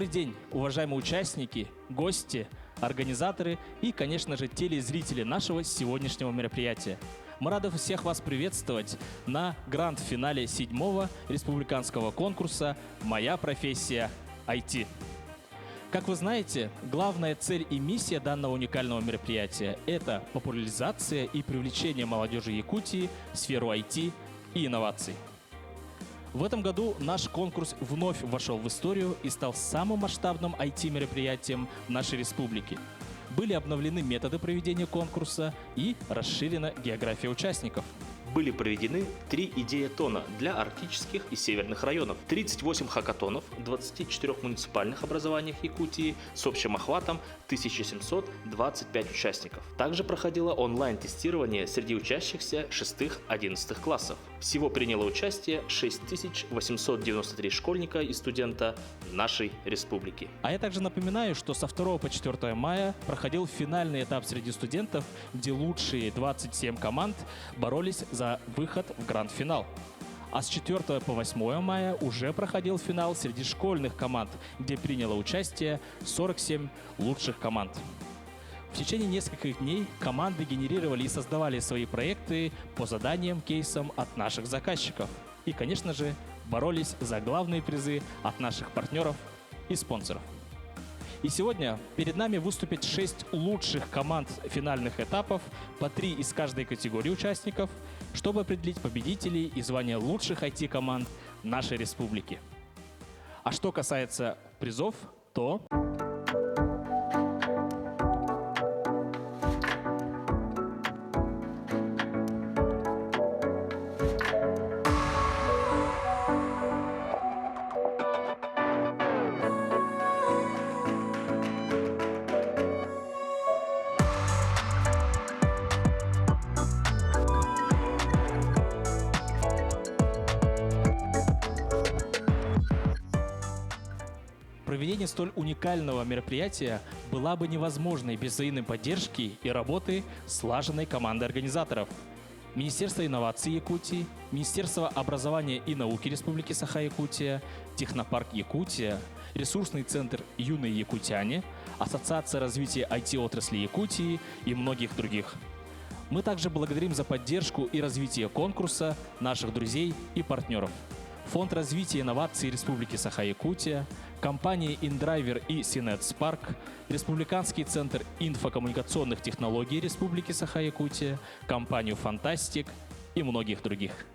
Добрый день, уважаемые участники, гости, организаторы и, конечно же, телезрители нашего сегодняшнего мероприятия. Мы рады всех вас приветствовать на гранд-финале 7-го республиканского конкурса «Моя профессия IT». Как вы знаете, главная цель и миссия данного уникального мероприятия – это популяризация и привлечение молодежи Якутии в сферу IT и инноваций. В этом году наш конкурс вновь вошел в историю и стал самым масштабным IT-мероприятием в нашей республике. Были обновлены методы проведения конкурса и расширена география участников. Были проведены 3 идеятона для арктических и северных районов, 38 хакатонов в 24 муниципальных образованиях Якутии с общим охватом 1725 участников. Также проходило онлайн-тестирование среди учащихся 6-11 классов. Всего приняло участие 6893 школьника и студента нашей республики. А я также напоминаю, что со 2 по 4 мая проходил финальный этап среди студентов, где лучшие 27 команд боролись за выход в гранд-финал. А с 4 по 8 мая уже проходил финал среди школьных команд, где приняло участие 47 лучших команд. В течение нескольких дней команды генерировали и создавали свои проекты по заданиям, кейсам от наших заказчиков. И, конечно же, боролись за главные призы от наших партнеров и спонсоров. И сегодня перед нами выступят 6 лучших команд финальных этапов, по 3 из каждой категории участников, чтобы определить победителей и звание лучших IT-команд нашей республики. А что касается призов, то... Проведение столь уникального мероприятия было бы невозможной без взаимной поддержки и работы слаженной команды организаторов. Министерство инноваций Якутии, Министерство образования и науки Республики Саха-Якутия, Технопарк Якутия, Ресурсный центр «Юные якутяне», Ассоциация развития IT-отрасли Якутии и многих других. Мы также благодарим за поддержку и развитие конкурса наших друзей и партнеров. Фонд развития инноваций Республики Саха-Якутия, компании InDriver и Синет-Спарк, Республиканский центр инфокоммуникационных технологий Республики Саха-Якутия, компанию Фантастик и многих других.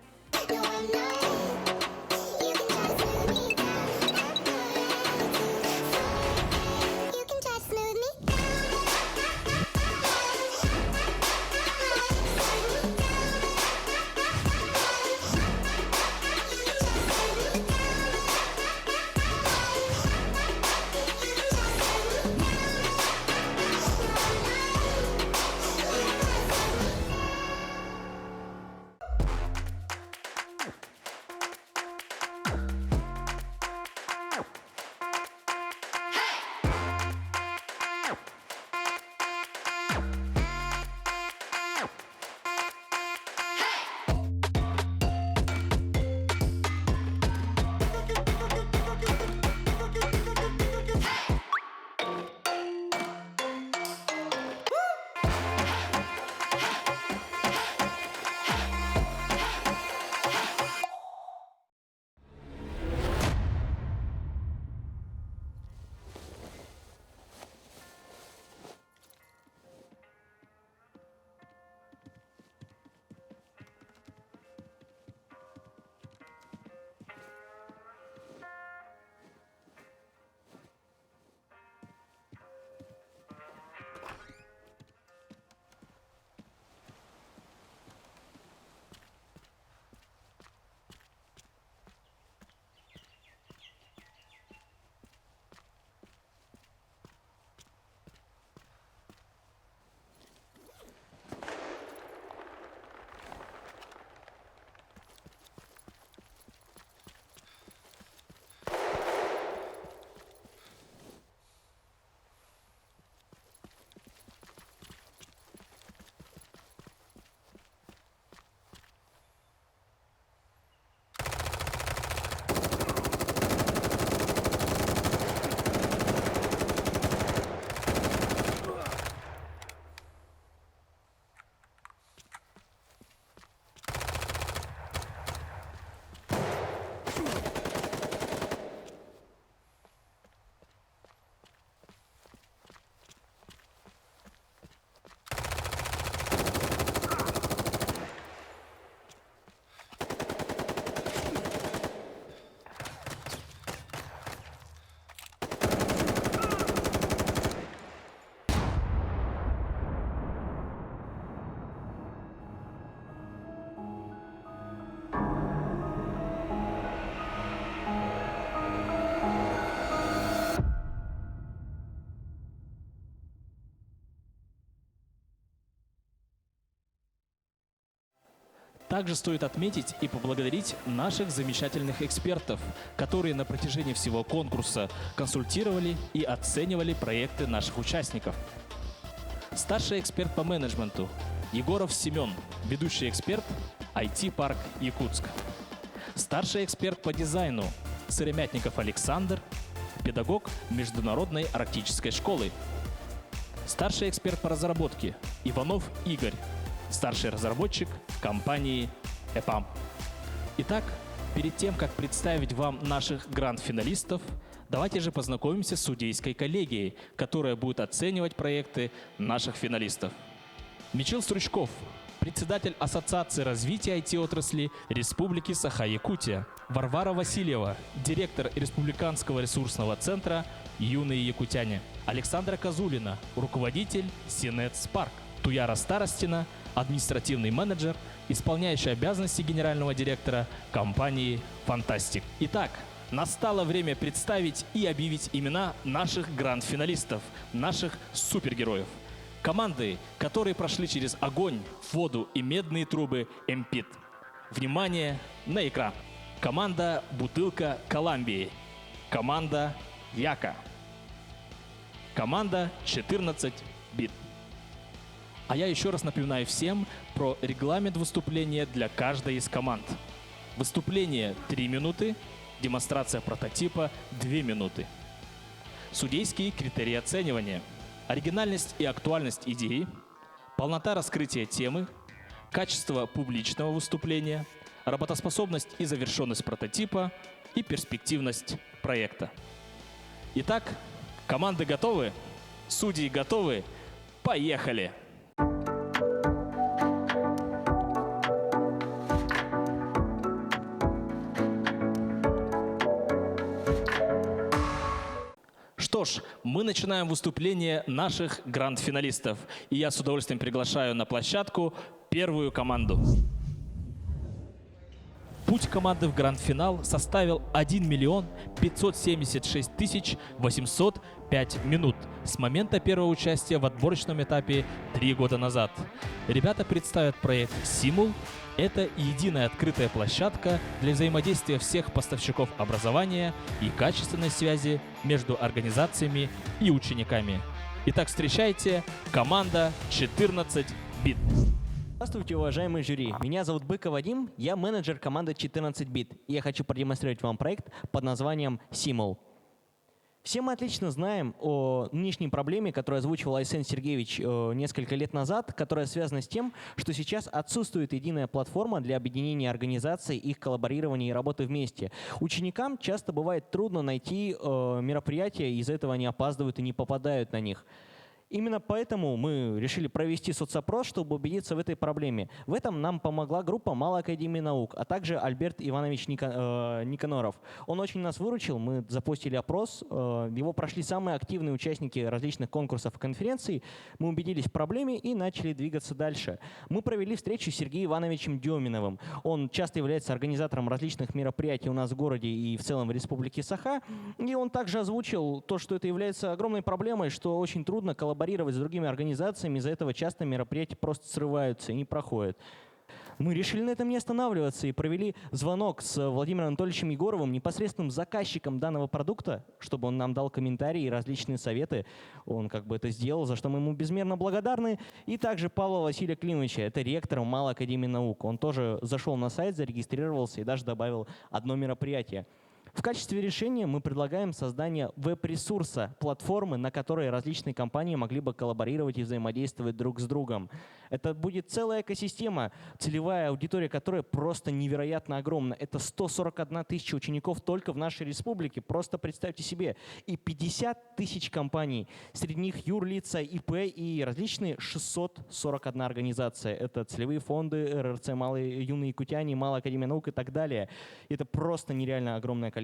Также стоит отметить и поблагодарить наших замечательных экспертов, которые на протяжении всего конкурса консультировали и оценивали проекты наших участников. Старший эксперт по менеджменту Егоров Семен, ведущий эксперт IT-парк Якутск. Старший эксперт по дизайну Сыромятников Александр, педагог Международной арктической школы. Старший эксперт по разработке Иванов Игорь, старший разработчик компании EPAM. Итак, перед тем, как представить вам наших гранд-финалистов, давайте же познакомимся с судейской коллегией, которая будет оценивать проекты наших финалистов. Мичил Стручков, председатель Ассоциации развития IT-отрасли Республики Саха-Якутия. Варвара Васильева, директор Республиканского ресурсного центра «Юные якутяне». Александра Козулина, руководитель Синет Спарк. Туяра Старостина, административный менеджер, исполняющий обязанности генерального директора компании «Фантастик». Итак, настало время представить и объявить имена наших гранд-финалистов, наших супергероев. Команды, которые прошли через огонь, воду и медные трубы МПИТ. Внимание на экран. Команда «Бутылка Коламбии». Команда «Яка». Команда 14 бит. А я еще раз напоминаю всем про регламент выступления для каждой из команд. Выступление 3 минуты, демонстрация прототипа 2 минуты. Судейские критерии оценивания. Оригинальность и актуальность идеи, полнота раскрытия темы, качество публичного выступления, работоспособность и завершенность прототипа и перспективность проекта. Итак, команды готовы? Судьи готовы? Поехали! Что ж, мы начинаем выступление наших гранд-финалистов. И я с удовольствием приглашаю на площадку первую команду. Путь команды в гранд-финал составил 1 миллион 576 805 минут с момента первого участия в отборочном этапе 3 года назад. Ребята представят проект Simul. Это единая открытая площадка для взаимодействия всех поставщиков образования и качественной связи между организациями и учениками. Итак, встречайте команда 14 бит. Здравствуйте, уважаемый жюри. Меня зовут Быков Вадим, я менеджер команды 14 бит. И я хочу продемонстрировать вам проект под названием Simul. Все мы отлично знаем о нынешней проблеме, которую озвучивал Айсен Сергеевич несколько лет назад, которая связана с тем, что сейчас отсутствует единая платформа для объединения организаций, их коллаборирования и работы вместе. Ученикам часто бывает трудно найти мероприятия, из-за этого они опаздывают и не попадают на них. Именно поэтому мы решили провести соцопрос, чтобы убедиться в этой проблеме. В этом нам помогла группа Малой академии наук, а также Альберт Иванович Никаноров. Он очень нас выручил, мы запустили опрос, его прошли самые активные участники различных конкурсов и конференций. Мы убедились в проблеме и начали двигаться дальше. Мы провели встречу с Сергеем Ивановичем Деминовым. Он часто является организатором различных мероприятий у нас в городе и в целом в Республике Саха. И он также озвучил то, что это является огромной проблемой, что очень трудно коллаборировать с другими организациями, из-за этого часто мероприятия просто срываются и не проходят. Мы решили на этом не останавливаться и провели звонок с Владимиром Анатольевичем Егоровым, непосредственным заказчиком данного продукта, чтобы он нам дал комментарии и различные советы. Он как бы это сделал, за что мы ему безмерно благодарны. И также Павла Василия Климовича, это ректор Малой академии наук. Он тоже зашел на сайт, зарегистрировался и даже добавил одно мероприятие. В качестве решения мы предлагаем создание веб-ресурса, платформы, на которой различные компании могли бы коллаборировать и взаимодействовать друг с другом. Это будет целая экосистема, целевая аудитория которой просто невероятно огромна. Это 141 тысяча учеников только в нашей республике. Просто представьте себе. И 50 тысяч компаний. Среди них юрлица, ИП и различные 641 организация. Это целевые фонды, РРЦ, Малые юные якутяне, Малая академия наук и так далее. Это просто нереально огромное количество.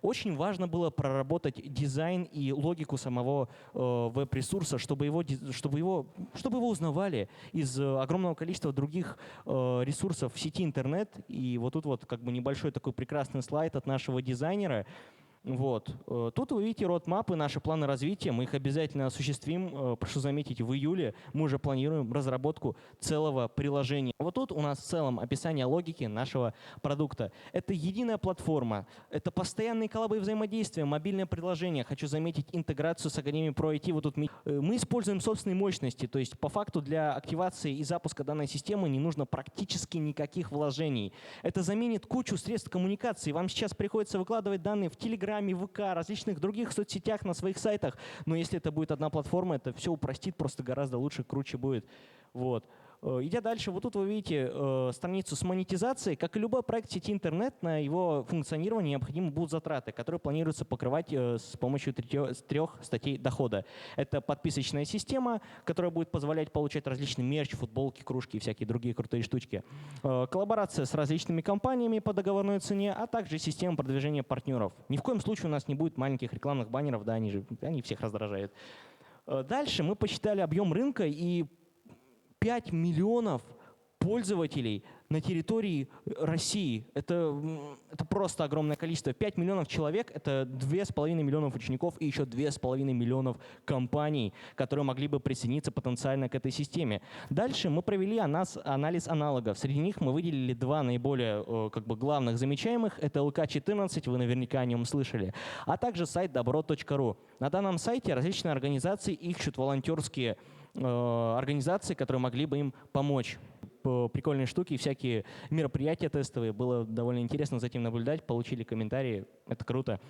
Очень важно было проработать дизайн и логику самого веб-ресурса, чтобы его узнавали из огромного количества других ресурсов в сети интернет. И вот тут вот как бы небольшой такой прекрасный слайд от нашего дизайнера. Вот. Тут вы видите родмапы, наши планы развития. Мы их обязательно осуществим. Прошу заметить, в июле мы уже планируем разработку целого приложения. Вот тут у нас в целом описание логики нашего продукта. Это единая платформа, это постоянные коллабы и взаимодействия, мобильное приложение. Хочу заметить интеграцию с Академией Pro IT. Вот тут мы используем собственные мощности, то есть по факту для активации и запуска данной системы не нужно практически никаких вложений. Это заменит кучу средств коммуникации. Вам сейчас приходится выкладывать данные в Telegram, ВК, различных других соцсетях, на своих сайтах. Но если это будет одна платформа, это все упростит, просто гораздо лучше, круче будет. Вот. Идя дальше, вот тут вы видите страницу с монетизацией. Как и любой проект сети интернет, на его функционирование необходимы будут затраты, которые планируется покрывать с помощью трех статей дохода. Это подписочная система, которая будет позволять получать различный мерч, футболки, кружки и всякие другие крутые штучки. Коллаборация с различными компаниями по договорной цене, а также система продвижения партнеров. Ни в коем случае у нас не будет маленьких рекламных баннеров, да, они всех раздражают. Дальше мы посчитали объем рынка, и 5 миллионов пользователей на территории России. Это просто огромное количество. 5 миллионов человек — это 2,5 миллионов учеников и еще 2,5 миллионов компаний, которые могли бы присоединиться потенциально к этой системе. Дальше мы провели анализ аналогов. Среди них мы выделили два наиболее главных замечаемых. Это ЛК-14, вы наверняка о нем слышали, а также сайт добро.ру. На данном сайте различные организации ищут волонтерские организации, которые могли бы им помочь. Прикольные штуки, всякие мероприятия тестовые. Было довольно интересно за этим наблюдать, получили комментарии. Это круто.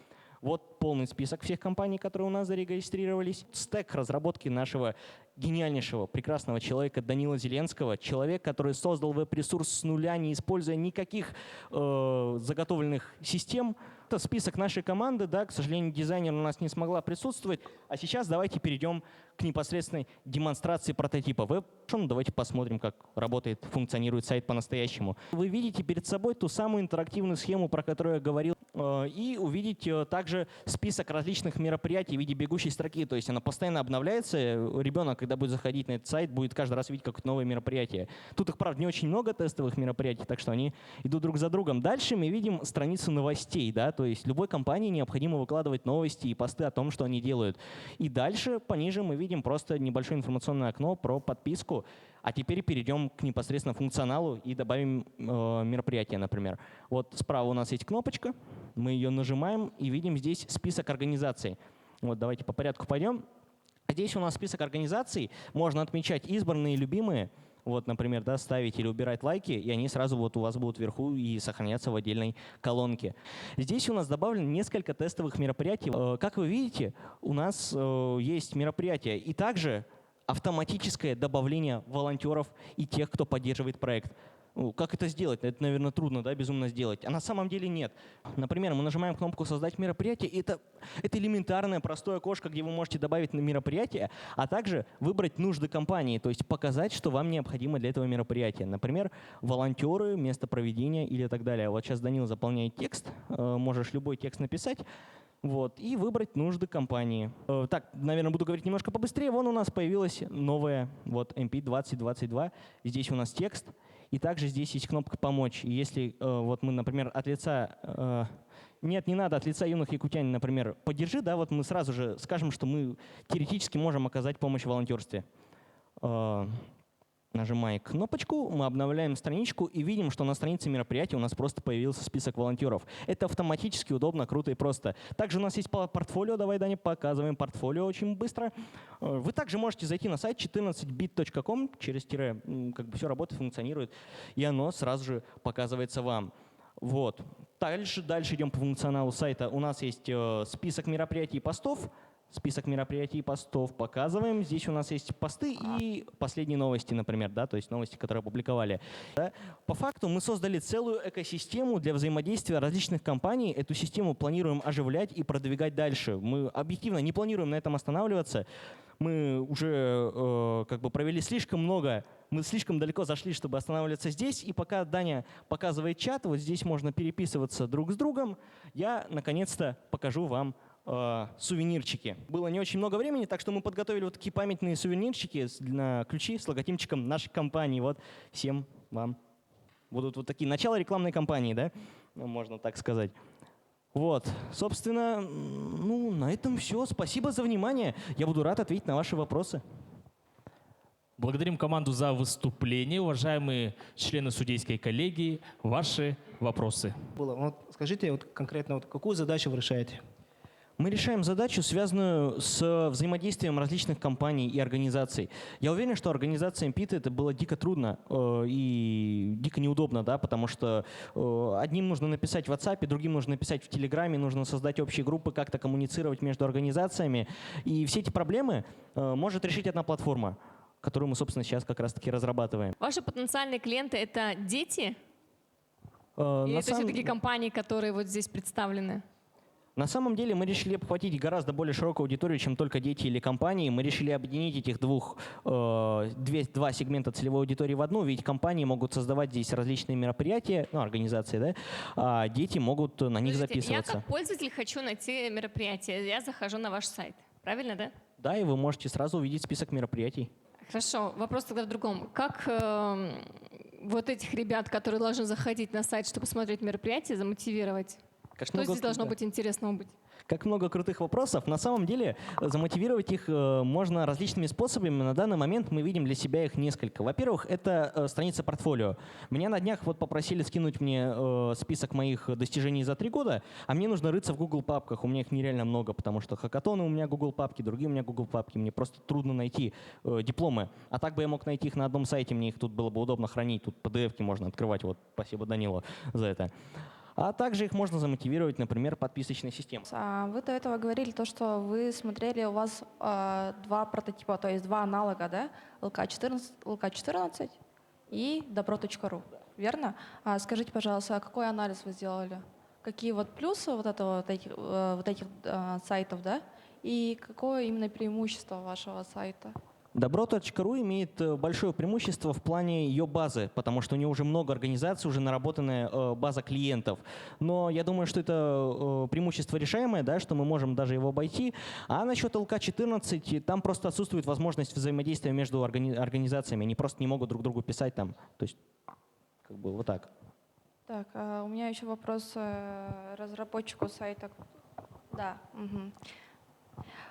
Вот полный список всех компаний, которые у нас зарегистрировались. Стек разработки нашего гениальнейшего, прекрасного человека Данила Зеленского. Человек, который создал веб-ресурс с нуля, не используя никаких заготовленных систем. Это список нашей команды. Да, к сожалению, дизайнер у нас не смогла присутствовать. А сейчас давайте перейдем к непосредственной демонстрации прототипа. Давайте посмотрим, как работает, функционирует сайт по-настоящему. Вы видите перед собой ту самую интерактивную схему, про которую я говорил, и увидите также список различных мероприятий в виде бегущей строки. То есть она постоянно обновляется. Ребенок, когда будет заходить на этот сайт, будет каждый раз видеть какое-то новое мероприятие. Тут их, правда, не очень много тестовых мероприятий, так что они идут друг за другом. Дальше мы видим страницу новостей. Да? То есть любой компании необходимо выкладывать новости и посты о том, что они делают. И дальше, пониже, мы видим просто небольшое информационное окно про подписку. А теперь перейдем к непосредственно функционалу и добавим мероприятие, например. Вот справа у нас есть кнопочка, мы ее нажимаем и видим здесь список организаций. Вот давайте по порядку пойдем. Здесь у нас список организаций, можно отмечать избранные, любимые. Вот, например, да, ставить или убирать лайки, и они сразу вот у вас будут вверху и сохраняться в отдельной колонке. Здесь у нас добавлено несколько тестовых мероприятий. Как вы видите, у нас есть мероприятия и также автоматическое добавление волонтеров и тех, кто поддерживает проект. Как это сделать? Это, наверное, трудно, да, безумно сделать. А на самом деле нет. Например, мы нажимаем кнопку «Создать мероприятие», и это элементарное, простое окошко, где вы можете добавить на мероприятие, а также выбрать нужды компании, то есть показать, что вам необходимо для этого мероприятия. Например, волонтеры, место проведения или так далее. Вот сейчас Данил заполняет текст, можешь любой текст написать. Вот, и выбрать нужды компании. Так, наверное, буду говорить немножко побыстрее. Вон у нас появилась новая вот MP 2022. Здесь у нас текст. И также здесь есть кнопка «Помочь». И если вот мы, например, от лица… Нет, не надо, от лица юных якутян, например, «Поддержи», да, вот мы сразу же скажем, что мы теоретически можем оказать помощь в волонтерстве. Нажимая кнопочку, мы обновляем страничку и видим, что на странице мероприятия у нас просто появился список волонтеров. Это автоматически удобно, круто и просто. Также у нас есть портфолио. Давай, Даня, показываем портфолио очень быстро. Вы также можете зайти на сайт 14bit.com, через тире, как бы все работает, функционирует, и оно сразу же показывается вам. Вот. Дальше идем по функционалу сайта. У нас есть список мероприятий и постов. Список мероприятий и постов показываем. Здесь у нас есть посты и последние новости, например, да, то есть новости, которые опубликовали. Да. По факту мы создали целую экосистему для взаимодействия различных компаний. Эту систему планируем оживлять и продвигать дальше. Мы объективно не планируем на этом останавливаться. Мы уже провели слишком много, мы слишком далеко зашли, чтобы останавливаться здесь. И пока Даня показывает чат, вот здесь можно переписываться друг с другом, я наконец-то покажу вам сувенирчики. Было не очень много времени, так что мы подготовили вот такие памятные сувенирчики на ключи с логотипчиком нашей компании. Вот всем вам будут вот такие начало рекламной кампании, да, можно так сказать. Вот, собственно, ну, на этом все. Спасибо за внимание. Я буду рад ответить на ваши вопросы. Благодарим команду за выступление. Уважаемые члены судейской коллегии, ваши вопросы. Вот скажите вот конкретно, вот какую задачу вы решаете? Мы решаем задачу, связанную с взаимодействием различных компаний и организаций. Я уверен, что организациям ПИТа это было дико трудно и дико неудобно, да, потому что одним нужно написать в WhatsApp, другим нужно написать в Телеграме, нужно создать общие группы, как-то коммуницировать между организациями. И все эти проблемы может решить одна платформа, которую мы, собственно, сейчас как раз-таки разрабатываем. Ваши потенциальные клиенты — это дети? На Или это самом- все-таки компании, которые вот здесь представлены? На самом деле мы решили обхватить гораздо более широкую аудиторию, чем только дети или компании. Мы решили объединить этих два сегмента целевой аудитории в одну, ведь компании могут создавать здесь различные мероприятия, ну, организации, да, а дети могут на них Подождите, записываться. Я как пользователь хочу найти мероприятие, я захожу на ваш сайт, правильно, да? Да, и вы можете сразу увидеть список мероприятий. Хорошо, вопрос тогда в другом. Как вот этих ребят, которые должны заходить на сайт, чтобы смотреть мероприятие, замотивировать? Что здесь должно быть интересного быть? Как много крутых вопросов. На самом деле замотивировать их можно различными способами. На данный момент мы видим для себя их несколько. Во-первых, это страница портфолио. Меня на днях вот попросили скинуть мне список моих достижений за 3 года, а мне нужно рыться в Google папках. У меня их нереально много, потому что хакатоны у меня Google папки, другие у меня Google папки. Мне просто трудно найти дипломы. А так бы я мог найти их на одном сайте, мне их тут было бы удобно хранить. Тут PDF-ки можно открывать. Вот, спасибо Данилу за это. А также их можно замотивировать, например, подписочной системой. Вы до этого говорили то, что вы смотрели, у вас два прототипа, то есть два аналога, да? ЛК-14 и добро.ру, верно? Скажите, пожалуйста, а какой анализ вы сделали? Какие вот плюсы вот этих сайтов, да? И какое именно преимущество вашего сайта? Добро.ру имеет большое преимущество в плане ее базы, потому что у нее уже много организаций, уже наработанная база клиентов. Но я думаю, что это преимущество решаемое, да, что мы можем даже его обойти. А насчет ЛК-14, там просто отсутствует возможность взаимодействия между организациями. Они просто не могут друг другу писать там. То есть, как бы вот так. Так, у меня еще вопрос разработчику сайта. Да. Угу.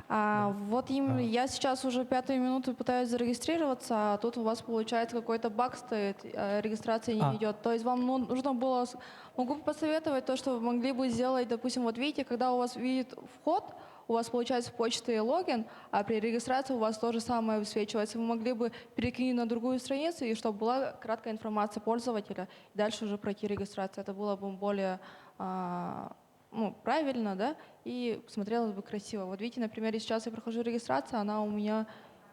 Я сейчас уже 5-ю минуту пытаюсь зарегистрироваться, а тут у вас получается какой-то баг стоит, регистрация не идет. То есть вам нужно было, могу посоветовать то, что вы могли бы сделать, допустим, вот видите, когда у вас видит вход, у вас получается почта и логин, а при регистрации у вас то же самое высвечивается. Вы могли бы перекинуть на другую страницу, и чтобы была краткая информация пользователя, и дальше уже пройти регистрацию. Это было бы более правильно, да, и смотрелось бы красиво. Вот видите, например, сейчас я прохожу регистрацию, она у меня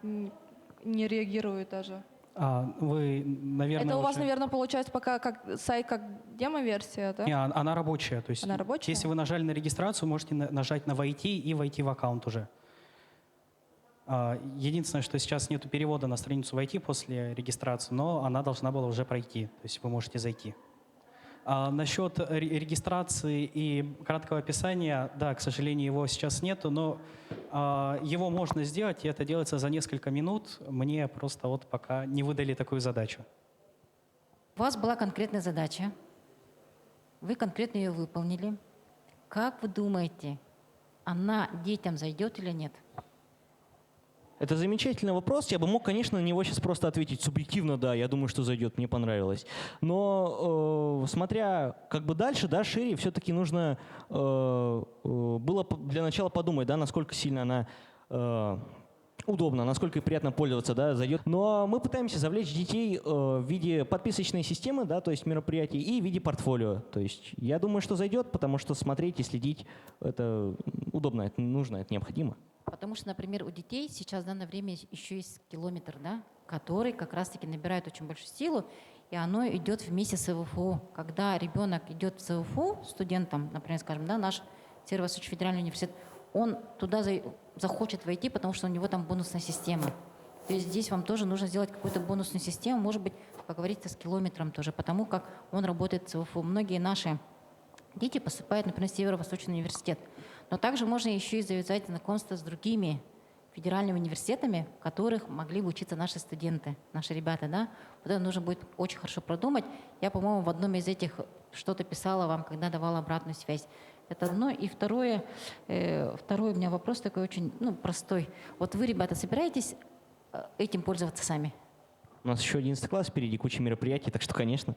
не реагирует даже. Вы, наверное, это у вас, наверное, получается пока как сайт, как демо-версия, да? Не, она рабочая. То есть, она рабочая? Если вы нажали на регистрацию, можете нажать на «Войти» и войти в аккаунт уже. Единственное, что сейчас нет перевода на страницу «Войти» после регистрации, но она должна была уже пройти. То есть вы можете зайти. Насчет регистрации и краткого описания, да, к сожалению, его сейчас нету, но его можно сделать, и это делается за несколько минут. Мне просто вот пока не выдали такую задачу. У вас была конкретная задача, вы конкретно ее выполнили. Как вы думаете, она детям зайдет или нет? Это замечательный вопрос. Я бы мог, конечно, на него сейчас просто ответить субъективно, да, я думаю, что зайдет, мне понравилось. Но смотря как бы дальше, да, шире, все-таки нужно было для начала подумать, да, насколько сильно она удобно, насколько приятно пользоваться, да, зайдет. Но мы пытаемся завлечь детей в виде подписочной системы, да, то есть мероприятий, и в виде портфолио. То есть я думаю, что зайдет, потому что смотреть и следить это удобно, это нужно, это необходимо. Потому что, например, у детей сейчас в данное время еще есть километр, да, который как раз-таки набирает очень большую силу, и оно идет вместе с ВФУ. Когда ребенок идет в ВФУ студентом, например, скажем, да, наш Северо-Восточный федеральный университет, он туда захочет войти, потому что у него там бонусная система. То есть здесь вам тоже нужно сделать какую-то бонусную систему, может быть, поговорить с километром тоже, потому как он работает с ВФУ. Многие наши дети поступают, например, в Северо-Восточный университет. Но также можно еще и завязать знакомство с другими федеральными университетами, в которых могли бы учиться наши студенты, наши ребята. Да? Вот это нужно будет очень хорошо продумать. Я, по-моему, в одном из этих что-то писала вам, когда давала обратную связь. Это одно. И второе у меня вопрос такой очень простой. Вот вы, ребята, собираетесь этим пользоваться сами? У нас еще 11 класс впереди, куча мероприятий, так что, конечно.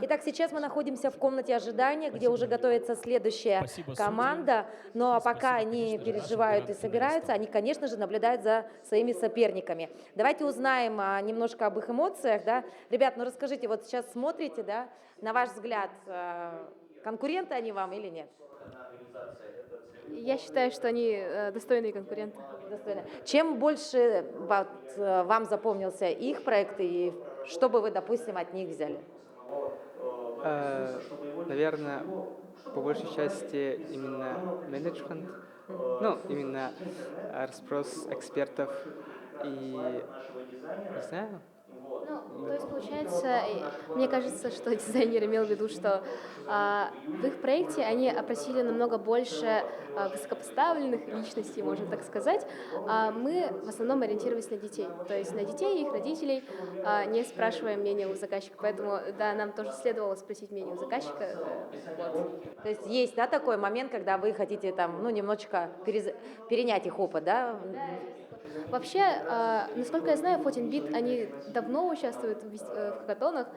Итак, сейчас мы находимся в комнате ожидания, где уже готовится следующая Спасибо, команда. Но пока они переживают и собираются, они, конечно же, наблюдают за своими соперниками. Давайте узнаем немножко об их эмоциях. Да? Ребят, ну расскажите, вот сейчас смотрите, да, на ваш взгляд, конкуренты они вам или нет? Я считаю, что они достойные конкуренты. Достойно. Чем больше вам запомнился их проект и что бы вы, допустим, от них взяли? Наверное, по большей части именно менеджмент, именно расспрос экспертов и, не знаю. То есть, получается, мне кажется, что дизайнер имел в виду, что в их проекте они опросили намного больше высокопоставленных личностей, можно так сказать, а мы в основном ориентировались на детей. То есть на детей и их родителей, не спрашивая мнения у заказчика. Поэтому, да, нам тоже следовало спросить мнение у заказчика. Вот. То есть есть, да, такой момент, когда вы хотите там, немножечко перенять их опыт, да? Вообще, насколько я знаю, 14-bit, они давно участвуют в хакатонах.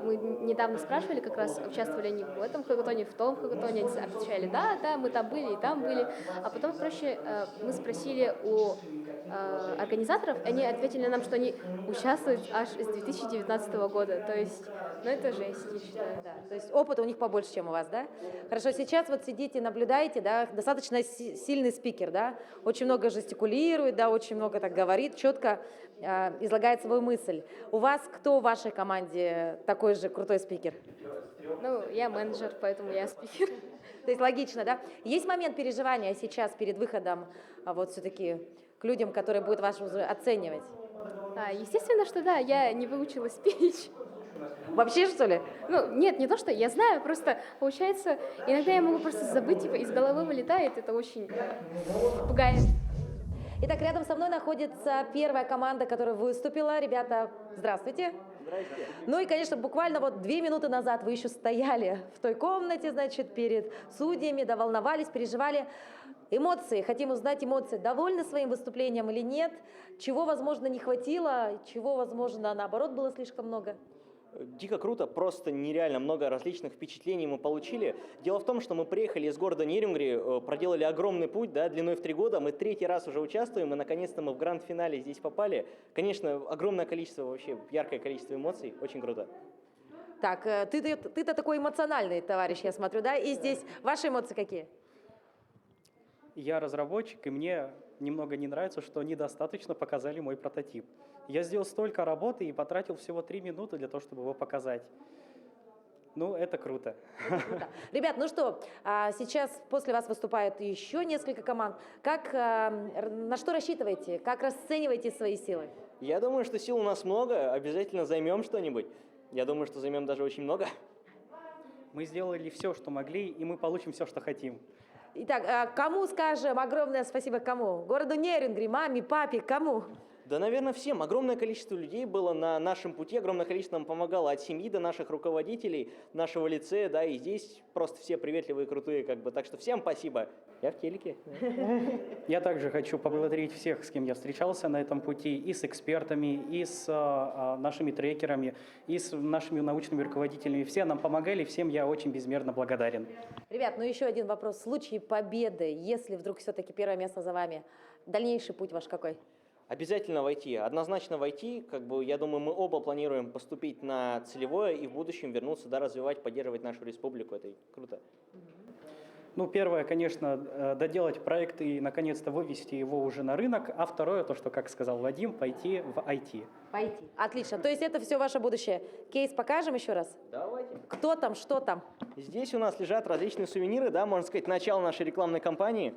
Мы недавно спрашивали, как раз участвовали они в этом хакатоне, в том хакатоне. Они отвечали, да, мы там были и там были. А потом, проще, мы спросили у организаторов, они ответили нам, что они участвуют аж с 2019 года. То есть, это жесть, я считаю. Да, то есть опыт у них побольше, чем у вас, да? Хорошо, сейчас вот сидите, наблюдаете, да, достаточно сильный спикер, да, очень много жестикулирует, да, очень много так говорит, четко излагает свою мысль. У вас кто в вашей команде такой же крутой спикер? Я менеджер, поэтому я спикер. То есть логично, да? Есть момент переживания сейчас перед выходом вот все-таки к людям, которые будут вас уже оценивать? Естественно, что да, я не выучила спич. Вообще, что ли? Нет, не то, что я знаю, просто получается, иногда я могу просто забыть, из головы вылетает, это очень пугает. Итак, рядом со мной находится первая команда, которая выступила. Ребята, здравствуйте. Здравствуйте. Ну и, конечно, буквально 2 минуты назад вы еще стояли в той комнате, значит, перед судьями, да, волновались, переживали. Эмоции, хотим узнать эмоции. Довольны своим выступлением или нет? Чего, возможно, не хватило, чего, возможно, наоборот, было слишком много? Дико круто, просто нереально много различных впечатлений мы получили. Дело в том, что мы приехали из города Нерюнгри, проделали огромный путь, да, длиной в 3 года. Мы 3-й раз уже участвуем, и наконец-то мы в гранд-финале здесь попали. Конечно, огромное количество, вообще яркое количество эмоций, очень круто. Так, ты-то такой эмоциональный товарищ, я смотрю, да? И здесь ваши эмоции какие? Я разработчик, и мне немного не нравится, что недостаточно показали мой прототип. Я сделал столько работы и потратил всего 3 минуты для того, чтобы его показать. Это круто. Ребят, ну что, сейчас после вас выступает еще несколько команд. На что рассчитываете? Как расцениваете свои силы? Я думаю, что сил у нас много, обязательно займем что-нибудь. Я думаю, что займем даже очень много. Мы сделали все, что могли, и мы получим все, что хотим. Итак, кому скажем огромное спасибо? Кому? Городу Нерюнгри, маме, папе, кому? Да, наверное, всем. Огромное количество людей было на нашем пути, огромное количество нам помогало от семьи до наших руководителей, нашего лицея, да, и здесь просто все приветливые, крутые, так что всем спасибо. Я в телеке. Я также хочу поблагодарить всех, с кем я встречался на этом пути, и с экспертами, и с нашими трекерами, и с нашими научными руководителями. Все нам помогали, всем я очень безмерно благодарен. Ребят, еще один вопрос. В случае победы, если вдруг все-таки первое место за вами, дальнейший путь ваш какой? Обязательно войти, однозначно войти. Я думаю, мы оба планируем поступить на целевое и в будущем вернуться, да, развивать, поддерживать нашу республику. Это круто. Первое, конечно, доделать проект и, наконец-то, вывести его уже на рынок. А второе, то, что, как сказал Вадим, пойти в IT. Пойти. Отлично. То есть это все ваше будущее. Кейс покажем еще раз? Давайте. Кто там, что там? Здесь у нас лежат различные сувениры, да, можно сказать, начало нашей рекламной кампании.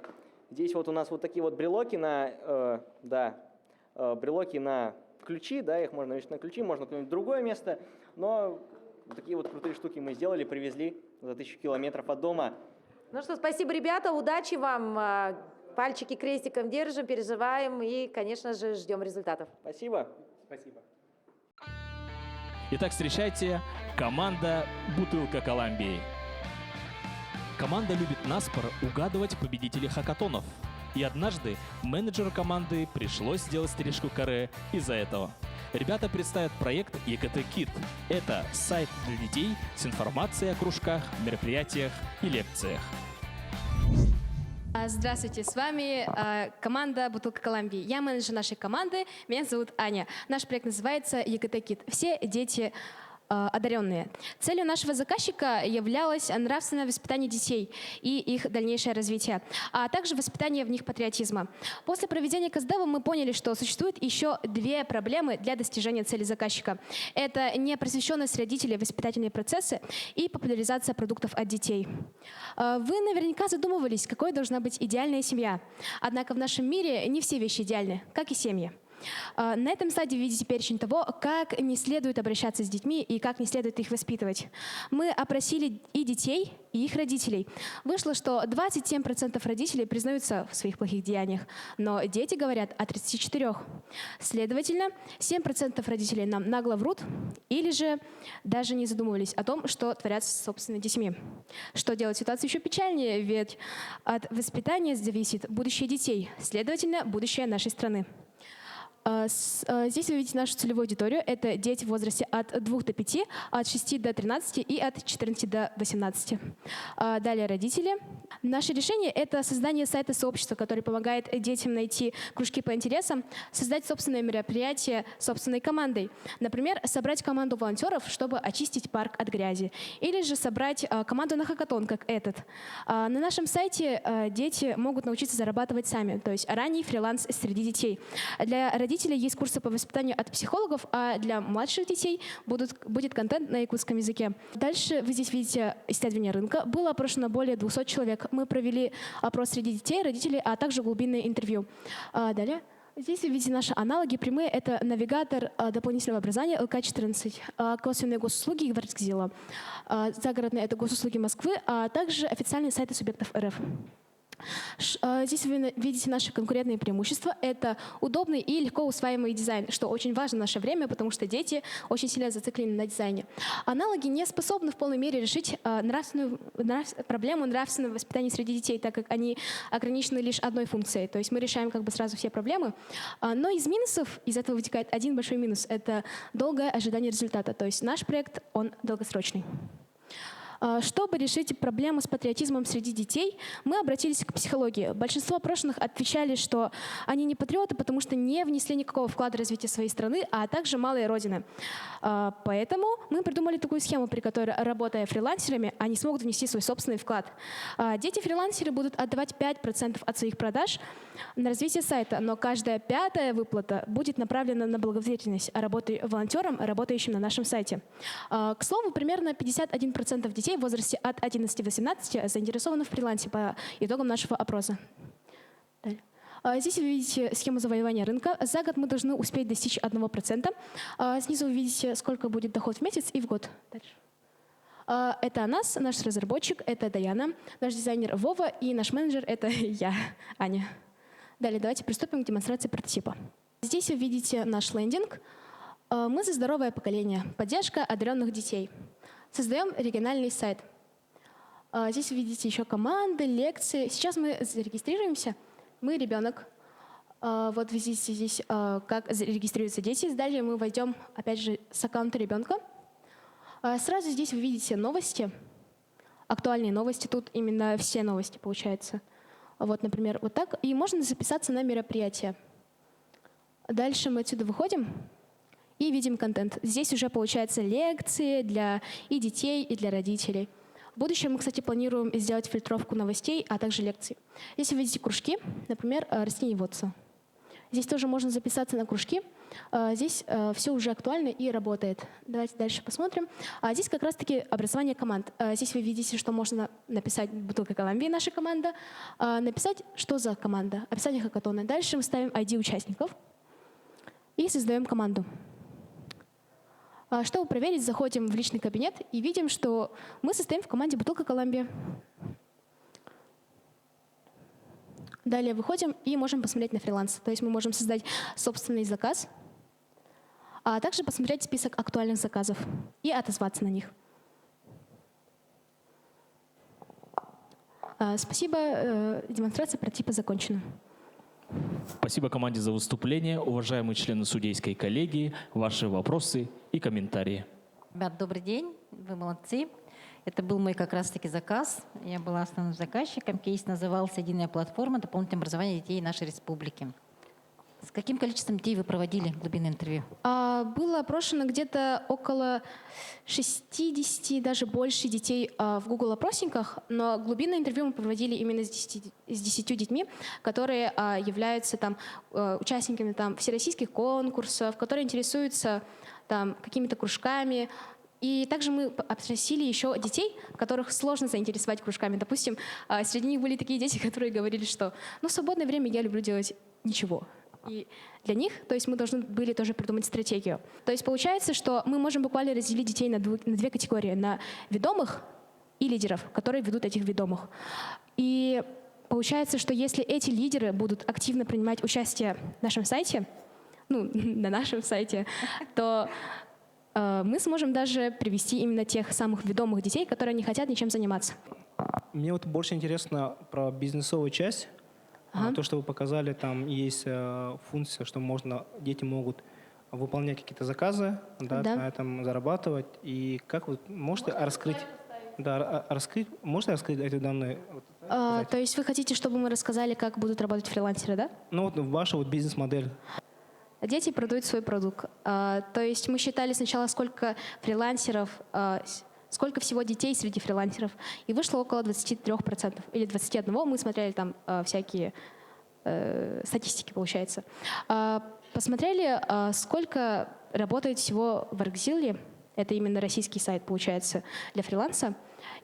Здесь у нас такие брелоки на, брелоки на ключи, да, их можно навешать на ключи, можно куда-нибудь в другое место. Но такие крутые штуки мы сделали, привезли за 1000 километров от дома. Ну что, спасибо, ребята, удачи вам. Пальчики крестиком держим, переживаем и, конечно же, ждем результатов. Спасибо. Спасибо. Итак, встречайте команда «Бутылка Колумбии». Команда любит наспор угадывать победителей хакатонов. И однажды менеджеру команды пришлось сделать стрижку каре из-за этого. Ребята представят проект ЕКТ Kit. Это сайт для детей с информацией о кружках, мероприятиях и лекциях. Здравствуйте, с вами команда «Бутылка Колумбии». Я менеджер нашей команды, меня зовут Аня. Наш проект называется ЕКТ Kit. Все дети одаренные. Целью нашего заказчика являлось нравственное воспитание детей и их дальнейшее развитие, а также воспитание в них патриотизма. После проведения КСДВ мы поняли, что существует еще две проблемы для достижения цели заказчика. Это непросвещенность родителей в воспитательные процессы и популяризация продуктов от детей. Вы наверняка задумывались, какой должна быть идеальная семья. Однако в нашем мире не все вещи идеальны, как и семьи. На этом слайде вы видите перечень того, как не следует обращаться с детьми и как не следует их воспитывать. Мы опросили и детей, и их родителей. Вышло, что 27% родителей признаются в своих плохих деяниях, но дети говорят о 34%. Следовательно, 7% родителей нам нагло врут или же даже не задумывались о том, что творят с собственными детьми. Что делать ситуацию еще печальнее, ведь от воспитания зависит будущее детей, следовательно, будущее нашей страны. Здесь вы видите нашу целевую аудиторию. Это дети в возрасте от 2 до 5, от 6 до 13 и от 14 до 18. Далее родители. Наше решение – это создание сайта сообщества, который помогает детям найти кружки по интересам, создать собственное мероприятие собственной командой. Например, собрать команду волонтеров, чтобы очистить парк от грязи. Или же собрать команду на хакатон, как этот. На нашем сайте дети могут научиться зарабатывать сами, то есть ранний фриланс среди детей. Для родителей есть курсы по воспитанию от психологов, а для младших детей будет контент на якутском языке. Дальше вы здесь видите исследование рынка. Было опрошено более 200 человек. Мы провели опрос среди детей, родителей, а также глубинное интервью. Далее. Здесь вы видите наши аналоги прямые. Это навигатор дополнительного образования ЛК-14, косвенные госуслуги Гвардзила, загородные — это госуслуги Москвы, а также официальные сайты субъектов РФ. Здесь вы видите наши конкурентные преимущества. Это удобный и легко усваиваемый дизайн, что очень важно в наше время, потому что дети очень сильно зациклены на дизайне. Аналоги не способны в полной мере решить проблему нравственного воспитания среди детей, так как они ограничены лишь одной функцией. То есть мы решаем как бы сразу все проблемы. Но из минусов, из этого вытекает один большой минус – это долгое ожидание результата. То есть наш проект, он долгосрочный. Чтобы решить проблему с патриотизмом среди детей, мы обратились к психологии. Большинство опрошенных отвечали, что они не патриоты, потому что не внесли никакого вклада в развитие своей страны, а также малой родины. Поэтому мы придумали такую схему, при которой, работая фрилансерами, они смогут внести свой собственный вклад. Дети-фрилансеры будут отдавать 5% от своих продаж на развитие сайта, но каждая 5-я выплата будет направлена на благотворительность волонтерам, работающим на нашем сайте. К слову, примерно 51% детей в возрасте от 11 до 18 заинтересованы в фрилансе по итогам нашего опроса. Здесь вы видите схему завоевания рынка. За год мы должны успеть достичь 1%. Снизу вы видите, сколько будет доход в месяц и в год. Дальше. Это Анас, наш разработчик, это Даяна, наш дизайнер Вова и наш менеджер — это я, Аня. Далее давайте приступим к демонстрации прототипа. Здесь вы видите наш лендинг. Мы за здоровое поколение. Поддержка одаренных детей. Создаем региональный сайт. Здесь вы видите еще команды, лекции. Сейчас мы зарегистрируемся. Мы ребенок. Вот вы видите здесь, как регистрируются дети. Далее мы войдем, опять же, с аккаунта ребенка. Сразу здесь вы видите новости, актуальные новости. Тут именно все новости, получается. Вот, например, вот так. И можно записаться на мероприятие. Дальше мы отсюда выходим и видим контент. Здесь уже получается лекции для и детей, и для родителей. В будущем мы, кстати, планируем сделать фильтровку новостей, а также лекций. Здесь вы видите кружки, например, растениеводство. Здесь тоже можно записаться на кружки. Здесь все уже актуально и работает. Давайте дальше посмотрим. Здесь как раз-таки образование команд. Здесь вы видите, что можно написать «Бутылка Колумбии», наша команда, написать, что за команда, описание хакатона. Дальше мы ставим ID участников и создаем команду. Чтобы проверить, заходим в личный кабинет и видим, что мы состоим в команде «Бутылка Колумбия». Далее выходим и можем посмотреть на фриланс. То есть мы можем создать собственный заказ, а также посмотреть список актуальных заказов и отозваться на них. Спасибо. Демонстрация прототипа закончена. Спасибо команде за выступление. Уважаемые члены судейской коллегии, ваши вопросы и комментарии. Ребят, добрый день. Вы молодцы. Это был мой как раз-таки заказ. Я была основным заказчиком. Кейс назывался «Единая платформа дополнительного образования детей нашей республики». С каким количеством детей вы проводили глубинное интервью? Было опрошено где-то около 60, даже больше детей в Google опросниках, но глубинное интервью мы проводили именно с 10 детьми, которые являются там, участниками там, всероссийских конкурсов, которые интересуются там, какими-то кружками. И также мы опросили еще детей, которых сложно заинтересовать кружками. Допустим, среди них были такие дети, которые говорили, что в свободное время я люблю делать ничего. И для них, то есть мы должны были тоже придумать стратегию. То есть получается, что мы можем буквально разделить детей на две категории. На ведомых и лидеров, которые ведут этих ведомых. И получается, что если эти лидеры будут активно принимать участие в нашем сайте, на нашем сайте, то мы сможем даже привести именно тех самых ведомых детей, которые не хотят ничем заниматься. Мне вот больше интересно про бизнесовую часть. То, что вы показали, там есть функция, что дети могут выполнять какие-то заказы, на этом зарабатывать. И как вы можете раскрыть эти данные? То есть вы хотите, чтобы мы рассказали, как будут работать фрилансеры, да? Ваша бизнес-модель. Дети продают свой продукт. То есть мы считали сначала, сколько фрилансеров, сколько всего детей среди фрилансеров, и вышло около 23% или 21%. Мы смотрели там всякие статистики, получается. Посмотрели, сколько работает всего в Workzilla, это именно российский сайт, получается, для фриланса,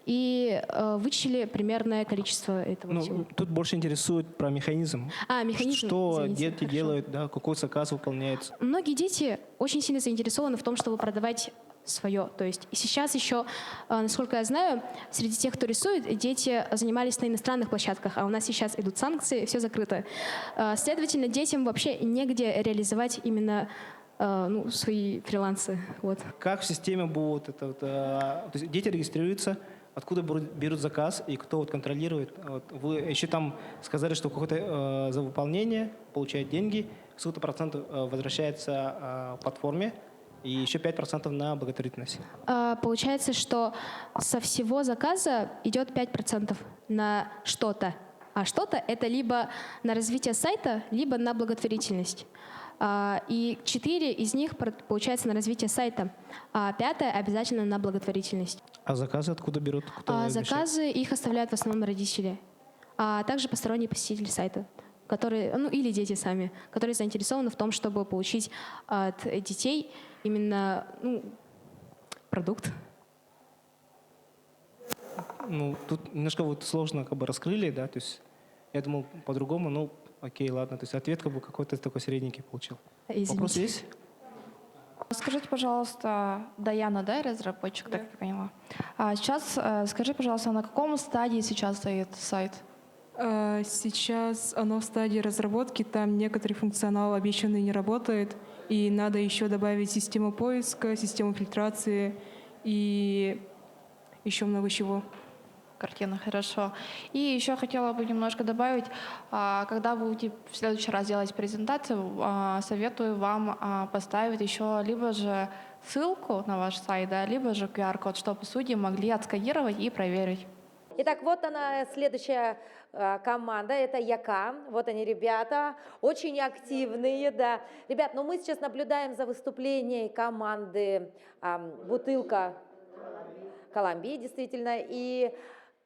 и вычислили примерное количество этого всего. Тут больше интересует про механизм. Механизм. Что дети делают, какой заказ выполняется. Многие дети очень сильно заинтересованы в том, чтобы продавать свое. То есть и сейчас еще, насколько я знаю, среди тех, кто рисует, дети занимались на иностранных площадках, а у нас сейчас идут санкции, все закрыто. Следовательно, детям вообще негде реализовать именно свои фрилансы. Вот. Как в системе будут то есть дети регистрируются, откуда берут заказ и кто контролирует? Вы еще там сказали, что какое-то за выполнение получают деньги, сколько процентов возвращается платформе, и еще 5% на благотворительность. Получается, что со всего заказа идет 5% на что-то. А что-то — это либо на развитие сайта, либо на благотворительность. И 4 из них, получается, на развитие сайта, а 5 обязательно на благотворительность. А заказы откуда берут? Заказы их оставляют в основном родители, а также посторонние посетители сайта, которые, или дети сами, которые заинтересованы в том, чтобы получить от детей именно продукт. Тут немножко сложно раскрыли, да, то есть я думал по-другому, окей, ладно, то есть ответ какой-то такой средненький получил. Извините. Вопрос есть? Скажите, пожалуйста, Даяна, да, разработчик, так я поняла. Сейчас скажи, пожалуйста, на каком стадии сейчас стоит сайт? Сейчас оно в стадии разработки, там некоторый функционал обещанный не работает, и надо еще добавить систему поиска, систему фильтрации и еще много чего. Картина, хорошо. И еще хотела бы немножко добавить, когда будете в следующий раз делать презентацию, советую вам поставить еще либо же ссылку на ваш сайт, либо же QR-код, чтобы судьи могли отсканировать и проверить. Итак, вот она, следующая команда, это Яка. Вот они, ребята, очень активные, да. Ребят, мы сейчас наблюдаем за выступлением команды «Бутылка Колумбии», действительно. И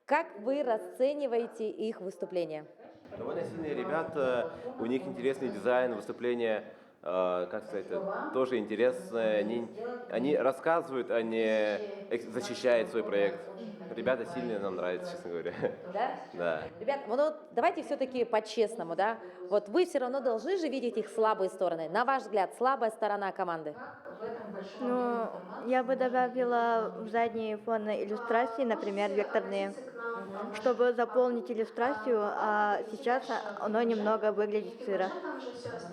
как вы расцениваете их выступление? Довольно сильные ребята, у них интересный дизайн, выступление, тоже интересное. Они рассказывают, а не защищают свой проект. Ребята сильные, нам нравятся, честно говоря. Да? Да. Ребят, давайте все-таки по-честному, да? Вы все равно должны же видеть их слабые стороны. На ваш взгляд, слабая сторона команды? Ну, я бы добавила в задний фон иллюстрации, например, векторные, чтобы заполнить иллюстрацию, а сейчас оно немного выглядит сыро.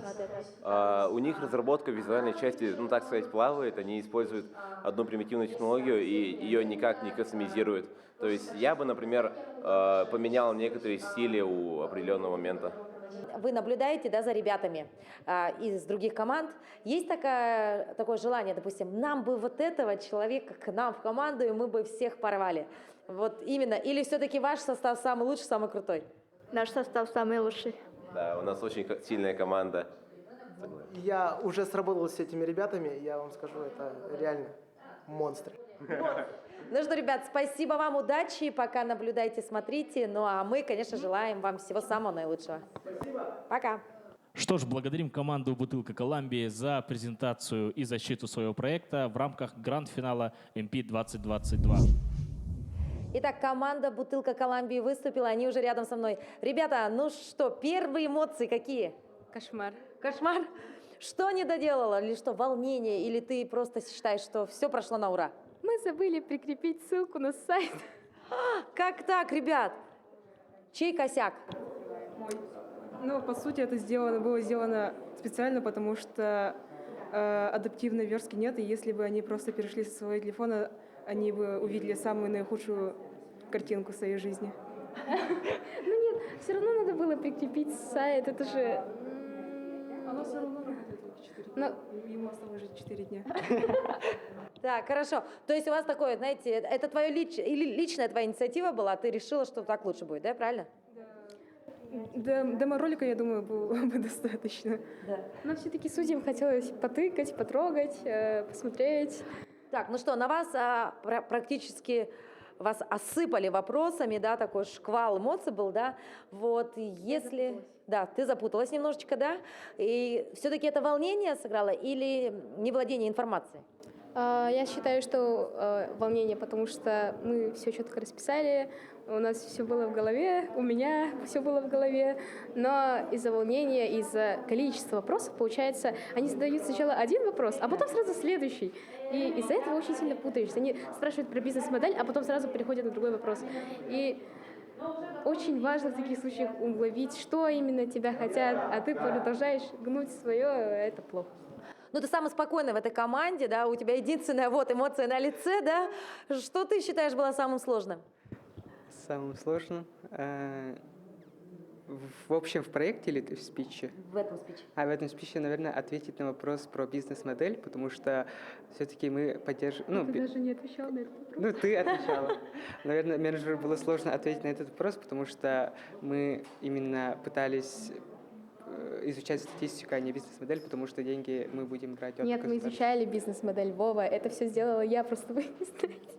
Вот это. У них разработка визуальной части, ну так сказать, плавает. Они используют одну примитивную технологию и ее никак не кастомизируют. То есть я бы, например, поменял некоторые стили у определенного момента. Вы наблюдаете, да, за ребятами из других команд. Есть такое желание, допустим, нам бы вот этого человека к нам в команду, и мы бы всех порвали. Вот именно. Или все-таки ваш состав самый лучший, самый крутой? Наш состав самый лучший. Да, у нас очень сильная команда. Я уже сработал с этими ребятами, я вам скажу, это реально монстры. Ну что, ребят, спасибо вам, удачи, пока наблюдайте, смотрите. Ну а мы, конечно, желаем вам всего самого наилучшего. Спасибо. Пока. Что ж, благодарим команду «Бутылка Колумбии» за презентацию и защиту своего проекта в рамках гранд-финала MP 2022. Итак, команда «Бутылка Колумбии» выступила, они уже рядом со мной. Ребята, ну что, первые эмоции какие? Кошмар. Кошмар? Что не доделала? Или что, волнение? Или ты просто считаешь, что все прошло на ура? Мы забыли прикрепить ссылку на сайт. Как так, ребят? Чей косяк? Ну, по сути, это было сделано специально, потому что адаптивной верстки нет, и если бы они просто перешли со своего телефона, они бы увидели самую наихудшую картинку в своей жизни. Ну нет, все равно надо было прикрепить сайт, это же... Оно все равно работает 4 дня. Ему осталось уже 4 дня. Так, хорошо. То есть у вас такое, знаете, это твоя личная твоя инициатива была, ты решила, что так лучше будет, да, правильно? Да. Демо-ролика, я думаю, было бы достаточно. Да. Но все-таки судьям хотелось потыкать, потрогать, посмотреть. Так, ну что, на вас практически вас осыпали вопросами, да, такой шквал эмоций был, да, вот, если... Да, ты запуталась немножечко, да, и все-таки это волнение сыграло или невладение информацией? Я считаю, что волнение, потому что мы все четко расписали, у нас все было в голове, у меня все было в голове, но из-за волнения, из-за количества вопросов, получается, они задают сначала один вопрос, а потом сразу следующий. И из-за этого очень сильно путаешься. Они спрашивают про бизнес-модель, а потом сразу переходят на другой вопрос. И очень важно в таких случаях уловить, что именно тебя хотят, а ты продолжаешь гнуть свое, это плохо. Ну, ты самый спокойный в этой команде, да, у тебя единственная вот эмоция на лице, да. Что ты считаешь было самым сложным? Самым сложным? В общем, в проекте или в спиче? В этом спиче. В этом спиче, наверное, ответить на вопрос про бизнес-модель, потому что все-таки мы поддерживаем... Ты даже не отвечал на этот вопрос. Ну, ты отвечала. Наверное, менеджеру было сложно ответить на этот вопрос, потому что мы именно пытались изучать статистику, а не бизнес-модель, потому что деньги мы будем брать от Нет, мы изучали бизнес-модель, Вова. Это все сделала я, просто вы не знаете.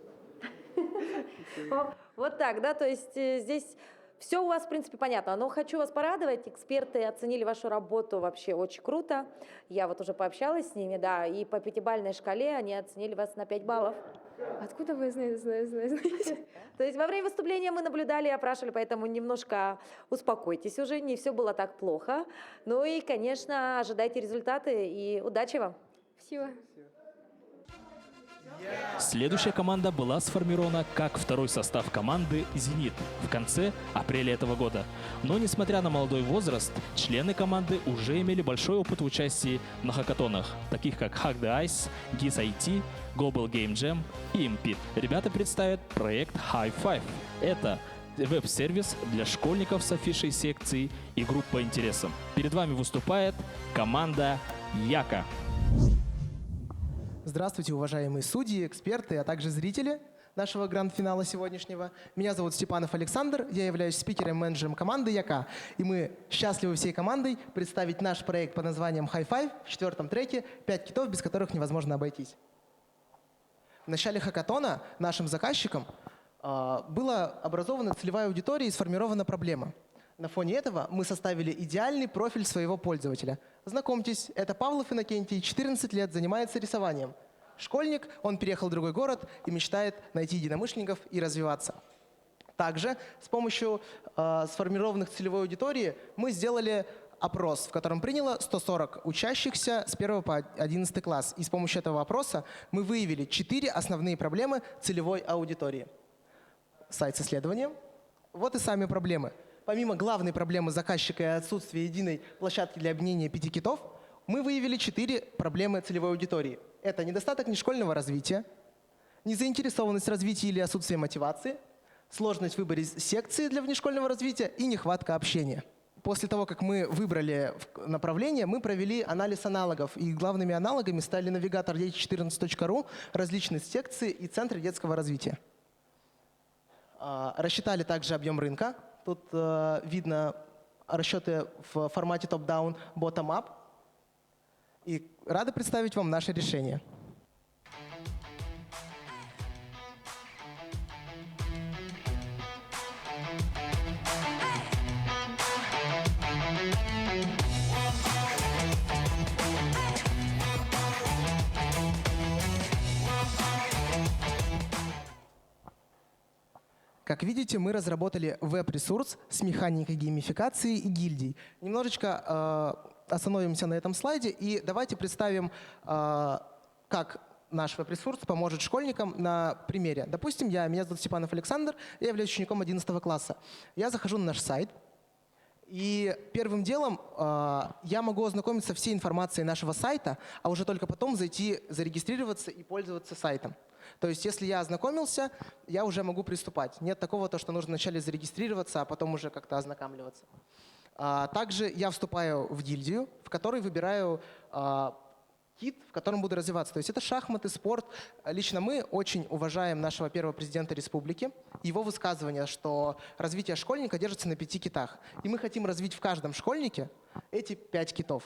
Вот так, да, то есть здесь все у вас, в принципе, понятно. Но хочу вас порадовать, эксперты оценили вашу работу вообще очень круто. Я вот уже пообщалась с ними, да, и по 5-бальной шкале они оценили вас на 5 баллов. Откуда вы знаете? То есть во время выступления мы наблюдали и опрашивали, поэтому немножко успокойтесь уже, не все было так плохо. Ну и, конечно, ожидайте результаты и удачи вам. Спасибо. Следующая команда была сформирована как второй состав команды «Зенит» в конце апреля этого года. Но, несмотря на молодой возраст, члены команды уже имели большой опыт в участии на хакатонах, таких как Hack the Ice, GIS IT, Global Game Jam и Impit. Ребята представят проект High Five. Это веб-сервис для школьников с афишей секции и групп по интересам. Перед вами выступает команда Яка. Здравствуйте, уважаемые судьи, эксперты, а также зрители нашего гранд-финала сегодняшнего. Меня зовут Степанов Александр, я являюсь спикером-менеджером команды Яка. И мы счастливы всей командой представить наш проект под названием High Five в 4-м треке «5 китов, без которых невозможно обойтись». В начале хакатона нашим заказчиком была образована целевая аудитория и сформирована проблема. На фоне этого мы составили идеальный профиль своего пользователя. Знакомьтесь, это Павлов Иннокентий, 14 лет, занимается рисованием. Школьник, он переехал в другой город и мечтает найти единомышленников и развиваться. Также с помощью сформированных целевой аудитории мы сделали опрос, в котором приняло 140 учащихся с 1 по 11 класс. И с помощью этого опроса мы выявили 4 основные проблемы целевой аудитории. Сайт с исследованием. Вот и сами проблемы. Помимо главной проблемы заказчика и отсутствия единой площадки для объединения 5 китов, мы выявили 4 проблемы целевой аудитории. Это недостаток нешкольного развития, незаинтересованность в развитии или отсутствие мотивации, сложность в выборе секции для внешкольного развития и нехватка общения. После того, как мы выбрали направление, мы провели анализ аналогов. И главными аналогами стали навигатор дети14.ру, различные секции и центры детского развития. Рассчитали также объем рынка. Тут видно расчеты в формате топ-даун, bottom-up. И рады представить вам наше решение. Как видите, мы разработали веб-ресурс с механикой геймификации и гильдий. Немножечко остановимся на этом слайде и давайте представим, как наш веб-ресурс поможет школьникам на примере. Допустим, меня зовут Степанов Александр, я являюсь учеником 11 класса. Я захожу на наш сайт, и первым делом я могу ознакомиться со всей информацией нашего сайта, а уже только потом зайти, зарегистрироваться и пользоваться сайтом. То есть, если я ознакомился, я уже могу приступать. Нет такого, что нужно вначале зарегистрироваться, а потом уже как-то ознакомливаться. Также я вступаю в гильдию, в которой выбираю кит, в котором буду развиваться. То есть это шахматы, спорт. Лично мы очень уважаем нашего первого президента республики, его высказывание, что развитие школьника держится на 5 китах. И мы хотим развить в каждом школьнике эти 5 китов.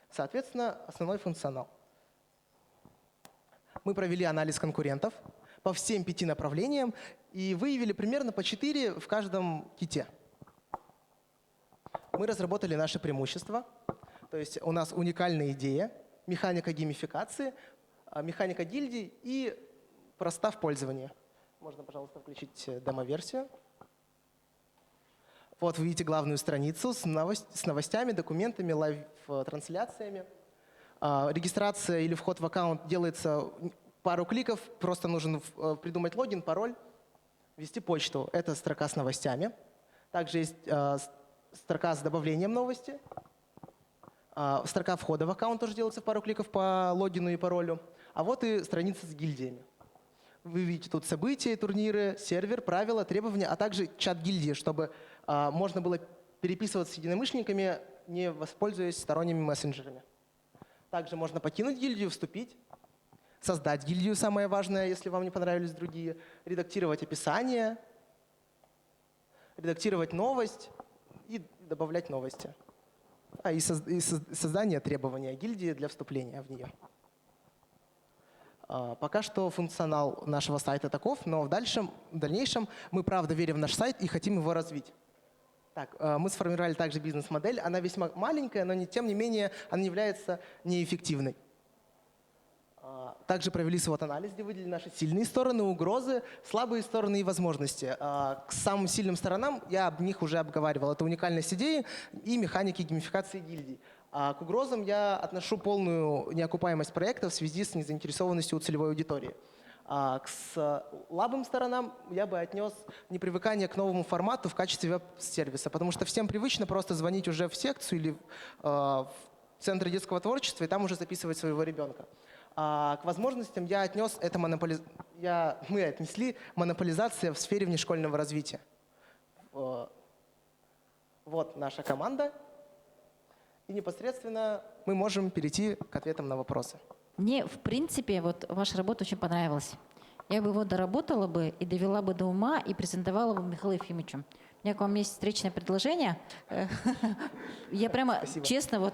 Соответственно, основной функционал. Мы провели анализ конкурентов по всем 5 направлениям и выявили примерно по 4 в каждом ките. Мы разработали наши преимущества. То есть у нас уникальная идея, механика геймификации, механика гильдий и проста в пользовании. Можно, пожалуйста, включить демо-версию. Вот вы видите главную страницу с новостями, документами, лайв-трансляциями. Регистрация или вход в аккаунт делается пару кликов. Просто нужно придумать логин, пароль, ввести почту. Это строка с новостями. Также есть строка с добавлением новости. Строка входа в аккаунт тоже делается в пару кликов по логину и паролю. А вот и страница с гильдиями. Вы видите тут события, турниры, сервер, правила, требования, а также чат гильдии, чтобы можно было переписываться с единомышленниками, не воспользуясь сторонними мессенджерами. Также можно покинуть гильдию, вступить, создать гильдию, самое важное, если вам не понравились другие, редактировать описание, редактировать новость и добавлять новости. И создание требования гильдии для вступления в нее. Пока что функционал нашего сайта таков, но в дальнейшем мы правда верим в наш сайт и хотим его развить. Так, мы сформировали также бизнес-модель. Она весьма маленькая, но тем не менее она является неэффективной. Также провели SWOT-анализ, где выделили наши сильные стороны, угрозы, слабые стороны и возможности. К самым сильным сторонам я об них уже обговаривал. Это уникальность идеи и механики геймификации гильдий. А к угрозам я отношу полную неокупаемость проекта в связи с незаинтересованностью у целевой аудитории. К слабым сторонам я бы отнес непривыкание к новому формату в качестве веб-сервиса, потому что всем привычно просто звонить уже в секцию или в центр детского творчества и там уже записывать своего ребенка. К возможностям я отнес это мы отнесли монополизация в сфере внешкольного развития. Вот наша команда. И непосредственно мы можем перейти к ответам на вопросы. Мне, в принципе, вот ваша работа очень понравилась. Я бы его доработала бы и довела бы до ума и презентовала бы Михаилу Ефимовичу. У меня к вам есть встречное предложение. Я прямо честно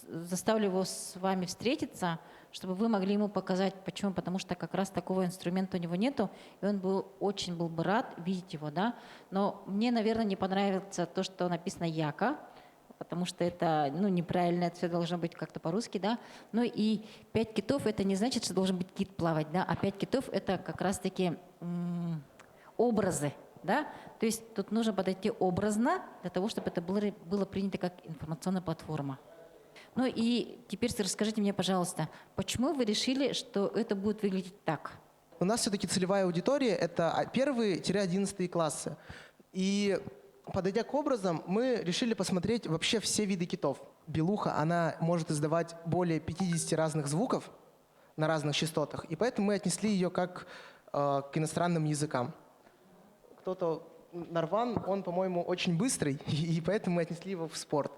заставлю его с вами встретиться, чтобы вы могли ему показать. Почему? Потому что как раз такого инструмента у него нету, и он очень был бы рад видеть его, да. Но мне, наверное, не понравится то, что написано «Яка», потому что это неправильно, это все должно быть как-то по-русски, да. Ну и 5 китов — это не значит, что должен быть кит плавать, да, а 5 китов — это как раз-таки образы, да? То есть тут нужно подойти образно для того, чтобы это было принято как информационная платформа. Ну и теперь расскажите мне, пожалуйста, почему вы решили, что это будет выглядеть так? У нас все-таки целевая аудитория — это 1-11 классы. И подойдя к образам, мы решили посмотреть вообще все виды китов. Белуха, она может издавать более 50 разных звуков на разных частотах, и поэтому мы отнесли ее как к иностранным языкам. Кто-то, Нарван, он, по-моему, очень быстрый, и поэтому мы отнесли его в спорт.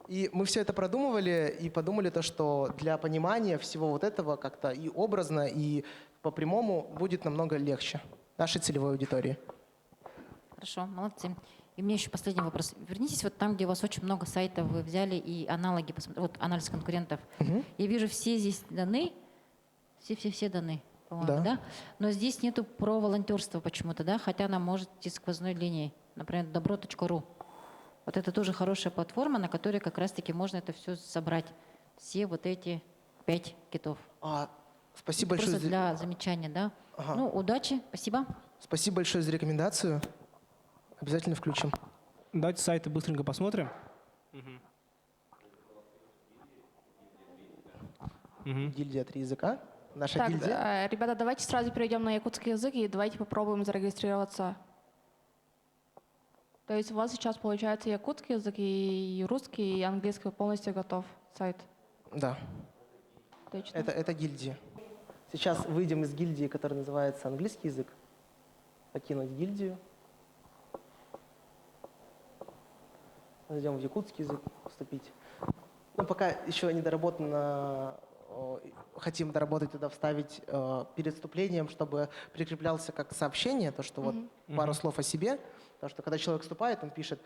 И мы все это продумывали и подумали, что для понимания всего вот этого как-то и образно, и по-прямому будет намного легче нашей целевой аудитории. Хорошо, молодцы. И у меня еще последний вопрос. Вернитесь вот там, где у вас очень много сайтов, вы взяли и аналоги, вот анализ конкурентов. Я вижу, все здесь даны, все даны, по-моему, да? Но здесь нету про волонтерство почему-то, да? Хотя она может идти сквозной линией, например, добро.ру. Вот это тоже хорошая платформа, на которой как раз-таки можно это все собрать. Все вот эти 5 китов. Спасибо большое. Просто для замечания, да? Ага. Ну, удачи, спасибо. Спасибо большое за рекомендацию. Обязательно включим. Давайте сайты быстренько посмотрим. Гильдия 3 языка. Наша Так, гильдия. ребята, давайте сразу перейдем на якутский язык и давайте попробуем зарегистрироваться. То есть у вас сейчас получается якутский язык, и русский, и английский полностью готов сайт? Да. Точно. Это гильдия. Сейчас выйдем из гильдии, которая называется английский язык. Покинуть гильдию. Зайдем в якутский язык, вступить. Но пока еще не доработано, хотим доработать туда, вставить перед вступлением, чтобы прикреплялся как сообщение, то, что вот пару слов о себе. Потому что когда человек вступает, он пишет: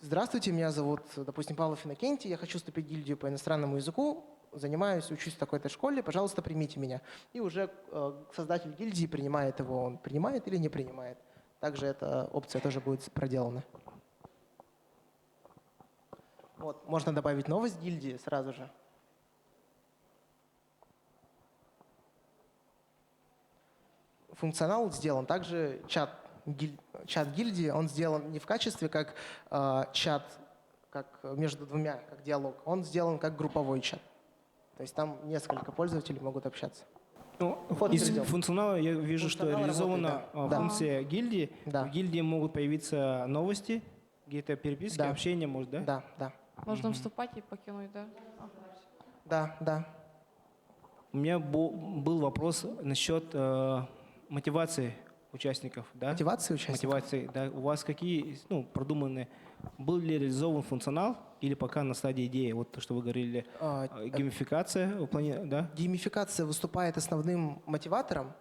«Здравствуйте, меня зовут, допустим, Павлов Иннокентий, я хочу вступить в гильдию по иностранному языку, занимаюсь, учусь в такой-то школе, пожалуйста, примите меня». И уже создатель гильдии принимает его, он принимает или не принимает. Также эта опция тоже будет проделана. Вот, можно добавить новость гильдии сразу же. Функционал сделан. Также чат гильдии, он сделан не в качестве как чат, как между двумя, как диалог. Он сделан как групповой чат. То есть там несколько пользователей могут общаться. Из функционала я вижу, что реализована функция гильдии. Да. В гильдии могут появиться новости, какие-то переписки, общение, может, да? Да. Можно вступать и покинуть, да? Да. У меня был вопрос насчет мотивации участников. Да? Мотивации участников? Мотивации, да. У вас какие продуманы? Был ли реализован функционал или пока на стадии идеи? Вот то, что вы говорили, геймификация, да? Геймификация выступает основным мотиватором.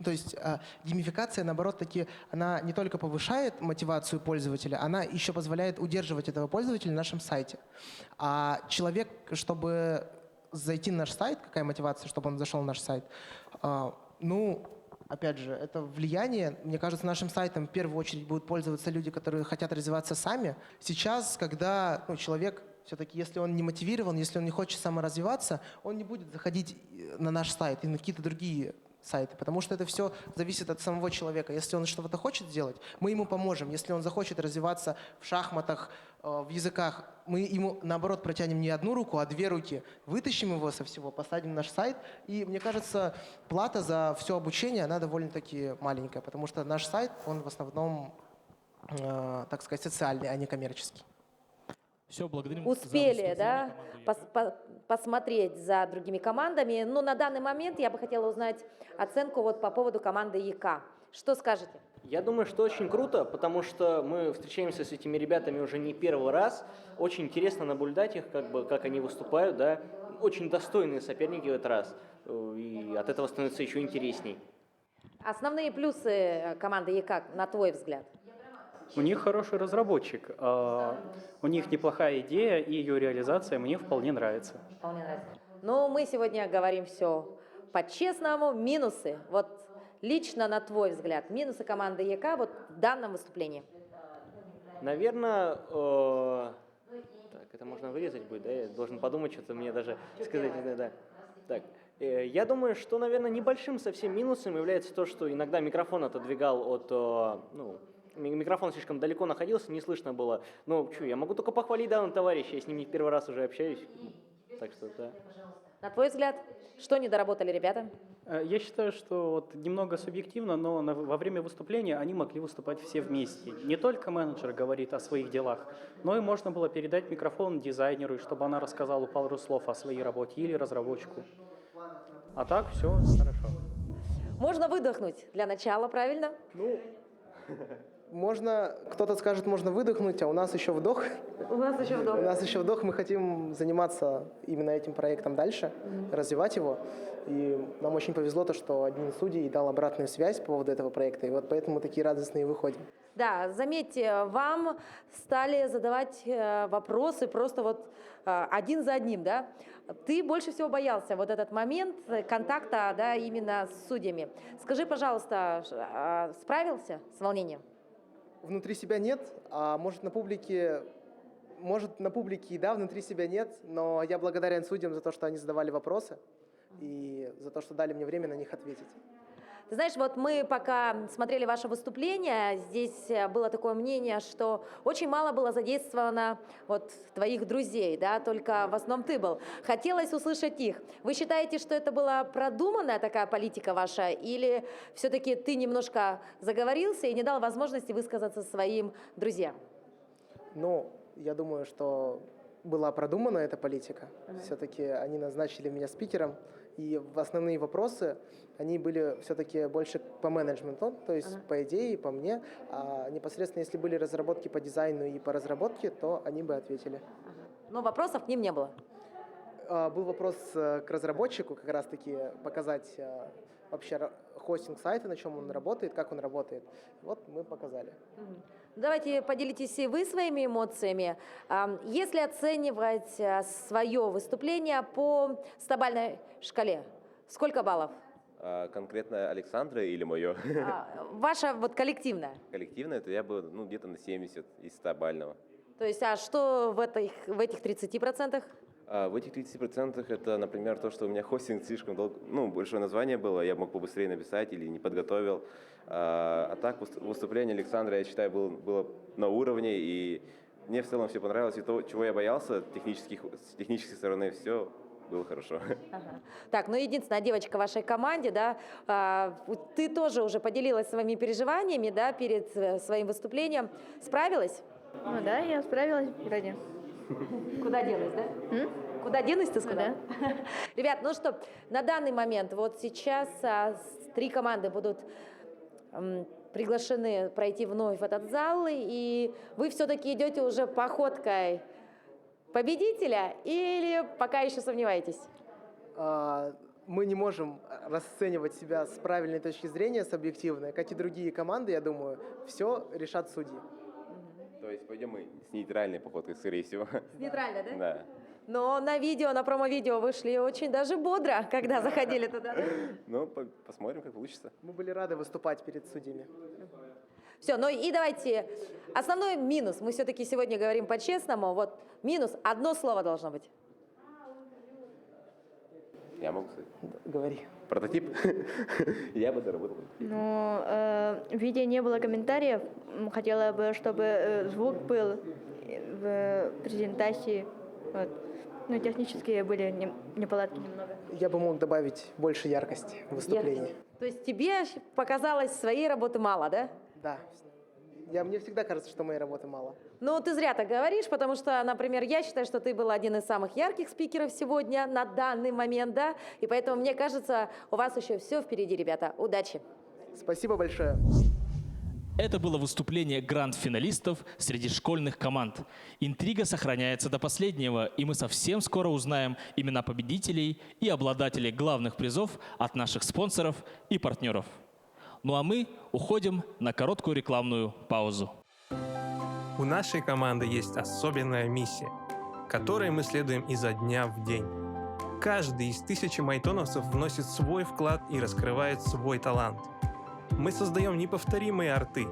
То есть геймификация, наоборот, она не только повышает мотивацию пользователя, она еще позволяет удерживать этого пользователя на нашем сайте. А человек, чтобы зайти на наш сайт, какая мотивация, чтобы он зашел на наш сайт? Опять же, это влияние. Мне кажется, нашим сайтом в первую очередь будут пользоваться люди, которые хотят развиваться сами. Сейчас, когда человек, все-таки, если он не мотивирован, если он не хочет саморазвиваться, он не будет заходить на наш сайт и на какие-то другие сайты, потому что это все зависит от самого человека. Если он что-то хочет сделать, мы ему поможем. Если он захочет развиваться в шахматах, в языках, мы ему, наоборот, протянем не одну руку, а 2 руки, вытащим его со всего, посадим на наш сайт. И, мне кажется, плата за все обучение, она довольно-таки маленькая, потому что наш сайт, он в основном, так сказать, социальный, а не коммерческий. Все, благодарим. Успели, да, посмотреть за другими командами. Но на данный момент я бы хотела узнать оценку вот по поводу команды ЯК. Что скажете? Я думаю, что очень круто, потому что мы встречаемся с этими ребятами уже не первый раз. Очень интересно наблюдать их, как они выступают, да. Очень достойные соперники в этот раз. И от этого становится еще интересней. Основные плюсы команды ЯК, на твой взгляд? У них хороший разработчик, у них неплохая идея, и ее реализация мне вполне нравится. Вполне нравится. Но мы сегодня говорим все по-честному. Минусы. Вот лично на твой взгляд, минусы команды ЯК вот в данном выступлении? Наверное, так, это можно вырезать будет, да? Я должен подумать, что-то мне даже сказать. Да. Так, Я думаю, что, наверное, небольшим совсем минусом является то, что иногда микрофон отодвигал от, микрофон слишком далеко находился, не слышно было. Ну, что, я могу только похвалить данного товарища, я с ним не в первый раз уже общаюсь. Так что, да. На твой взгляд, что не доработали ребята? Я считаю, что вот немного субъективно, но во время выступления они могли выступать все вместе. Не только менеджер говорит о своих делах, но и можно было передать микрофон дизайнеру, чтобы она рассказала пару слов о своей работе или разработчику. А так все хорошо. Можно выдохнуть для начала, правильно? Ну, можно, кто-то скажет, можно выдохнуть, а у нас еще вдох. У нас еще вдох. У нас еще вдох, мы хотим заниматься именно этим проектом дальше, развивать его. И нам очень повезло то, что один из судей дал обратную связь по поводу этого проекта, и вот поэтому такие радостные выходим. Да, заметьте, вам стали задавать вопросы просто вот один за одним, да? Ты больше всего боялся вот этот момент контакта, да, именно с судьями. Скажи, пожалуйста, справился с волнением? Внутри себя нет, а может на публике и да, внутри себя нет, но я благодарен судьям за то, что они задавали вопросы и за то, что дали мне время на них ответить. Ты знаешь, вот мы пока смотрели ваше выступление, здесь было такое мнение, что очень мало было задействовано вот твоих друзей, да, только в основном ты был. Хотелось услышать их. Вы считаете, что это была продуманная такая политика ваша, или все-таки ты немножко заговорился и не дал возможности высказаться своим друзьям? Ну, я думаю, что была продумана эта политика. Все-таки они назначили меня спикером, и основные вопросы, они были все-таки больше по менеджменту, то есть по идее, по мне. А непосредственно, если были разработки по дизайну и по разработке, то они бы ответили. Но вопросов к ним не было? Был вопрос к разработчику, как раз-таки показать вообще хостинг сайта, на чем он работает, как он работает. Вот мы показали. Давайте поделитесь и вы своими эмоциями. Если оценивать свое выступление по 100-бальной шкале, сколько баллов? Конкретно Александра или мое? Ваша вот коллективная. Коллективная, то я бы где-то на 70 из 100-бального. То есть, а что в этих 30%? В этих 30% это, например, то, что у меня хостинг слишком большое название было, я мог побыстрее написать или не подготовил. А так выступление Александра, я считаю, было на уровне, и мне в целом все понравилось. И то, чего я боялся, с технической стороны, все было хорошо. Ага. Так, ну единственная девочка в вашей команде, да, ты тоже уже поделилась своими переживаниями, да, перед своим выступлением. Справилась? Ну да, я справилась вроде. Куда делась, да? Куда денусь, ты сказала? Да. Ребят, ну что, на данный момент, вот сейчас 3 команды будут приглашены пройти вновь в этот зал, и вы все-таки идете уже походкой победителя или пока еще сомневаетесь? Мы не можем расценивать себя с правильной точки зрения, с объективной. Как и другие команды, я думаю, все решат судьи. То есть пойдем мы с нейтральной походкой, скорее всего. С нейтральной, да? Да. Но на видео, на промо-видео вышли очень даже бодро, когда заходили туда. Ну, посмотрим, как получится. Мы были рады выступать перед судьями. Все, ну и давайте, основной минус, мы все-таки сегодня говорим по-честному, вот минус, одно слово должно быть. Я могу сказать? Говори. Прототип? Я бы доработал. Ну, в видео не было комментариев. Хотела бы, чтобы звук был в презентации. Вот. Ну, технические были неполадки немного. Я бы мог добавить больше яркости в выступлении. То есть тебе показалось своей работы мало, да? Да. Мне всегда кажется, что моей работы мало. Ну, ты зря так говоришь, потому что, например, я считаю, что ты был один из самых ярких спикеров сегодня на данный момент, да? И поэтому, мне кажется, у вас еще все впереди, ребята. Удачи! Спасибо большое. Это было выступление гранд-финалистов среди школьных команд. Интрига сохраняется до последнего, и мы совсем скоро узнаем имена победителей и обладателей главных призов от наших спонсоров и партнеров. Ну а мы уходим на короткую рекламную паузу. У нашей команды есть особенная миссия, которой мы следуем изо дня в день. Каждый из 1000 майтоновцев вносит свой вклад и раскрывает свой талант. Мы создаем неповторимые арты.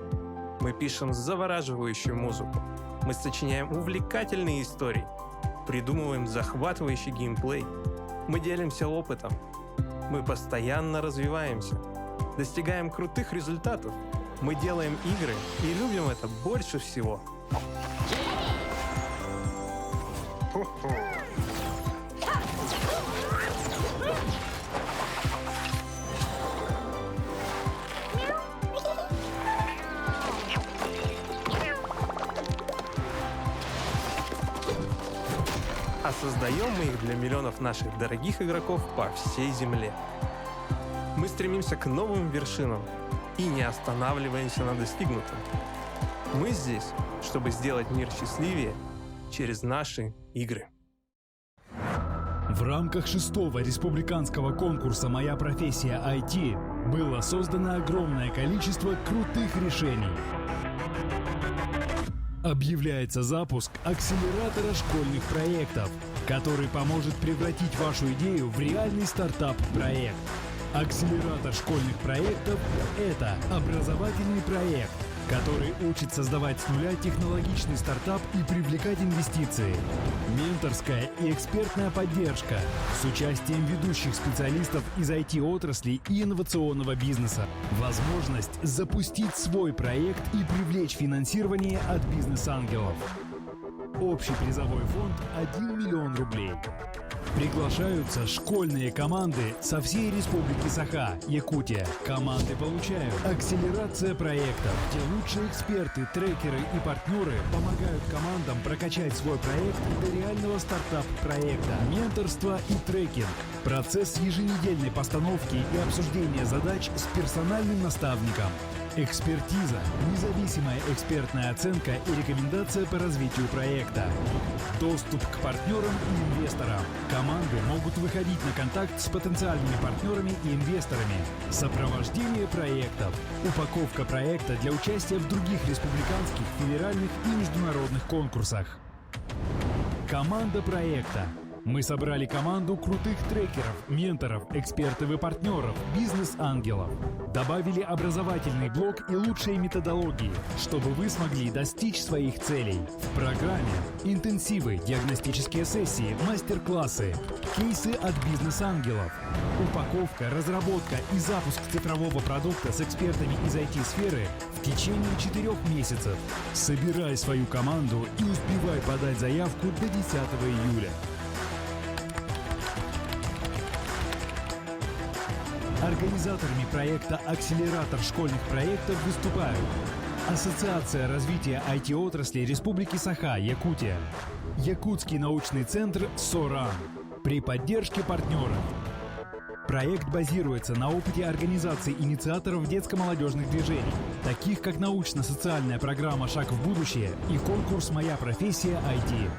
Мы пишем завораживающую музыку. Мы сочиняем увлекательные истории. Придумываем захватывающий геймплей. Мы делимся опытом. Мы постоянно развиваемся, достигаем крутых результатов. Мы делаем игры и любим это больше всего. А создаем мы их для миллионов наших дорогих игроков по всей земле. Мы стремимся к новым вершинам и не останавливаемся на достигнутом. Мы здесь, чтобы сделать мир счастливее через наши игры. В рамках 6-го республиканского конкурса «Моя профессия IT» было создано огромное количество крутых решений. Объявляется запуск акселератора школьных проектов, который поможет превратить вашу идею в реальный стартап-проект. Акселератор школьных проектов – это образовательный проект, который учит создавать с нуля технологичный стартап и привлекать инвестиции. Менторская и экспертная поддержка с участием ведущих специалистов из IT-отрасли и инновационного бизнеса. Возможность запустить свой проект и привлечь финансирование от бизнес-ангелов. Общий призовой фонд – 1 миллион рублей. Приглашаются школьные команды со всей Республики Саха, Якутия. Команды получают акселерация проектов, где лучшие эксперты, трекеры и партнеры помогают командам прокачать свой проект до реального стартап-проекта. Менторство и трекинг. Процесс еженедельной постановки и обсуждения задач с персональным наставником. Экспертиза, независимая экспертная оценка и рекомендация по развитию проекта. Доступ к партнерам и инвесторам. Команды могут выходить на контакт с потенциальными партнерами и инвесторами. Сопровождение проектов. Упаковка проекта для участия в других республиканских, федеральных и международных конкурсах. Команда проекта. Мы собрали команду крутых трекеров, менторов, экспертов и партнеров, бизнес-ангелов. Добавили образовательный блок и лучшие методологии, чтобы вы смогли достичь своих целей. В программе интенсивы, диагностические сессии, мастер-классы, кейсы от бизнес-ангелов, упаковка, разработка и запуск цифрового продукта с экспертами из IT-сферы в течение 4 месяцев. Собирай свою команду и успевай подать заявку до 10 июля. Организаторами проекта «Акселератор школьных проектов» выступают Ассоциация развития IT-отрасли Республики Саха, Якутия, Якутский научный центр «Соран» при поддержке партнеров. Проект базируется на опыте организаций инициаторов детско-молодежных движений, таких как научно-социальная программа «Шаг в будущее» и конкурс «Моя профессия IT».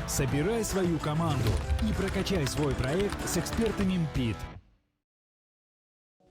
Собирай свою команду и прокачай свой проект с экспертами МПИТ.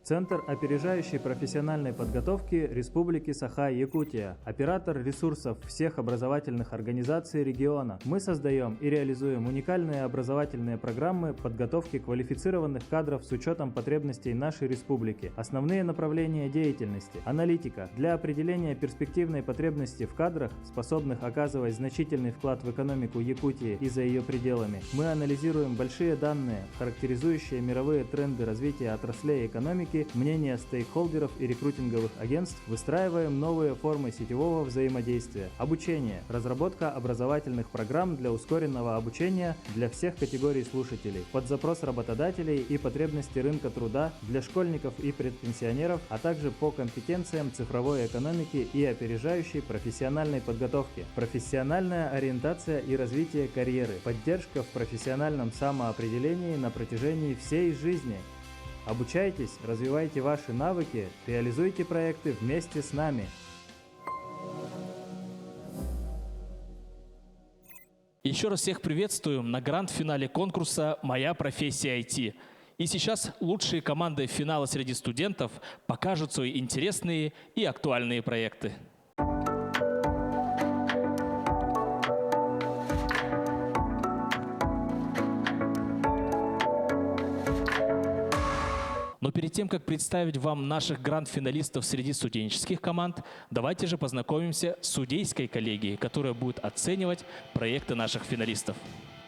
Центр опережающей профессиональной подготовки Республики Саха-Якутия. Оператор ресурсов всех образовательных организаций региона. Мы создаем и реализуем уникальные образовательные программы подготовки квалифицированных кадров с учетом потребностей нашей республики. Основные направления деятельности. Аналитика. Для определения перспективной потребности в кадрах, способных оказывать значительный вклад в экономику Якутии и за ее пределами, мы анализируем большие данные, характеризующие мировые тренды развития отраслей экономики, мнения стейкхолдеров и рекрутинговых агентств, выстраиваем новые формы сетевого взаимодействия. Обучение. Разработка образовательных программ для ускоренного обучения для всех категорий слушателей, под запрос работодателей и потребности рынка труда для школьников и предпенсионеров, а также по компетенциям цифровой экономики и опережающей профессиональной подготовки. Профессиональная ориентация и развитие карьеры. Поддержка в профессиональном самоопределении на протяжении всей жизни. Обучайтесь, развивайте ваши навыки, реализуйте проекты вместе с нами. Еще раз всех приветствуем на гранд-финале конкурса «Моя профессия IT». И сейчас лучшие команды финала среди студентов покажут свои интересные и актуальные проекты. Но перед тем, как представить вам наших гранд-финалистов среди студенческих команд, давайте же познакомимся с судейской коллегией, которая будет оценивать проекты наших финалистов.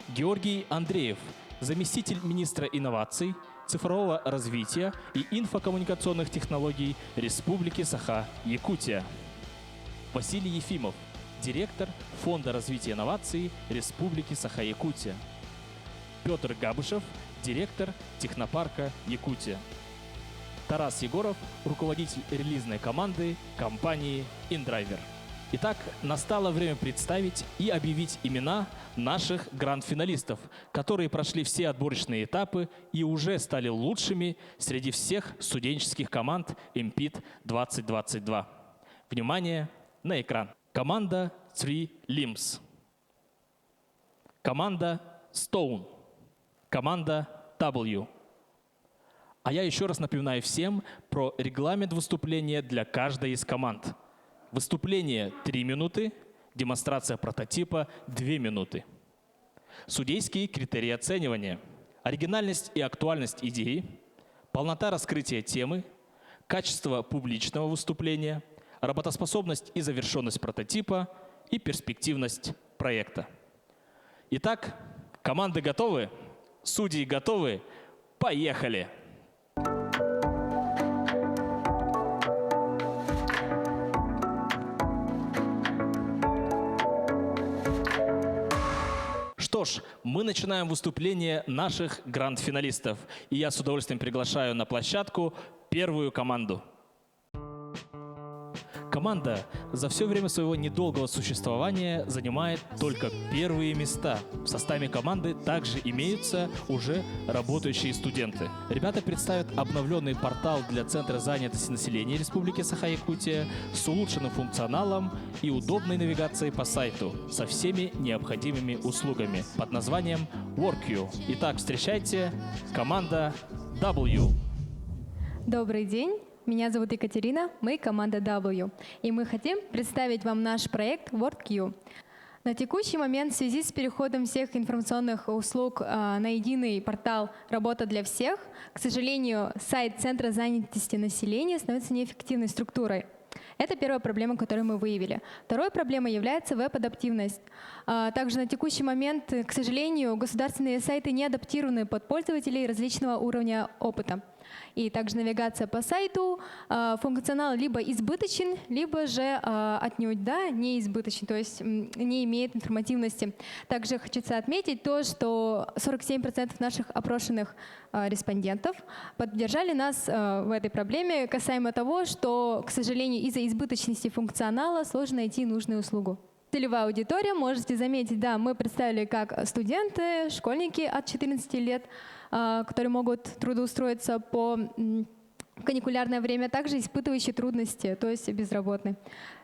Георгий Андреев, заместитель министра инноваций, цифрового развития и инфокоммуникационных технологий Республики Саха-Якутия. Василий Ефимов, директор Фонда развития инноваций Республики Саха-Якутия. Петр Габышев, директор Технопарка Якутия. Тарас Егоров, руководитель релизной команды компании InDriver. Итак, настало время представить и объявить имена наших гранд-финалистов, которые прошли все отборочные этапы и уже стали лучшими среди всех студенческих команд MPIT 2022. Внимание на экран. Команда Three Limbs. Команда Stone. Команда W. А я еще раз напоминаю всем про регламент выступления для каждой из команд. Выступление 3 минуты, демонстрация прототипа 2 минуты. Судейские критерии оценивания: оригинальность и актуальность идеи, полнота раскрытия темы, качество публичного выступления, работоспособность и завершенность прототипа и перспективность проекта. Итак, команды готовы? Судьи готовы? Поехали! Что ж, мы начинаем выступление наших гранд-финалистов. И я с удовольствием приглашаю на площадку первую команду. Команда за все время своего недолгого существования занимает только первые места. В составе команды также имеются уже работающие студенты. Ребята представят обновленный портал для Центра занятости населения Республики Саха-Якутия с улучшенным функционалом и удобной навигацией по сайту со всеми необходимыми услугами под названием WorkU. Итак, встречайте команда W. Добрый день. Меня зовут Екатерина, мы команда W, и мы хотим представить вам наш проект WorkU. На текущий момент в связи с переходом всех информационных услуг на единый портал «Работа для всех», к сожалению, сайт Центра занятости населения становится неэффективной структурой. Это первая проблема, которую мы выявили. Второй проблемой является веб-адаптивность. Также на текущий момент, к сожалению, государственные сайты не адаптированы под пользователей различного уровня опыта. И также навигация по сайту, функционал либо избыточен, либо же отнюдь не избыточен, то есть не имеет информативности. Также хочется отметить то, что 47% наших опрошенных респондентов поддержали нас в этой проблеме касаемо того, что, к сожалению, из-за избыточности функционала сложно найти нужную услугу. Целевая аудитория, можете заметить, да, мы представили как студенты, школьники от 14 лет, которые могут трудоустроиться по каникулярное время, также испытывающие трудности, то есть безработные.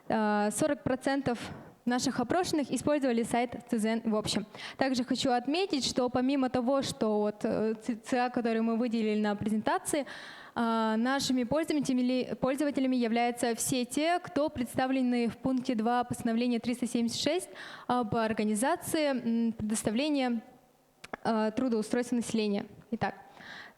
40% наших опрошенных использовали сайт ЦЗН в общем. Также хочу отметить, что помимо того, что вот ЦА, который мы выделили на презентации, нашими пользователями являются все те, кто представлены в пункте 2 постановления 376 об организации предоставления трудоустройства населения. Итак,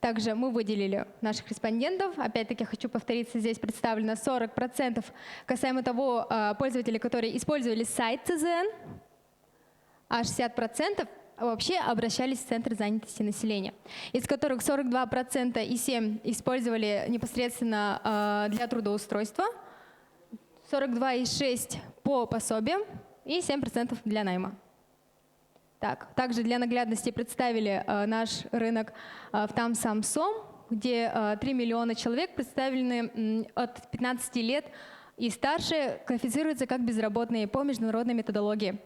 также мы выделили наших респондентов. Опять-таки хочу повториться, здесь представлено 40% касаемо того пользователей, которые использовали сайт ЦЗН, а 60% вообще обращались в Центр занятости населения, из которых 42% и 7% использовали непосредственно для трудоустройства, 42,6% по пособиям и 7% для найма. Так, также для наглядности представили наш рынок в Там-Самсом, где 3 миллиона человек представлены от 15 лет и старше, квалифицируются как безработные по международной методологии.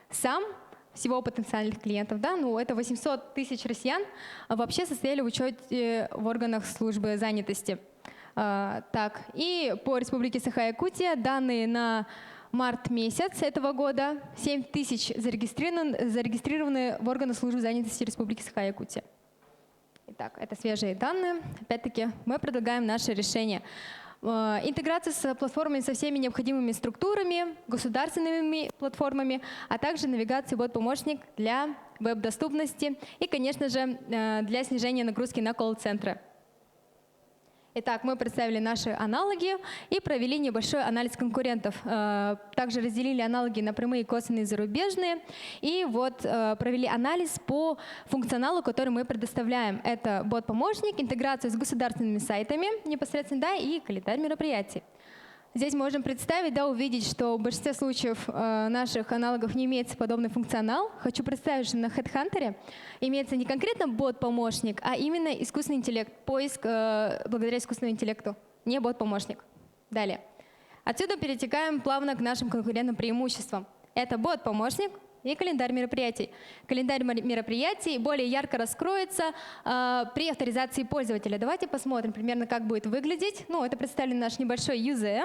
Всего потенциальных клиентов, это 800 тысяч россиян вообще состояли в учете в органах службы занятости. Так, и по Республике Саха-Якутия данные на март месяц этого года 7 тысяч зарегистрированы в органах службы занятости Республики Саха-Якутия. Итак, это свежие данные. Опять-таки мы предлагаем наше решение. Интеграция с платформами со всеми необходимыми структурами, государственными платформами, а также навигация бот-помощник для веб-доступности и, конечно же, для снижения нагрузки на колл-центры. Итак, мы представили наши аналоги и провели небольшой анализ конкурентов. Также разделили аналоги на прямые, косвенные, зарубежные. И вот провели анализ по функционалу, который мы предоставляем. Это бот-помощник, интеграция с государственными сайтами непосредственно, да, и календарь мероприятий. Здесь можем представить, да, увидеть, что в большинстве случаев наших аналогов не имеется подобный функционал. Хочу представить, что на HeadHunter имеется не конкретно бот-помощник, а именно искусственный интеллект, поиск благодаря искусственному интеллекту, не бот-помощник. Далее. Отсюда перетекаем плавно к нашим конкурентным преимуществам. Это бот-помощник и календарь мероприятий. Календарь мероприятий более ярко раскроется при авторизации пользователя. Давайте посмотрим примерно, как будет выглядеть. Ну, это представлен наш небольшой User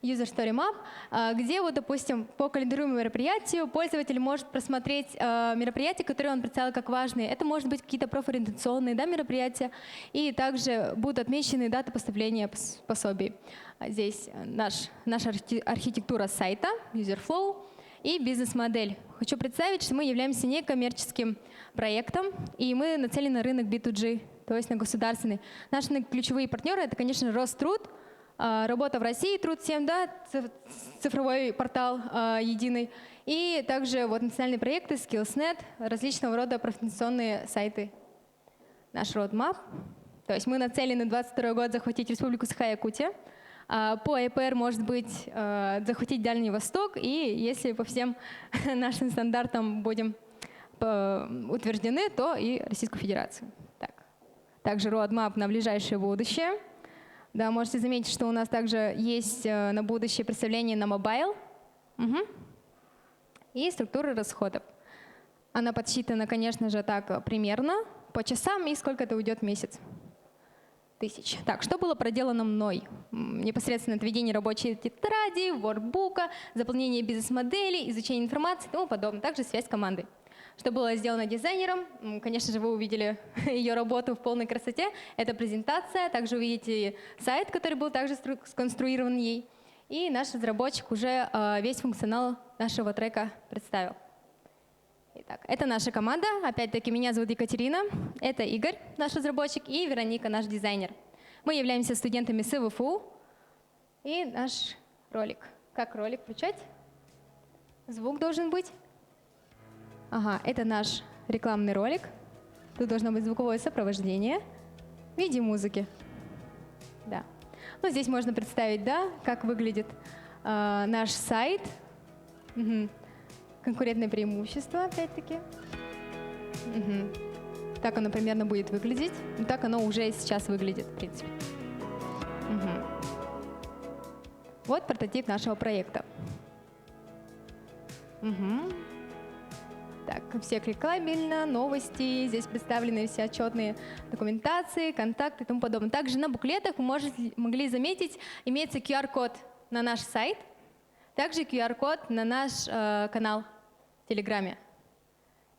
Story Map, где, вот, допустим, по календарю мероприятию пользователь может просмотреть мероприятия, которые он представил как важные. Это может быть какие-то профориентационные, да, мероприятия, и также будут отмечены даты поступления пособий. Здесь наша архитектура сайта, User Flow и бизнес-модель. Хочу представить, что мы являемся некоммерческим проектом, и мы нацелены на рынок B2G, то есть на государственный. Наши ключевые партнеры — это, конечно, Роструд, работа в России, Труд7, да, цифровой портал единый, и также вот национальные проекты, Skillsnet, различного рода профориентационные сайты. Наш roadmap. То есть мы нацелены 2022 год захватить Республику Саха-Якутия. По АПР, может быть, захватить Дальний Восток, и если по всем нашим стандартам будем утверждены, то и Российскую Федерацию. Так. Также roadmap на ближайшее будущее. Да, можете заметить, что у нас также есть на будущее представление на мобайл. И структура расходов. Она подсчитана, конечно же, так примерно по часам и сколько это уйдет в месяц. Тысяч. Так, что было проделано мной? Непосредственно отведение рабочей тетради, воркбука, заполнение бизнес-моделей, изучение информации и тому подобное. Также связь с командой. Что было сделано дизайнером? Конечно же, вы увидели ее работу в полной красоте. Это презентация. Также увидите сайт, который был также сконструирован ей. И наш разработчик уже весь функционал нашего трека представил. Итак, это наша команда. Опять-таки, меня зовут Екатерина. Это Игорь, наш разработчик, и Вероника, наш дизайнер. Мы являемся студентами СВФУ. И наш ролик. Как ролик включать? Звук должен быть. Ага, это наш рекламный ролик. Тут должно быть звуковое сопровождение в виде музыки. Да. Ну, здесь можно представить, да, как выглядит наш сайт. Конкурентное преимущество, опять-таки. Так оно примерно будет выглядеть. Ну, так оно уже сейчас выглядит, в принципе. Вот прототип нашего проекта. Так, все кликабельно, новости. Здесь представлены все отчетные документации, контакты и тому подобное. Также на буклетах вы могли заметить, имеется QR-код на наш сайт. Также QR-код на наш канал в Телеграме.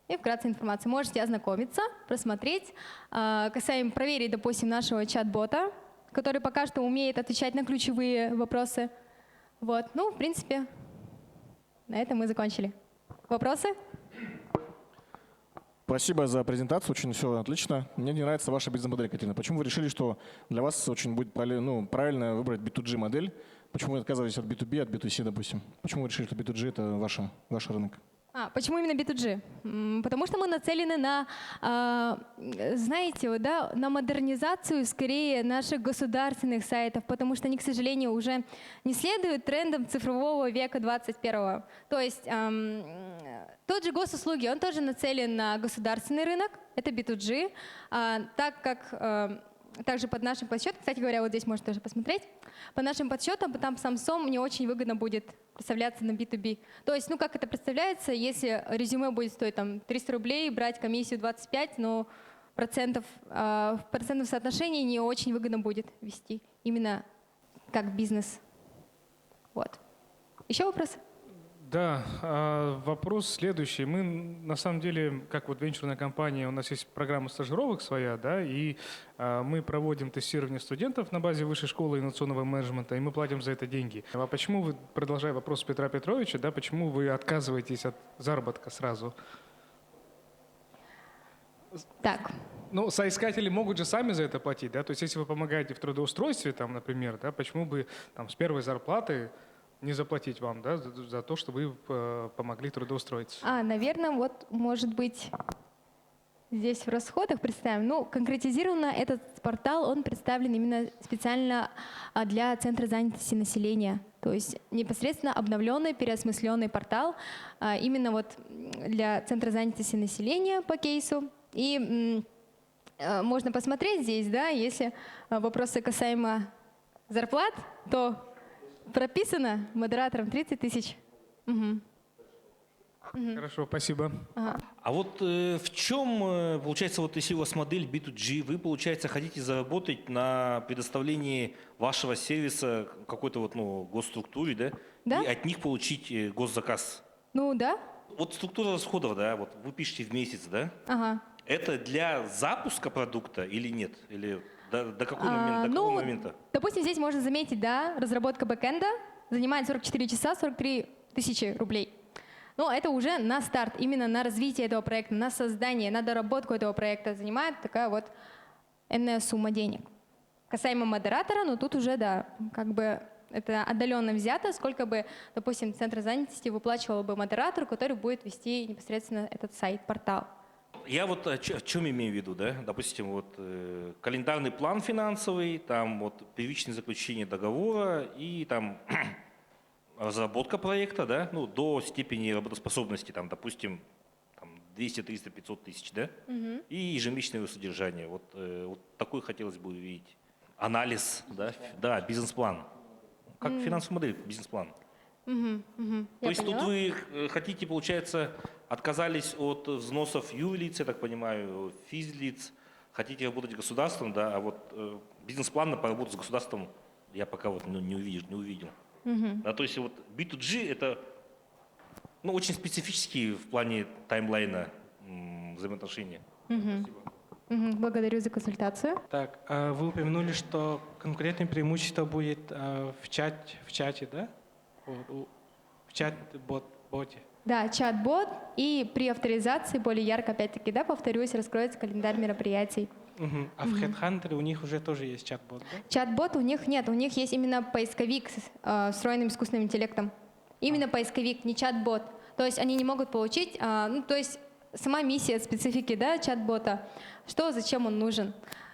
И вкратце информация. Можете ознакомиться, просмотреть, касаемо проверить, допустим, нашего чат-бота, который пока что умеет отвечать на ключевые вопросы. Вот. Ну, в принципе, на этом мы закончили. Вопросы? Спасибо за презентацию, очень все отлично. Мне не нравится ваша бизнес-модель, Катерина. Почему вы решили, что для вас очень будет правильно выбрать B2G модель? Почему вы отказываетесь от B2B, от B2C, допустим? Почему вы решили, что B2G — это ваш рынок? Почему именно B2G? Потому что мы нацелены на, знаете, вот, да, на модернизацию скорее наших государственных сайтов, потому что они, к сожалению, уже не следуют трендам цифрового века 21-го. То есть тот же госуслуги, он тоже нацелен на государственный рынок, это B2G, так как также под нашим подсчетом, кстати говоря, вот здесь можно тоже посмотреть, по нашим подсчетам, там Samsung не очень выгодно будет представляться на B2B. То есть, ну как это представляется, если резюме будет стоить там 300 рублей, брать комиссию 25, но в процентном соотношении не очень выгодно будет вести именно как бизнес. Вот. Еще вопросы? Да, вопрос следующий. Мы на самом деле, как вот венчурная компания, у нас есть программа стажировок своя, да, и мы проводим тестирование студентов на базе Высшей школы инновационного менеджмента, и мы платим за это деньги. А почему вы, продолжая вопрос Петра Петровича, да, почему вы отказываетесь от заработка сразу? Так, Ну, соискатели могут же сами за это платить, да? То есть если вы помогаете в трудоустройстве, там, например, да, почему бы там с первой зарплаты не заплатить вам, да, за то, что вы помогли трудоустроиться? Наверное, вот, может быть, здесь в расходах представим. Ну, конкретизированно этот портал, он представлен именно специально для Центра занятости населения. То есть непосредственно обновленный, переосмысленный портал именно вот для Центра занятости населения по кейсу. И можно посмотреть здесь, да, если вопросы касаемо зарплат, то прописано модератором 30 тысяч. Хорошо, спасибо. А вот в чем, получается, вот если у вас модель B2G, вы, получается, хотите заработать на предоставлении вашего сервиса какой-то вот, ну, госструктуре, да? Да. И от них получить госзаказ? Ну, да. Вот структура расходов, да, вот вы пишете в месяц, да? Ага. Это для запуска продукта или нет? Или до какого момента? До какого момента? Допустим, здесь можно заметить, да, разработка бэкэнда занимает 44 часа, 43 тысячи рублей. Но это уже на старт, именно на развитие этого проекта, на создание, на доработку этого проекта занимает такая вот энная сумма денег. Касаемо модератора, ну тут уже, да, как бы это отдаленно взято, сколько бы, допустим, Центр занятости выплачивал бы модератору, который будет вести непосредственно этот сайт, портал. Я вот о чем имею в виду, да? Допустим, вот календарный план финансовый, там вот первичное заключение договора и там разработка проекта, да, ну до степени работоспособности, там, допустим, 200, 300, 500 тысяч, да, и ежемесячное содержание. Вот, вот такой хотелось бы увидеть. Анализ, да, бизнес-план. Как финансовая модель, бизнес-план. То есть тут вы хотите, получается, отказались от взносов юрлиц, я так понимаю, физлиц, хотите работать государством, да, а вот бизнес-план по работе с государством я пока вот не увидел. Да, то есть вот B2G это, ну, очень специфические в плане таймлайна взаимоотношения. Благодарю за консультацию. Так, вы упомянули, что конкурентное преимущество будет в чате, да? В чат-боте. Да, чат-бот, и при авторизации более ярко, опять-таки, да, повторюсь, раскроется календарь мероприятий. А в HeadHunter у них уже тоже есть чат-бот, да? Чат-бот у них нет, у них есть именно поисковик с встроенным искусственным интеллектом. Именно поисковик, не чат-бот. То есть они не могут получить, ну, то есть сама миссия специфики, да, чат-бота, что, зачем он нужен.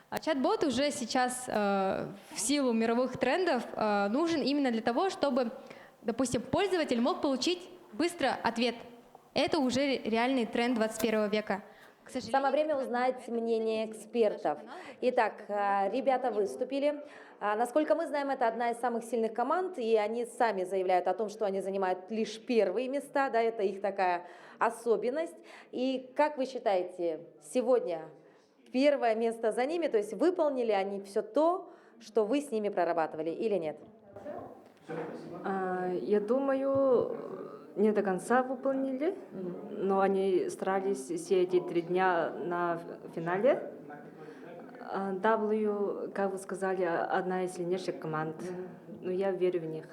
А чат-бот уже сейчас в силу мировых трендов нужен именно для того, чтобы, допустим, пользователь мог получить быстро ответ. Это уже реальный тренд 21 века. Самое время узнать мнение экспертов. Итак, ребята выступили. Насколько мы знаем, это одна из самых сильных команд, и они сами заявляют о том, что они занимают лишь первые места, да, это их такая особенность. И как вы считаете, сегодня первое место за ними, то есть выполнили они все то, что вы с ними прорабатывали или нет? Я думаю, не до конца выполнили, но они старались все эти 3 дня на финале. W, как вы сказали, одна из сильнейших команд. Но я верю в них.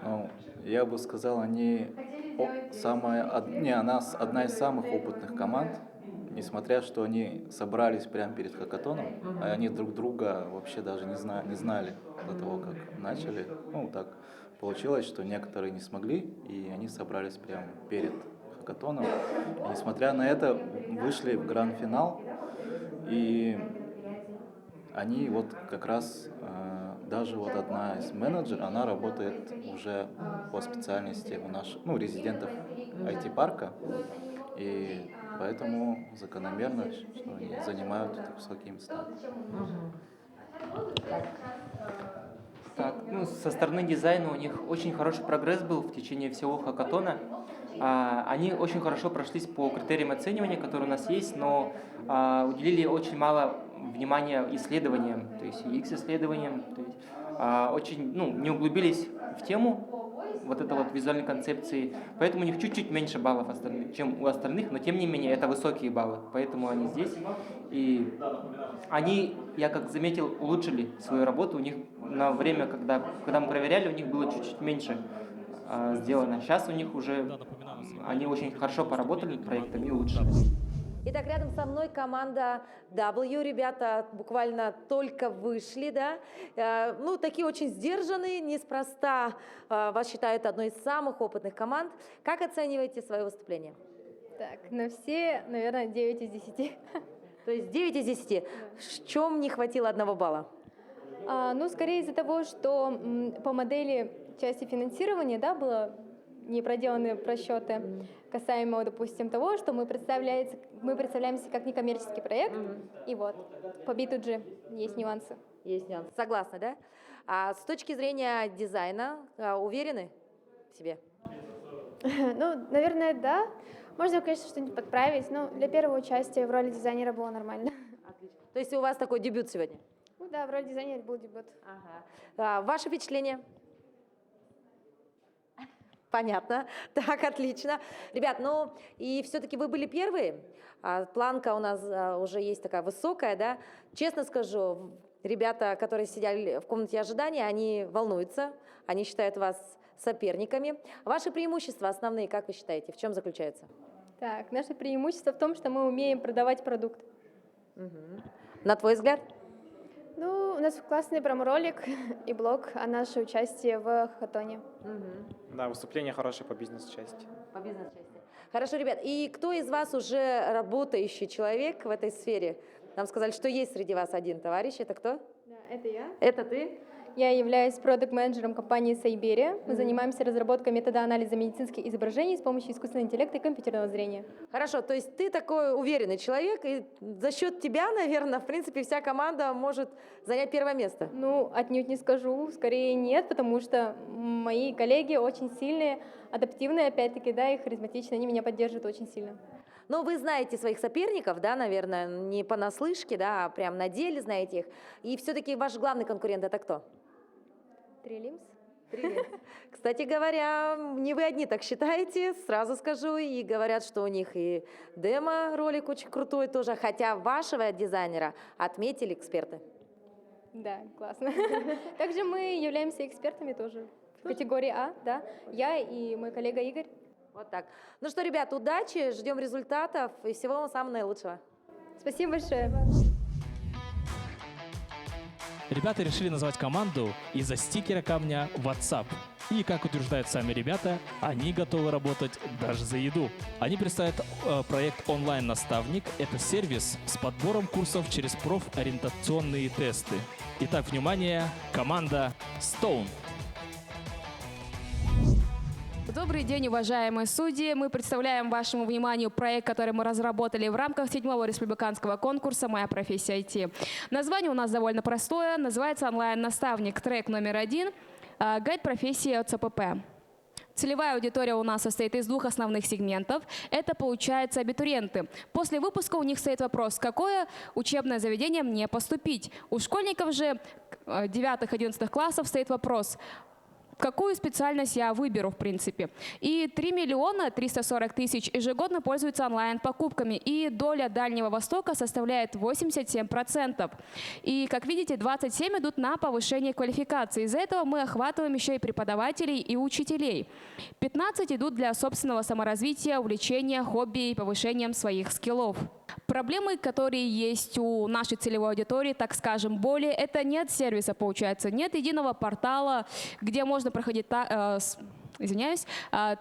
Ну, я бы сказал, они одна из самых опытных команд, несмотря что они собрались прямо перед хакатоном, а они друг друга вообще даже не знали до того, как начали. Ну, так получилось, что некоторые не смогли, и они собрались прямо перед хакатоном. И, несмотря на это, вышли в гранд-финал, и они вот как раз, даже вот одна из менеджеров, она работает уже по специальности у наших, резидентов IT-парка, и поэтому закономерно, что они занимают высокие места. Так, со стороны дизайна у них очень хороший прогресс был в течение всего хакатона. Они очень хорошо прошлись по критериям оценивания, которые у нас есть, но уделили очень мало внимания исследованиям, то есть UX-исследованиям, то есть очень не углубились в тему вот этой вот визуальной концепции, поэтому у них чуть-чуть меньше баллов, чем у остальных, но тем не менее это высокие баллы, поэтому они здесь. И они, я как заметил, улучшили свою работу. У них на время, когда мы проверяли, у них было чуть-чуть меньше сделано. Сейчас у них уже, они очень хорошо поработали над проектом и улучшили. Итак, рядом со мной команда W. Ребята буквально только вышли, да? Ну, такие очень сдержанные, неспроста вас считают одной из самых опытных команд. Как оцениваете свое выступление? Так, на все, наверное, 9 из 10. То есть 9 из 10. В чем не хватило 1 балла? Ну, скорее из-за того, что по модели части финансирования, да, было не проделаны просчеты касаемо, допустим, того, что мы представляемся как некоммерческий проект, и вот по B2G есть нюансы. Есть нюансы. Согласна, да? А с точки зрения дизайна, уверены в себе? Ну, наверное, да. Можно, конечно, что-нибудь подправить, но для первого участия в роли дизайнера было нормально. Отлично. То есть у вас такой дебют сегодня? Ну да, в роли дизайнера был дебют. Ваше впечатление? Понятно. Так, отлично. Ребят, ну и все-таки вы были первые. Планка у нас уже есть такая высокая, да. Честно скажу, ребята, которые сидели в комнате ожидания, они волнуются, они считают вас соперниками. Ваши преимущества основные, как вы считаете, в чем заключаются? Так, наше преимущество в том, что мы умеем продавать продукт. На твой взгляд? Ну, у нас классный промо-ролик и блог о нашем участии в хакатоне. Да, выступление хорошее по бизнес-части. По бизнес-части. Хорошо, ребят. И кто из вас уже работающий человек в этой сфере? Нам сказали, что есть среди вас один товарищ. Это кто? Да, это я. Это ты? Я являюсь продакт-менеджером компании Сайберия. Мы занимаемся разработкой метода анализа медицинских изображений с помощью искусственного интеллекта и компьютерного зрения. Хорошо, то есть ты такой уверенный человек, и за счет тебя, наверное, в принципе, вся команда может занять первое место. Ну, отнюдь не скажу, скорее нет, потому что мои коллеги очень сильные, адаптивные, опять-таки, да, и харизматичные, они меня поддерживают очень сильно. Но вы знаете своих соперников, да, наверное, не понаслышке, да, а прям на деле знаете их. И все-таки ваш главный конкурент – это кто? Трилимс. Кстати говоря, не вы одни так считаете, сразу скажу, и говорят, что у них и демо-ролик очень крутой тоже, хотя вашего дизайнера отметили эксперты. Да, классно. Также мы являемся экспертами тоже в категории А, да, я и мой коллега Игорь. Вот так. Ну что, ребят, удачи, ждем результатов и всего вам самого наилучшего. Спасибо большое. Ребята решили назвать команду из-за стикера камня WhatsApp. И, как утверждают сами ребята, они готовы работать даже за еду. Они представят проект «Онлайн-наставник». Это сервис с подбором курсов через профориентационные тесты. Итак, внимание, команда Stone. Добрый день, уважаемые судьи. Мы представляем вашему вниманию проект, который мы разработали в рамках 7-го республиканского конкурса «Моя профессия IT». Название у нас довольно простое. Называется «Онлайн-наставник». Трек номер 1 «Гайд профессии от ЦПП». Целевая аудитория у нас состоит из 2 основных сегментов. Это, получается, абитуриенты. После выпуска у них стоит вопрос, в какое учебное заведение мне поступить. У школьников же 9-11 классов стоит вопрос, какую специальность я выберу, в принципе. И 3 миллиона 340 тысяч ежегодно пользуются онлайн-покупками. И доля Дальнего Востока составляет 87%. И, как видите, 27 идут на повышение квалификации. Из-за этого мы охватываем еще и преподавателей, и учителей. 15 идут для собственного саморазвития, увлечения, хобби и повышением своих скиллов. Проблемы, которые есть у нашей целевой аудитории, так скажем, боли, это нет сервиса, получается, нет единого портала, где можно проходить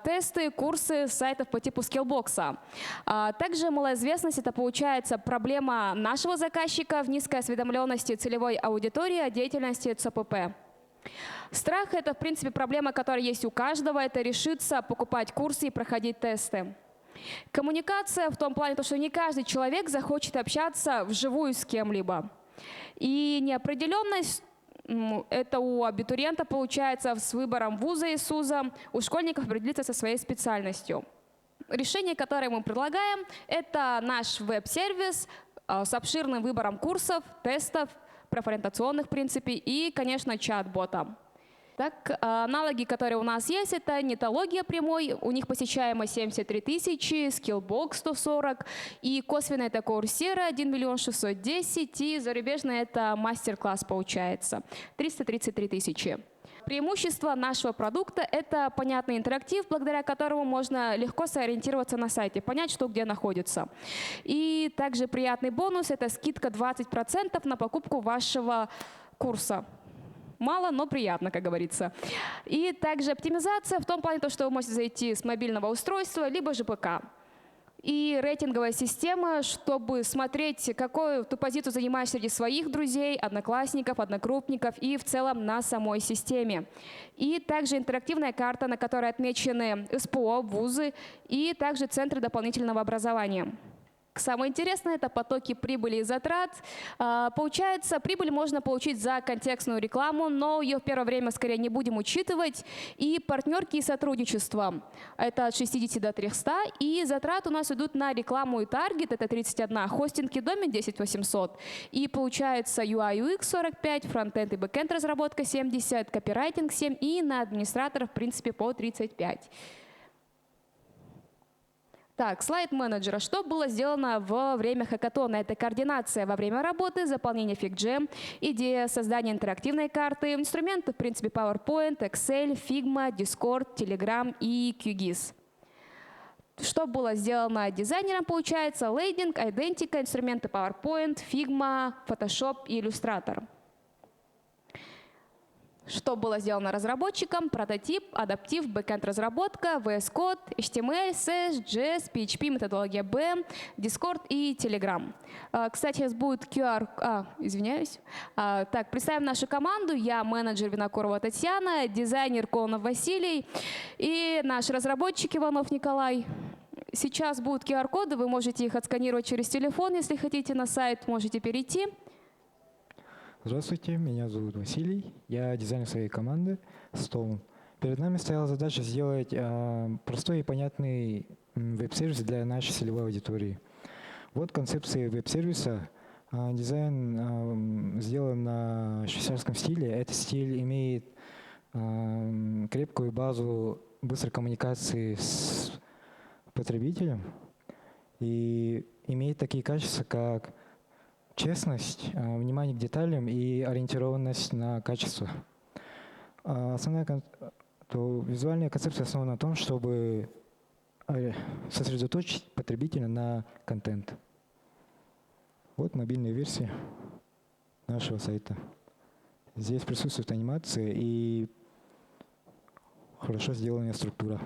тесты, курсы сайтов по типу Skillbox. Также малоизвестность – это, получается, проблема нашего заказчика в низкой осведомленности целевой аудитории о деятельности ЦПП. Страх – это, в принципе, проблема, которая есть у каждого, это решиться покупать курсы и проходить тесты. Коммуникация в том плане, что не каждый человек захочет общаться вживую с кем-либо. И неопределенность это у абитуриента получается с выбором вуза и СУЗа, у школьников определиться со своей специальностью. Решение, которое мы предлагаем, это наш веб-сервис с обширным выбором курсов, тестов, профориентационных, в принципе, и, конечно, чат-бота. Так, аналоги, которые у нас есть, это нетология прямой, у них посещаемость 73 тысячи, Skillbox 140, и косвенный это Coursera 1 610 000, и зарубежный это мастер-класс получается 333 тысячи. Преимущество нашего продукта – это понятный интерактив, благодаря которому можно легко сориентироваться на сайте, понять, что где находится. И также приятный бонус – это скидка 20% на покупку вашего курса. Мало, но приятно, как говорится. И также оптимизация в том плане, что вы можете зайти с мобильного устройства, либо же ПК. И рейтинговая система, чтобы смотреть, какую ты позицию занимаешь среди своих друзей, одноклассников, одногруппников и в целом на самой системе. И также интерактивная карта, на которой отмечены СПО, вузы и также центры дополнительного образования. Самое интересное – это потоки прибыли и затрат. Получается, прибыль можно получить за контекстную рекламу, но ее в первое время скорее не будем учитывать. И партнерки и сотрудничество – это от 60 до 300. И затраты у нас идут на рекламу и таргет – это 31, хостинг и домен – 10 800. И получается UI UX 45, фронтенд и бэкенд разработка 70, копирайтинг 7 и на администраторов в принципе по 35. Так, слайд менеджера. Что было сделано во время хакатона? Это координация во время работы, заполнение FigJam, идея создания интерактивной карты, инструменты, в принципе, PowerPoint, Excel, Figma, Discord, Telegram и QGIS. Что было сделано дизайнером, получается? Лейдинг, идентика, инструменты PowerPoint, Figma, Photoshop и Illustrator. Что было сделано разработчиком? Прототип, адаптив, бэкэнд-разработка, VS Code, HTML, CSS, JS, PHP, методология BM, Discord и Telegram. Кстати, сейчас будет QR... извиняюсь. Так, представим нашу команду. Я менеджер Винокурова Татьяна, дизайнер Конов Василий и наш разработчик Иванов Николай. Сейчас будут QR-коды, вы можете их отсканировать через телефон, если хотите на сайт, можете перейти. Здравствуйте, меня зовут Василий, я дизайнер своей команды Stone. Перед нами стояла задача сделать простой и понятный веб-сервис для нашей целевой аудитории. Вот концепция веб-сервиса. Дизайн сделан на швейцарском стиле. Этот стиль имеет крепкую базу быстрой коммуникации с потребителем и имеет такие качества, как честность, внимание к деталям и ориентированность на качество. Визуальная концепция основана на том, чтобы сосредоточить потребителя на контент. Вот мобильная версия нашего сайта. Здесь присутствует анимация и хорошо сделанная структура.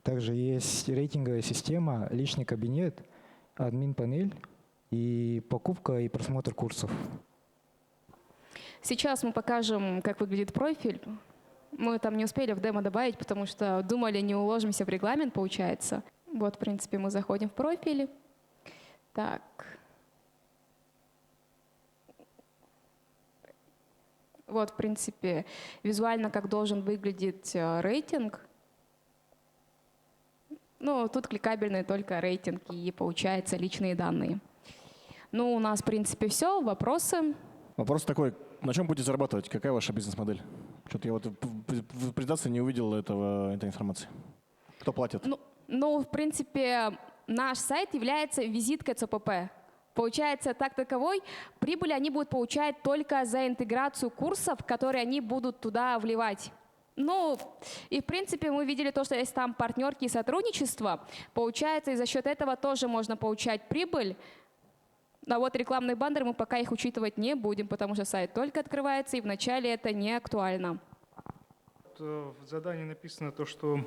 Также есть рейтинговая система, личный кабинет, админ-панель и покупка и просмотр курсов. Сейчас мы покажем, как выглядит профиль. Мы там не успели в демо добавить, потому что думали, не уложимся в регламент, получается. Вот, в принципе, мы заходим в профили. Так. Вот, в принципе, визуально, как должен выглядеть рейтинг. Ну, тут кликабельные только рейтинг и, получается, личные данные. Ну, у нас, в принципе, все. Вопросы? Вопрос такой. На чем будете зарабатывать? Какая ваша бизнес-модель? Что-то я вот в презентации не увидел этой информации. Кто платит? Ну, в принципе, наш сайт является визиткой ЦПП. Получается, так таковой прибыль они будут получать только за интеграцию курсов, которые они будут туда вливать. Ну, и в принципе мы видели то, что есть там партнерки и сотрудничество. Получается, и за счет этого тоже можно получать прибыль. А вот рекламные баннеры мы пока их учитывать не будем, потому что сайт только открывается, и вначале это не актуально. В задании написано то, что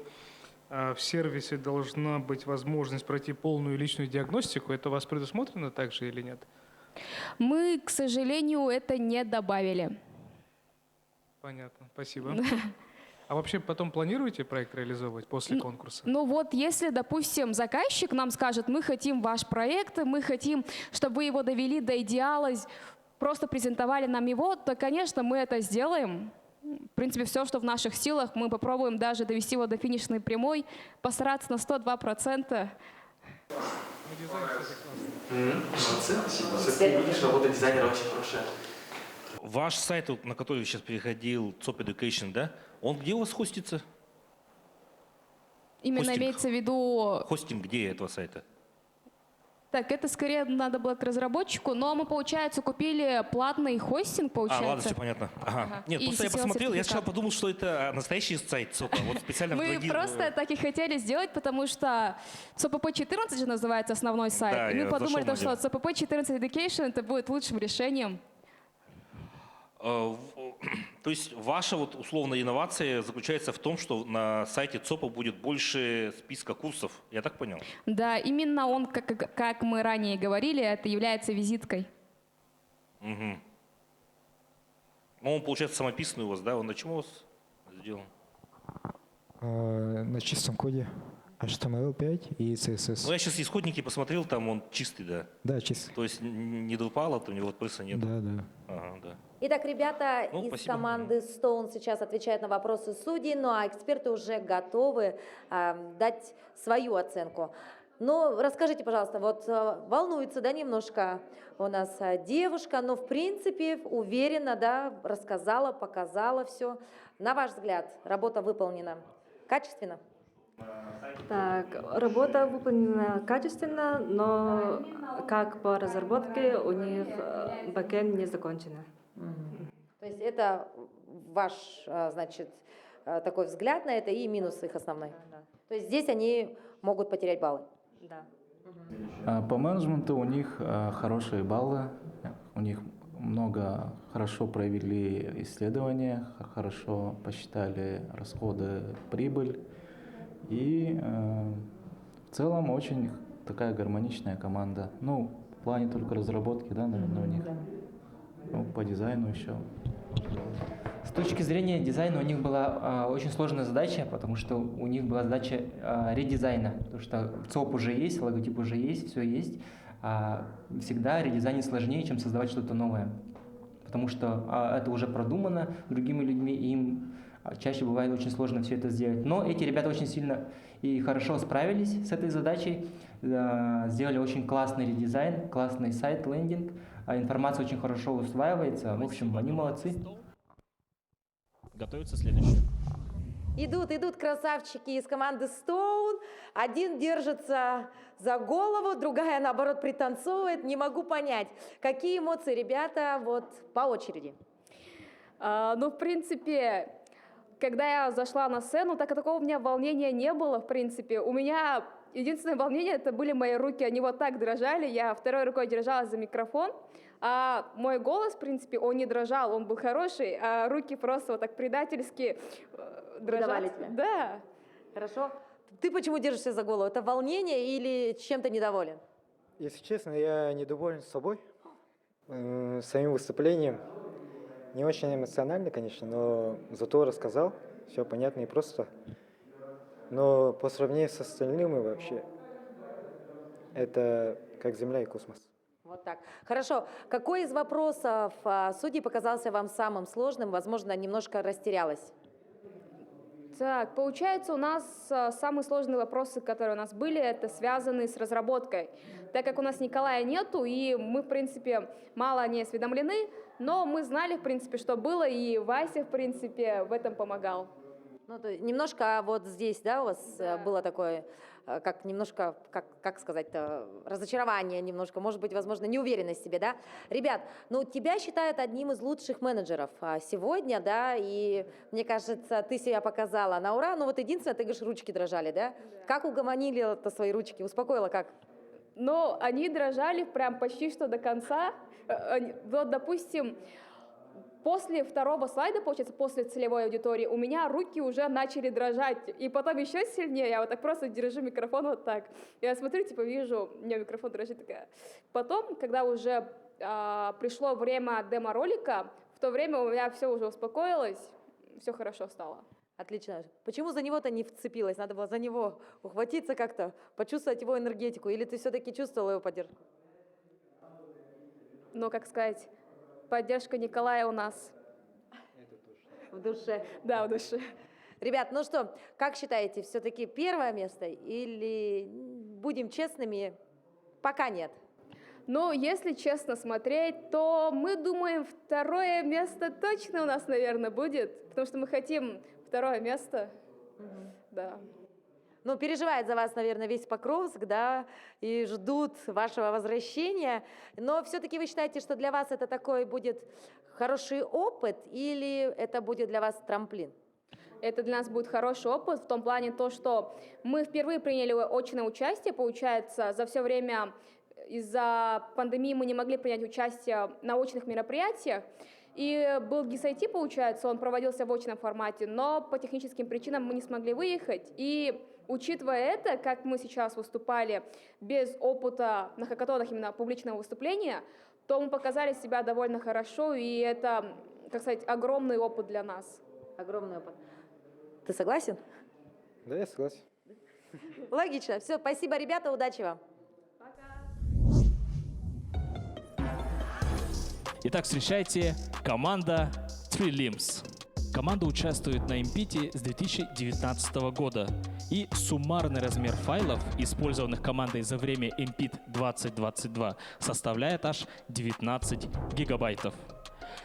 в сервисе должна быть возможность пройти полную личную диагностику. Это у вас предусмотрено также или нет? Мы, к сожалению, это не добавили. Понятно, спасибо. А вообще потом планируете проект реализовывать после конкурса? Ну вот, если, допустим, заказчик нам скажет, мы хотим ваш проект, мы хотим, чтобы вы его довели до идеала, просто презентовали нам его, то, конечно, мы это сделаем. В принципе, все, что в наших силах, мы попробуем даже довести его до финишной прямой, постараться на 102%. Молодцы. Видишь, работа дизайнера очень хорошая. Ваш сайт, на который сейчас переходил ЦОП Education, да? Он где у вас хостится? Именно Хостинг. имеется в виду... Хостинг где этого сайта? Так, это скорее надо было к разработчику, но мы, получается, купили платный хостинг, получается. Ладно, все понятно. Ага. Нет, И просто я сетевой посмотрел, я сертификат. сначала подумал, что это настоящий сайт ЦОПа. Вот специально Мы вводил, просто так и хотели сделать, потому что ЦОПП-14 же называется основной сайт. Да, и мы я подумали, зашел на что ЦОПП-14 Education это будет лучшим решением. То есть ваша вот условная инновация заключается в том, что на сайте ЦОПа будет больше списка курсов, я так понял? Да, именно он, как мы ранее говорили, это является визиткой. Угу. Ну, он, получается, самописный у вас, да? Он на чем у вас сделан? На чистом коде HTML5 и CSS. Ну, я сейчас исходники посмотрел, там он чистый, да? Да, чистый. То есть не допало, там у него WordPress нет? Да, да. Ага, да. Итак, ребята из спасибо. команды Stone сейчас отвечают на вопросы судей, ну а эксперты уже готовы дать свою оценку. Но расскажите, пожалуйста, вот волнуется, да, немножко у нас девушка, но в принципе уверенно, да, рассказала, показала все. На ваш взгляд, работа выполнена качественно? Так, работа выполнена качественно, но как по разработке у них бэкэнд не закончено. То есть это ваш, значит, такой взгляд на это и минус их основной. Да. То есть здесь они могут потерять баллы. Да. По менеджменту у них хорошие баллы, у них много хорошо провели исследования, хорошо посчитали расходы, прибыль. И в целом очень такая гармоничная команда. Ну, в плане только разработки, да, наверное, у них. Ну, по дизайну еще. С точки зрения дизайна у них была очень сложная задача, потому что у них была задача редизайна. Потому что ЦОП уже есть, логотип уже есть, все есть. А всегда редизайнить сложнее, чем создавать что-то новое. Потому что это уже продумано другими людьми, и им чаще бывает очень сложно все это сделать. Но эти ребята очень сильно и хорошо справились с этой задачей, сделали очень классный редизайн, классный сайт, лендинг, информация очень хорошо усваивается. В общем, они молодцы. Готовится следующее. Идут красавчики из команды Stone. Один держится за голову, другая, наоборот, пританцовывает. Не могу понять, какие эмоции, ребята, вот по очереди. Ну, в принципе, когда я зашла на сцену, так такого у меня волнения не было, в принципе. У меня единственное волнение, это были мои руки, они вот так дрожали. Я второй рукой держалась за микрофон, а мой голос, в принципе, он не дрожал, он был хороший, а руки просто вот так предательски дрожали. Тебя? Да. Хорошо. Ты почему держишься за голову? Это волнение или чем-то недоволен? Если честно, я недоволен собой, своим выступлением. Не очень эмоционально, конечно, но зато рассказал, все понятно и просто. Но по сравнению с остальными вообще, это как Земля и космос. Вот так. Хорошо. Какой из вопросов судей показался вам самым сложным? Возможно, немножко растерялась. Так, получается, у нас самые сложные вопросы, которые у нас были, это связаны с разработкой. Так как у нас Николая нету, и мы, в принципе, мало не осведомлены, но мы знали, в принципе, что было, и Вася, в принципе, в этом помогал. Ну, то есть немножко вот здесь, да, у вас было такое, как немножко, как сказать-то, разочарование немножко, может быть, возможно, неуверенность в себе, да? Ребят, ну, тебя считают одним из лучших менеджеров сегодня, да, и мне кажется, ты себя показала на ура, но вот единственное, ты говоришь, ручки дрожали, да? Как угомонили-то свои ручки, успокоила как? Ну, они дрожали прям почти что до конца. Вот, допустим, после второго слайда, получается, после целевой аудитории, у меня руки уже начали дрожать. И потом еще сильнее, я вот так просто держу микрофон вот так. Я смотрю, типа, вижу, у меня микрофон дрожит такая. Потом, когда уже пришло время демо-ролика, в то время у меня все уже успокоилось, все хорошо стало. Отлично. Почему за него-то не вцепилась? Надо было за него ухватиться как-то, почувствовать его энергетику. Или ты все-таки чувствовала его поддержку? Ну, как сказать, поддержка Николая у нас. В душе. Да, в душе. Ребят, ну что, как считаете, все-таки первое место или, будем честными, пока нет? Ну, если честно смотреть, то мы думаем, второе место точно у нас, наверное, будет, потому что мы хотим второе место. Да. Ну, переживает за вас, наверное, весь Покровск, да, и ждут вашего возвращения. Но все-таки вы считаете, что для вас это такой будет хороший опыт или это будет для вас трамплин? Это для нас будет хороший опыт в том плане, то, что мы впервые приняли очное участие, получается, за все время из-за пандемии мы не могли принять участие на очных мероприятиях. И был GIS-IT, получается, он проводился в очном формате, но по техническим причинам мы не смогли выехать. И учитывая это, как мы сейчас выступали без опыта на хакатонах именно публичного выступления, то мы показали себя довольно хорошо, и это, как сказать, огромный опыт для нас. Огромный опыт. Ты согласен? Да, я согласен. Логично. Все, спасибо, ребята, удачи вам. Итак, встречайте команда Three Limbs. Команда участвует на Импите с 2019 года. И суммарный размер файлов, использованных командой за время Impit 2022, составляет аж 19 гигабайтов.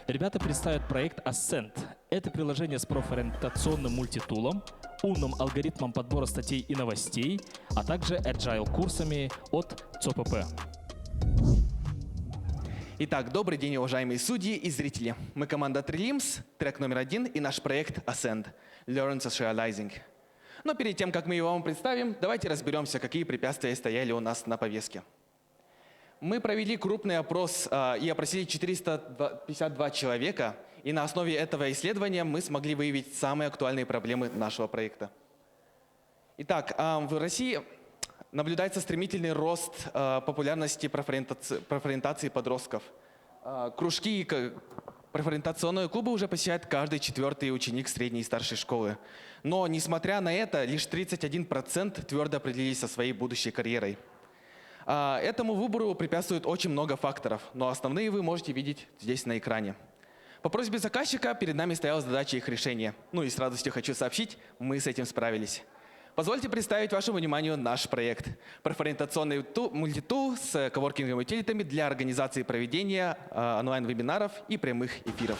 Ребята представят проект Ascend. Это приложение с профориентационным мультитулом, умным алгоритмом подбора статей и новостей, а также agile-курсами от ЦОПП. Итак, добрый день, уважаемые судьи и зрители. Мы команда Three Limbs, трек номер 1 и наш проект Ascend – Learn Socializing. Но перед тем, как мы его вам представим, давайте разберемся, какие препятствия стояли у нас на повестке. Мы провели крупный опрос и опросили 452 человека, и на основе этого исследования мы смогли выявить самые актуальные проблемы нашего проекта. Итак, в России наблюдается стремительный рост популярности профориентации подростков. Кружки и профориентационные клубы уже посещает каждый 4-й ученик средней и старшей школы. Но, несмотря на это, лишь 31% твердо определились со своей будущей карьерой. Этому выбору препятствует очень много факторов, но основные вы можете видеть здесь на экране. По просьбе заказчика перед нами стояла задача их решения. Ну и с радостью хочу сообщить, мы с этим справились. Позвольте представить вашему вниманию наш проект. Профориентационный мультитул с коворкинговыми утилитами для организации проведения онлайн-вебинаров и прямых эфиров.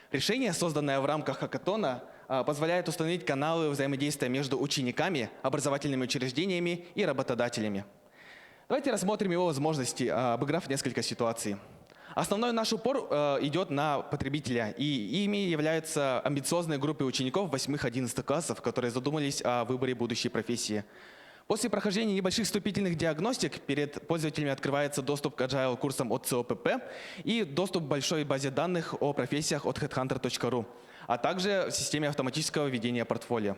Решение, созданное в рамках хакатона, позволяет установить каналы взаимодействия между учениками, образовательными учреждениями и работодателями. Давайте рассмотрим его возможности, обыграв несколько ситуаций. Основной наш упор идет на потребителя, и ими являются амбициозные группы учеников 8-11 классов, которые задумались о выборе будущей профессии. После прохождения небольших вступительных диагностик перед пользователями открывается доступ к agile-курсам от ЦОПП и доступ к большой базе данных о профессиях от headhunter.ru, а также в системе автоматического ведения портфолио.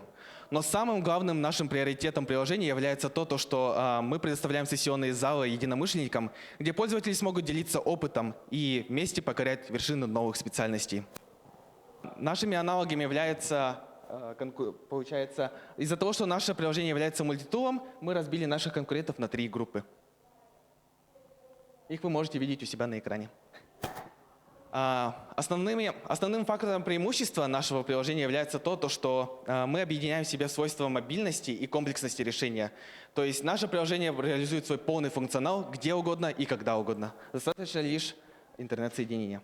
Но самым главным нашим приоритетом приложения является то, что мы предоставляем сессионные залы единомышленникам, где пользователи смогут делиться опытом и вместе покорять вершины новых специальностей. Нашими аналогами является... Получается, из-за того, что наше приложение является мультитулом, мы разбили наших конкурентов на 3 группы. Их вы можете видеть у себя на экране. Основным фактором преимущества нашего приложения является то, что мы объединяем в себе свойства мобильности и комплексности решения. То есть наше приложение реализует свой полный функционал где угодно и когда угодно. Достаточно лишь интернет-соединения.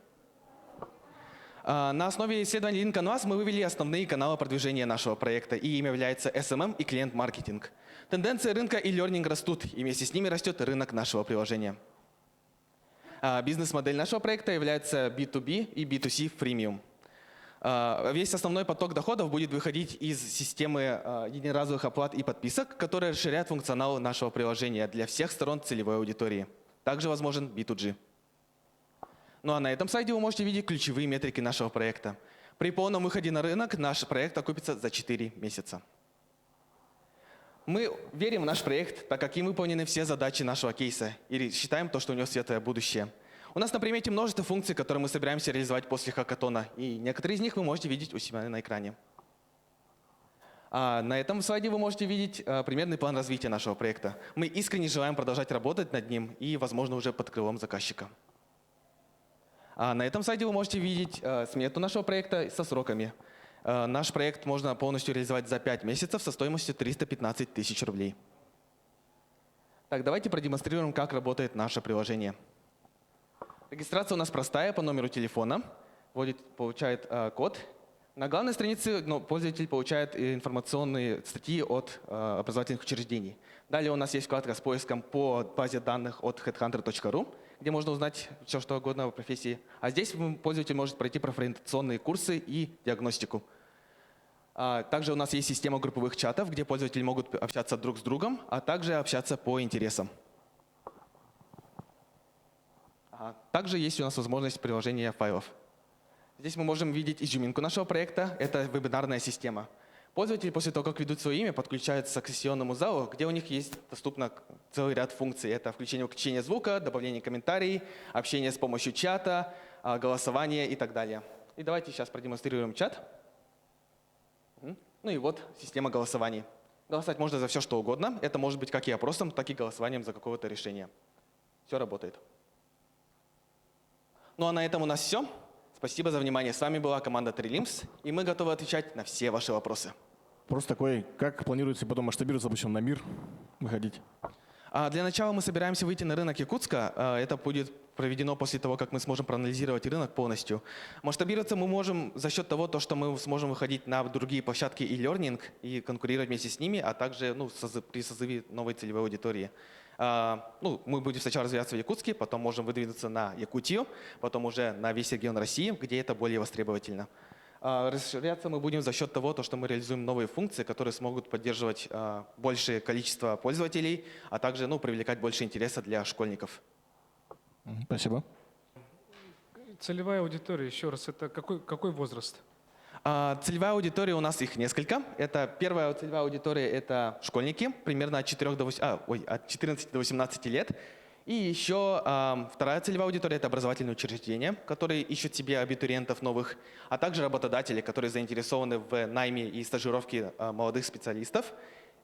На основе исследований LinkedIn мы вывели основные каналы продвижения нашего проекта, и ими являются SMM и клиент-маркетинг. Тенденции рынка и learning растут, и вместе с ними растет рынок нашего приложения. Бизнес-модель нашего проекта является B2B и B2C freemium. Весь основной поток доходов будет выходить из системы единоразовых оплат и подписок, которые расширяют функционал нашего приложения для всех сторон целевой аудитории. Также возможен B2G. Ну а на этом слайде вы можете видеть ключевые метрики нашего проекта. При полном выходе на рынок наш проект окупится за 4 месяца. Мы верим в наш проект, так как им выполнены все задачи нашего кейса, и считаем то, что у него светлое будущее. У нас на примете множество функций, которые мы собираемся реализовать после хакатона, и некоторые из них вы можете видеть у себя на экране. На этом слайде вы можете видеть примерный план развития нашего проекта. Мы искренне желаем продолжать работать над ним и, возможно, уже под крылом заказчика. На этом сайте вы можете видеть смету нашего проекта со сроками. Наш проект можно полностью реализовать за 5 месяцев со стоимостью 315 тысяч рублей. Так, давайте продемонстрируем, как работает наше приложение. Регистрация у нас простая по номеру телефона. Вводит, получает код. На главной странице пользователь получает информационные статьи от образовательных учреждений. Далее у нас есть вкладка с поиском по базе данных от headhunter.ru, где можно узнать все, что угодно о профессии. А здесь пользователь может пройти профориентационные курсы и диагностику. Также у нас есть система групповых чатов, где пользователи могут общаться друг с другом, а также общаться по интересам. Также есть у нас возможность приложения файлов. Здесь мы можем видеть изюминку нашего проекта. Это вебинарная система. Пользователи после того, как ведут свое имя, подключаются к сессионному залу, где у них есть доступно целый ряд функций. Это включение звука, добавление комментариев, общение с помощью чата, голосование и так далее. И давайте сейчас продемонстрируем чат. Ну и вот система голосований. Голосовать можно за все, что угодно. Это может быть как и опросом, так и голосованием за какое-то решение. Все работает. Ну а на этом у нас все. Спасибо за внимание. С вами была команда Trilims, и мы готовы отвечать на все ваши вопросы. Просто такой, как планируете потом масштабироваться, допустим, на мир выходить? Для начала мы собираемся выйти на рынок Якутска. Это будет проведено после того, как мы сможем проанализировать рынок полностью. Масштабироваться мы можем за счет того, что мы сможем выходить на другие площадки e-learning и конкурировать вместе с ними, а также при созыве новой целевой аудитории. Мы будем сначала развиваться в Якутске, потом можем выдвинуться на Якутию, потом уже на весь регион России, где это более востребовательно. Расширяться мы будем за счет того, что мы реализуем новые функции, которые смогут поддерживать большее количество пользователей, а также привлекать больше интереса для школьников. Спасибо. Целевая аудитория, еще раз, это какой возраст? Целевая аудитория у нас их несколько. Это первая целевая аудитория – это школьники, примерно от 14 до 18 лет. И еще вторая целевая аудитория – это образовательные учреждения, которые ищут себе абитуриентов новых, а также работодатели, которые заинтересованы в найме и стажировке молодых специалистов.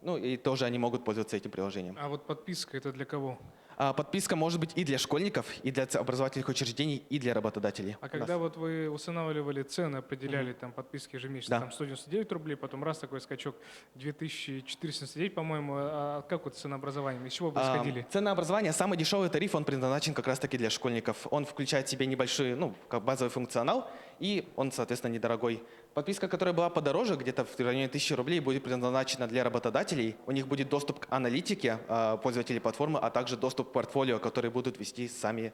И тоже они могут пользоваться этим приложением. А вот подписка – это для кого? Подписка может быть и для школьников, и для образовательных учреждений, и для работодателей. А когда вот вы устанавливали цены, определяли там подписки ежемесячно, там 199 рублей, потом раз такой скачок 2479, по-моему, а как вот ценообразование? Из чего вы исходили? Ценообразование, самый дешевый тариф, он предназначен как раз-таки для школьников. Он включает в себя небольшой, как базовый функционал, и он, соответственно, недорогой. Подписка, которая была подороже, где-то в районе 1000 рублей, будет предназначена для работодателей. У них будет доступ к аналитике пользователей платформы, а также доступ к портфолио, которые будут вести сами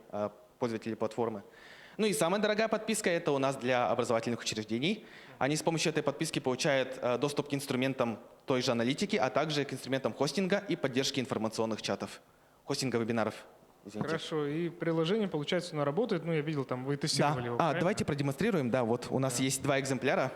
пользователи платформы. И самая дорогая подписка – это у нас для образовательных учреждений. Они с помощью этой подписки получают доступ к инструментам той же аналитики, а также к инструментам хостинга и поддержки информационных чатов, хостинга вебинаров. Извините. Хорошо, и приложение, получается, оно работает, я видел, там вы тестировали его. Давайте продемонстрируем, вот у нас есть 2 экземпляра.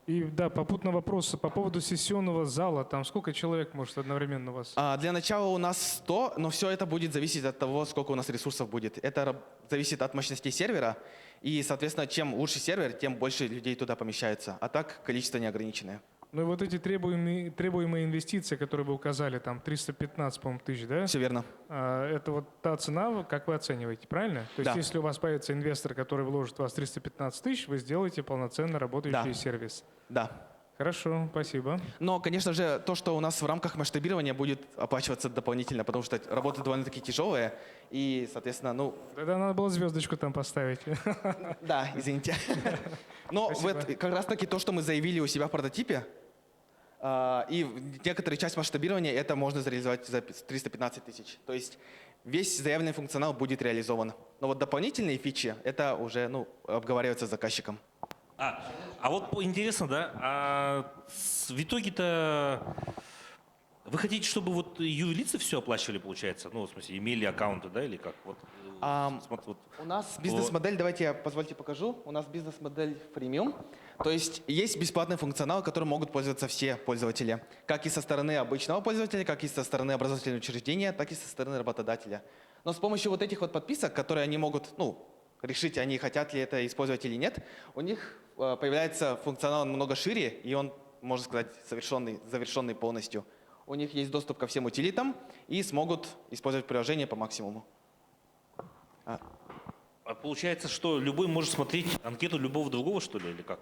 И попутный вопрос по поводу сессионного зала, там сколько человек может одновременно у вас? Для начала у нас 100, но все это будет зависеть от того, сколько у нас ресурсов будет. Это зависит от мощности сервера, и, соответственно, чем лучше сервер, тем больше людей туда помещается. А так количество неограниченное. И вот эти требуемые инвестиции, которые вы указали, там 315, по-моему, тысяч, да? Все верно. Это вот та цена, как вы оцениваете, правильно? То есть если у вас появится инвестор, который вложит в вас 315 тысяч, вы сделаете полноценно работающий сервис. Да. Хорошо, спасибо. Но, конечно же, то, что у нас в рамках масштабирования будет оплачиваться дополнительно, потому что работа довольно-таки тяжелая, и, соответственно, Тогда надо было звездочку там поставить. Да, извините. Но как раз-таки то, что мы заявили у себя в прототипе, и некоторая часть масштабирования, это можно реализовать за 315 тысяч. То есть весь заявленный функционал будет реализован. Но вот дополнительные фичи, это уже обговаривается с заказчиком. А вот интересно, в итоге-то вы хотите, чтобы вот юрлицы все оплачивали, получается? В смысле, имели аккаунты, или как? У нас бизнес-модель, позвольте покажу. У нас бизнес-модель фримиум. То есть есть бесплатный функционал, которым могут пользоваться все пользователи. Как и со стороны обычного пользователя, как и со стороны образовательного учреждения, так и со стороны работодателя. Но с помощью вот этих подписок, которые они могут, решить, они хотят ли это использовать или нет, у них появляется функционал намного шире, и он, можно сказать, завершенный полностью. У них есть доступ ко всем утилитам и смогут использовать приложение по максимуму. А получается, что любой может смотреть анкету любого другого, что ли, или как?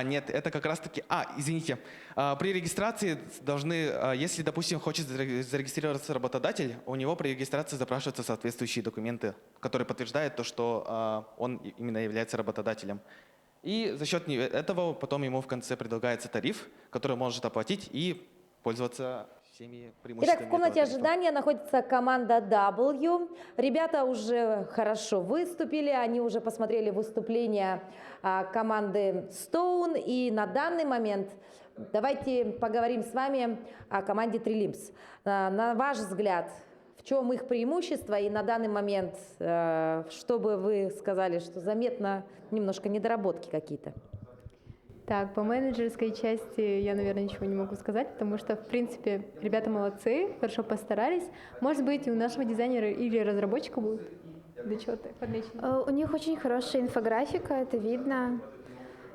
Нет, это как раз-таки... извините. При регистрации должны, если, допустим, хочет зарегистрироваться работодатель, у него при регистрации запрашиваются соответствующие документы, которые подтверждают то, что он именно является работодателем. И за счет этого потом ему в конце предлагается тариф, который он может оплатить и пользоваться всеми преимуществами. Итак, в комнате ожидания находится команда W. Ребята уже хорошо выступили, они уже посмотрели выступления команды Stone. И на данный момент давайте поговорим с вами о команде Trilims. На ваш взгляд, в чем их преимущество? И на данный момент, что бы вы сказали, что заметно немножко недоработки какие-то? Так, по менеджерской части я, наверное, ничего не могу сказать, потому что, в принципе, ребята молодцы, хорошо постарались. Может быть, у нашего дизайнера или разработчика будут зачеты подмечены. У них очень хорошая инфографика, это видно.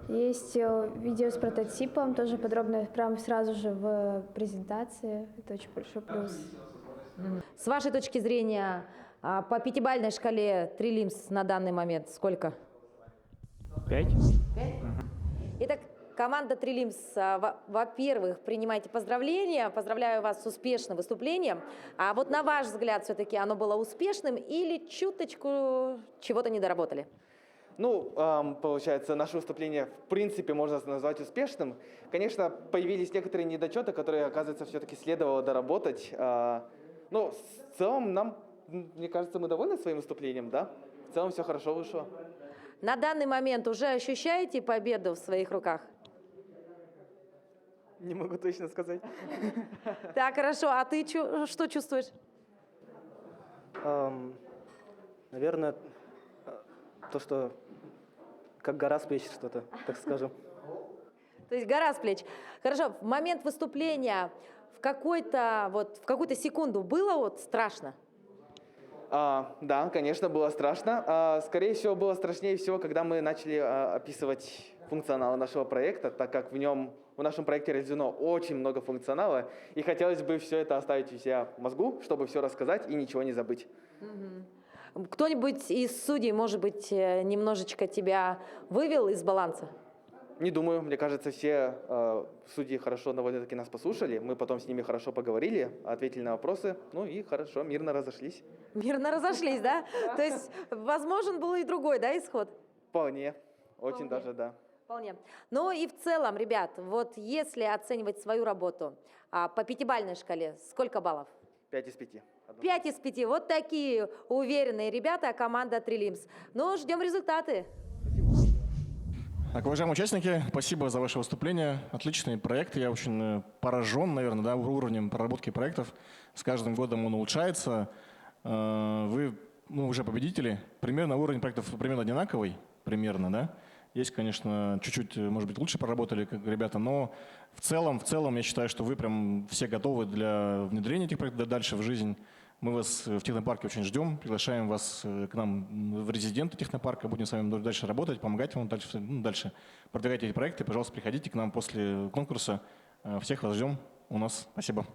Есть видео с прототипом, тоже подробно, прямо сразу же в презентации. Это очень большой плюс. С вашей точки зрения, по пятибалльной шкале Trilims на данный момент сколько? 5. Итак, команда Trilims, во-первых, принимайте поздравления. Поздравляю вас с успешным выступлением. А вот на ваш взгляд, все-таки оно было успешным или чуточку чего-то не доработали? Получается, наше выступление в принципе можно назвать успешным. Конечно, появились некоторые недочеты, которые, оказывается, все-таки следовало доработать. Но в целом мне кажется, мы довольны своим выступлением, да? В целом все хорошо вышло. На данный момент уже ощущаете победу в своих руках? Не могу точно сказать. Так, хорошо. А ты что чувствуешь? Наверное, то, что как гора с плеч что-то, так скажем. То есть гора с плеч. Хорошо. В момент выступления в какую-то секунду было страшно? Да, конечно, было страшно. Скорее всего, было страшнее всего, когда мы начали описывать функционал нашего проекта, так как в нашем проекте реализовано очень много функционала, и хотелось бы все это оставить у себя в мозгу, чтобы все рассказать и ничего не забыть. Кто-нибудь из судей, может быть, немножечко тебя вывел из баланса? Не думаю. Мне кажется, все судьи хорошо довольно-таки нас послушали. Мы потом с ними хорошо поговорили, ответили на вопросы, и хорошо, мирно разошлись. Мирно разошлись, да? То есть возможен был и другой, да, исход? Вполне. Очень даже, да. Вполне. Ну и в целом, ребят, вот если оценивать свою работу по пятибалльной шкале, сколько баллов? 5 из 5. 5 из 5. Вот такие уверенные ребята, команда Trilims. Ждем результаты. Так, уважаемые участники, спасибо за ваше выступление. Отличный проект. Я очень поражен, наверное, уровнем проработки проектов. С каждым годом он улучшается. Вы уже победители. Примерно уровень проектов примерно одинаковый. Примерно, да? Есть, конечно, чуть-чуть, может быть, лучше проработали как ребята, но в целом я считаю, что вы прям все готовы для внедрения этих проектов дальше в жизнь. Мы вас в технопарке очень ждем, приглашаем вас к нам в резиденты технопарка, будем с вами дальше работать, помогать вам дальше продвигать эти проекты. Пожалуйста, приходите к нам после конкурса. Всех вас ждем у нас. Спасибо.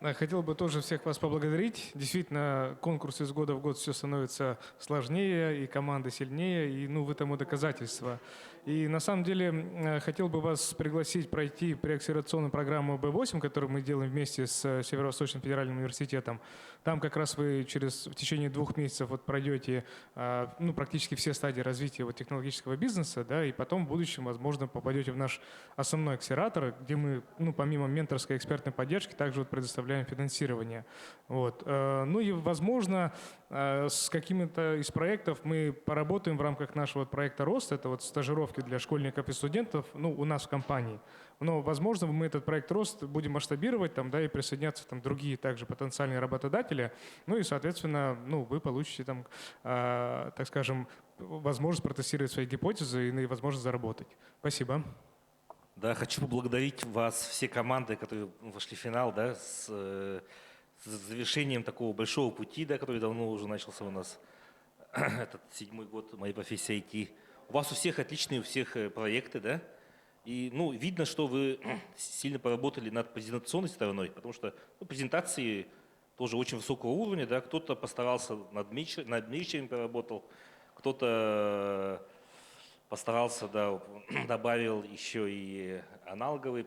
Да, хотел бы тоже всех вас поблагодарить. Действительно, конкурс из года в год все становится сложнее, и команды сильнее, и вы тому доказательство. И на самом деле хотел бы вас пригласить пройти преакселерационную программу B8, которую мы делаем вместе с Северо-Восточным федеральным университетом. Там как раз вы в течение 2 месяцев пройдете практически все стадии развития технологического бизнеса, да, и потом в будущем, возможно, попадете в наш основной акселератор, где мы, помимо менторской экспертной поддержки, также предоставляем финансирование. И, возможно, с какими-то из проектов мы поработаем в рамках нашего проекта «Рост». Это стажировки для школьников и студентов у нас в компании. Но, возможно, мы этот проект «Рост» будем масштабировать, и присоединяться другие также потенциальные работодатели. И, соответственно, вы получите, так скажем, возможность протестировать свои гипотезы и возможность заработать. Спасибо. Да, хочу поблагодарить вас, все команды, которые вошли в финал, да, с завершением такого большого пути, да, который давно уже начался у нас. Этот 7-й год моей профессии IT. У вас у всех отличные проекты, да? И видно, что вы сильно поработали над презентационной стороной, потому что презентации тоже очень высокого уровня, да, кто-то постарался над мичерами поработал, кто-то постарался, да, добавил еще и аналоговые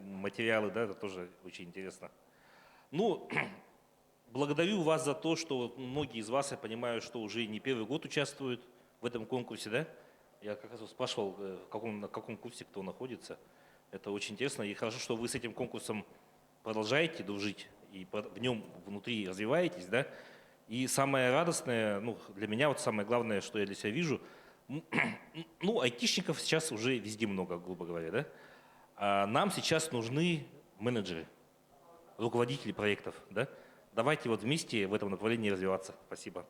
материалы, да, это тоже очень интересно. Ну, благодарю вас за то, что многие из вас, я понимаю, что уже не первый год участвуют в этом конкурсе, да? Я как раз спрашивал, на каком курсе кто находится. Это очень интересно, и хорошо, что вы с этим конкурсом продолжаете дружить и в нем внутри развиваетесь, да? И самое радостное, ну, для меня вот самое главное, что я для себя вижу, ну, айтишников сейчас уже везде много, грубо говоря, да? А нам сейчас нужны менеджеры, руководители проектов, да? Давайте вот вместе в этом направлении развиваться. Спасибо.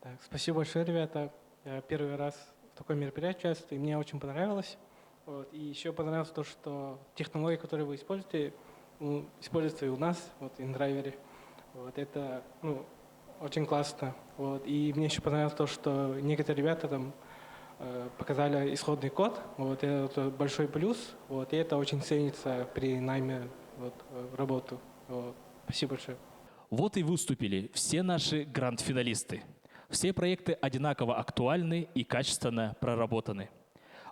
Так, спасибо большое, ребята. Я первый раз в таком мероприятии участвую, и мне очень понравилось. Вот. И еще понравилось то, что технологии, которые вы используете, используются и у нас, вот, в InDriver. Вот. Это, ну, очень классно. Вот. И мне еще понравилось то, что некоторые ребята там показали исходный код. Вот. Это большой плюс. Вот. И это очень ценится при найме вот, в работу. Вот. Спасибо большое. Вот и выступили все наши гранд-финалисты. Все проекты одинаково актуальны и качественно проработаны.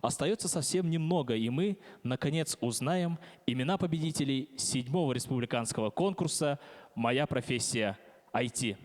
Остается совсем немного, и мы, наконец, узнаем имена победителей 7-го республиканского конкурса «Моя профессия IT».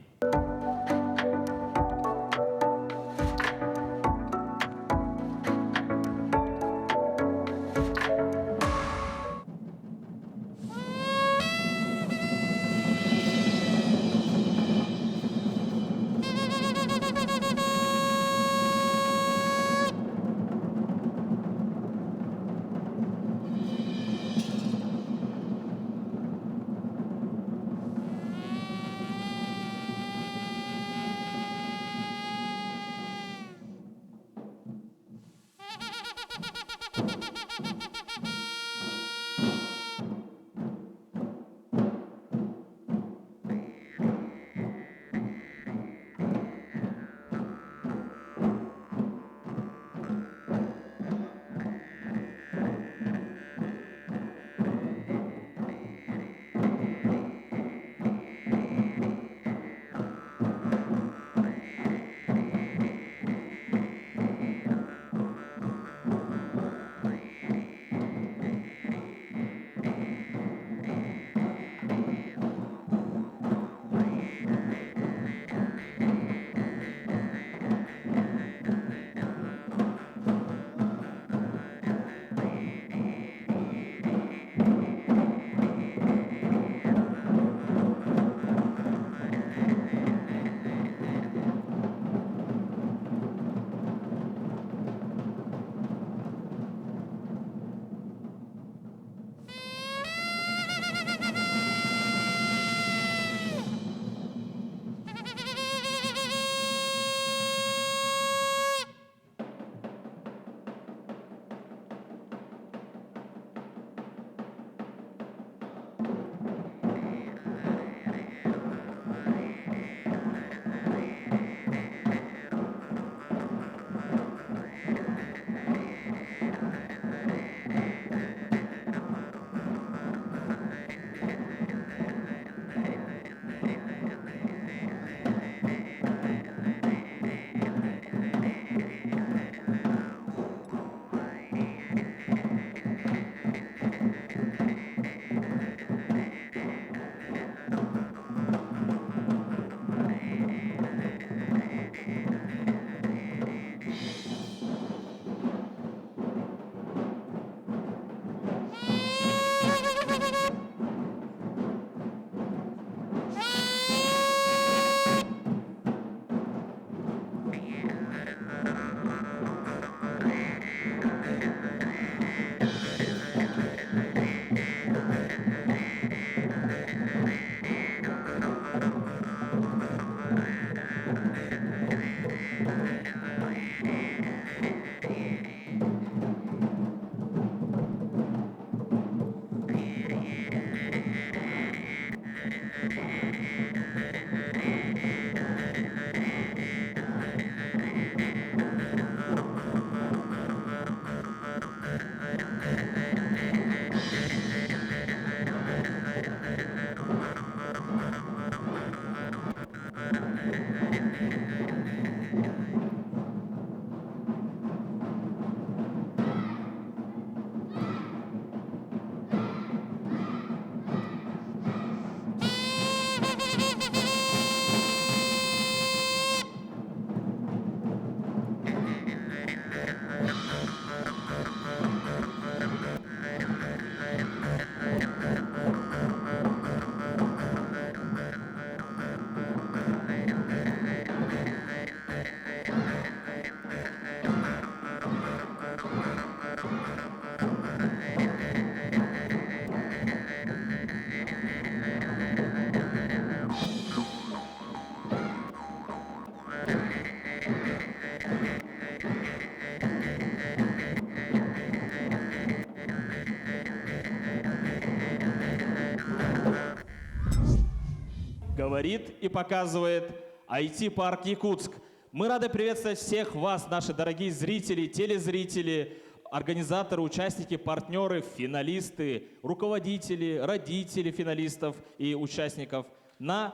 говорит и показывает IT-парк Якутск. Мы рады приветствовать всех вас, наши дорогие зрители, телезрители, организаторы, участники, партнеры, финалисты, руководители, родители финалистов и участников на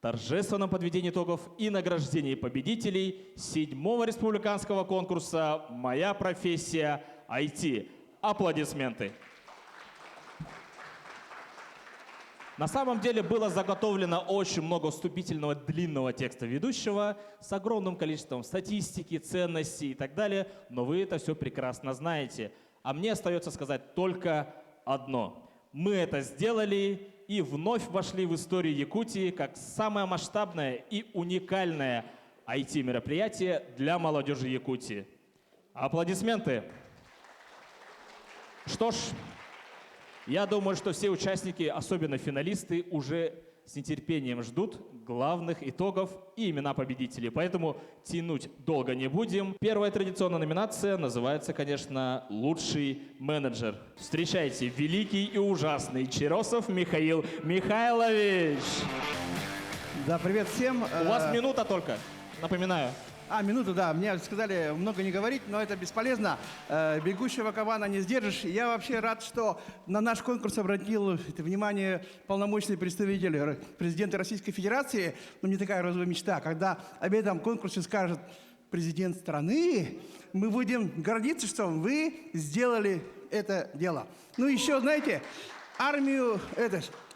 торжественном подведении итогов и награждении победителей 7-го республиканского конкурса «Моя профессия IT». Аплодисменты. На самом деле было заготовлено очень много вступительного длинного текста ведущего с огромным количеством статистики, ценностей и так далее, но вы это все прекрасно знаете. А мне остается сказать только одно. Мы это сделали и вновь вошли в историю Якутии как самое масштабное и уникальное IT-мероприятие для молодежи Якутии. Аплодисменты. Что ж, я думаю, что все участники, особенно финалисты, уже с нетерпением ждут главных итогов и имена победителей. Поэтому тянуть долго не будем. Первая традиционная номинация называется, конечно, «Лучший менеджер». Встречайте, великий и ужасный Черосов Михаил Михайлович. Да, привет всем. У вас минута только, напоминаю. Минуту, да. Мне сказали много не говорить, но это бесполезно. Бегущего кабана не сдержишь. Я вообще рад, что на наш конкурс обратил внимание полномочный представитель президента Российской Федерации. Ну, не такая розовая мечта. Когда об этом конкурсе скажет президент страны, мы будем гордиться, что вы сделали это дело. Ну, еще, знаете, армию,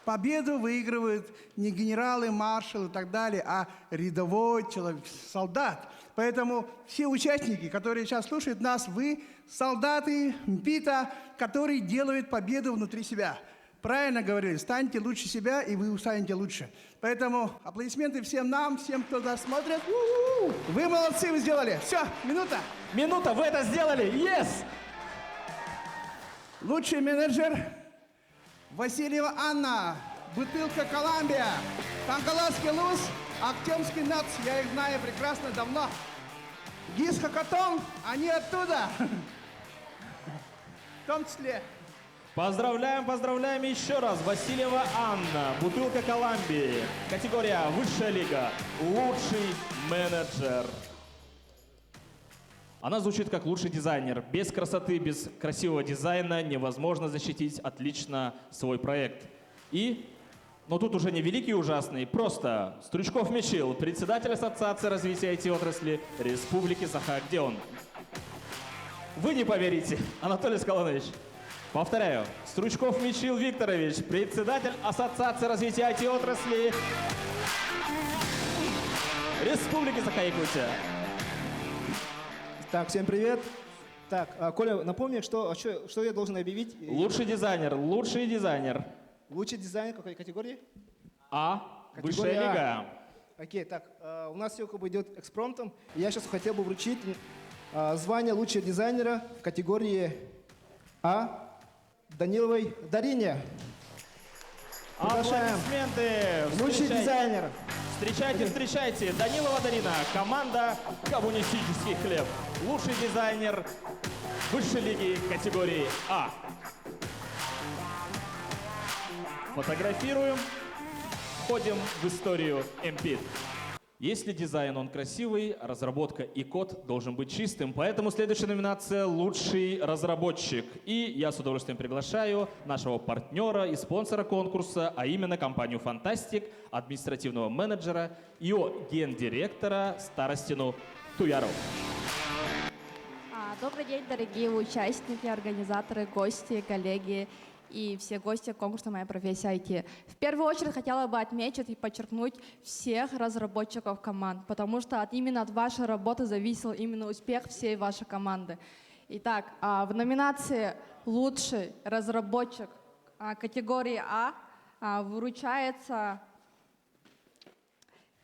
победу выигрывают не генералы, маршалы и так далее, а рядовой человек, солдат. Поэтому все участники, которые сейчас слушают нас, вы солдаты МПИТа, которые делают победу внутри себя. Правильно говорили, станьте лучше себя, и вы станете лучше. Поэтому аплодисменты всем нам, всем, кто нас смотрит. Вы молодцы, вы сделали. Все, минута. Минута, вы это сделали. Yes! Лучший менеджер Васильева Анна, бутылка Коламбия, Тангаласский Луз, Актемский НАЦ, я их знаю прекрасно давно. ГИС Хакатон, они оттуда, в том числе. Поздравляем, поздравляем еще раз. Васильева Анна, бутылка Коламбии, категория «Высшая лига», лучший менеджер. Она звучит как лучший дизайнер. Без красоты, без красивого дизайна невозможно защитить отлично свой проект. Но тут уже не великий и ужасный, просто Стручков Мичил, председатель Ассоциации развития IT-отрасли Республики Саха. Где он? Вы не поверите, Анатолий Скаланович. Повторяю, Стручков Мичил Викторович, председатель Ассоциации развития IT-отрасли Республики Саха-Якутия. Так, всем привет. Так, Коля, напомни, что я должен объявить? Лучший дизайнер, лучший дизайнер. Лучший дизайнер какой категории? Высшая лига. Окей, так, у нас все как бы идет экспромтом. Я сейчас хотел бы вручить звание лучшего дизайнера в категории Даниловой Дарине. Аплодисменты! Лучший дизайнер. Встречайте, встречайте. Данилова Дарина, команда «Коммунистический хлеб». Лучший дизайнер высшей лиги категории А. Фотографируем. Входим в историю МПИТ. Если дизайн, он красивый, разработка и код должен быть чистым. Поэтому следующая номинация «Лучший разработчик». И я с удовольствием приглашаю нашего партнера и спонсора конкурса, а именно компанию «Фантастик», административного менеджера, ее гендиректора Старостину Туяру. Добрый день, дорогие участники, организаторы, гости, коллеги и все гости конкурса «Моя профессия IT». В первую очередь хотела бы отметить и подчеркнуть всех разработчиков команд, потому что именно от вашей работы зависел именно успех всей вашей команды. Итак, в номинации «Лучший разработчик» категории А вручается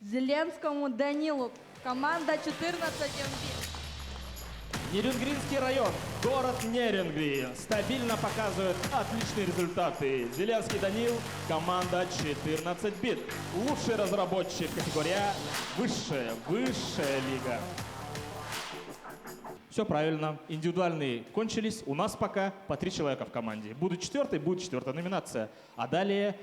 Зеленскому Данилу, команда 14 МВ. Нерюнгринский район, город Нерюнгри, стабильно показывает отличные результаты. Зеленский Данил, команда 14 бит. Лучший разработчик категория высшая лига. Все правильно, индивидуальные кончились. У нас пока по 3 человека в команде. Будет четвертая номинация. А далее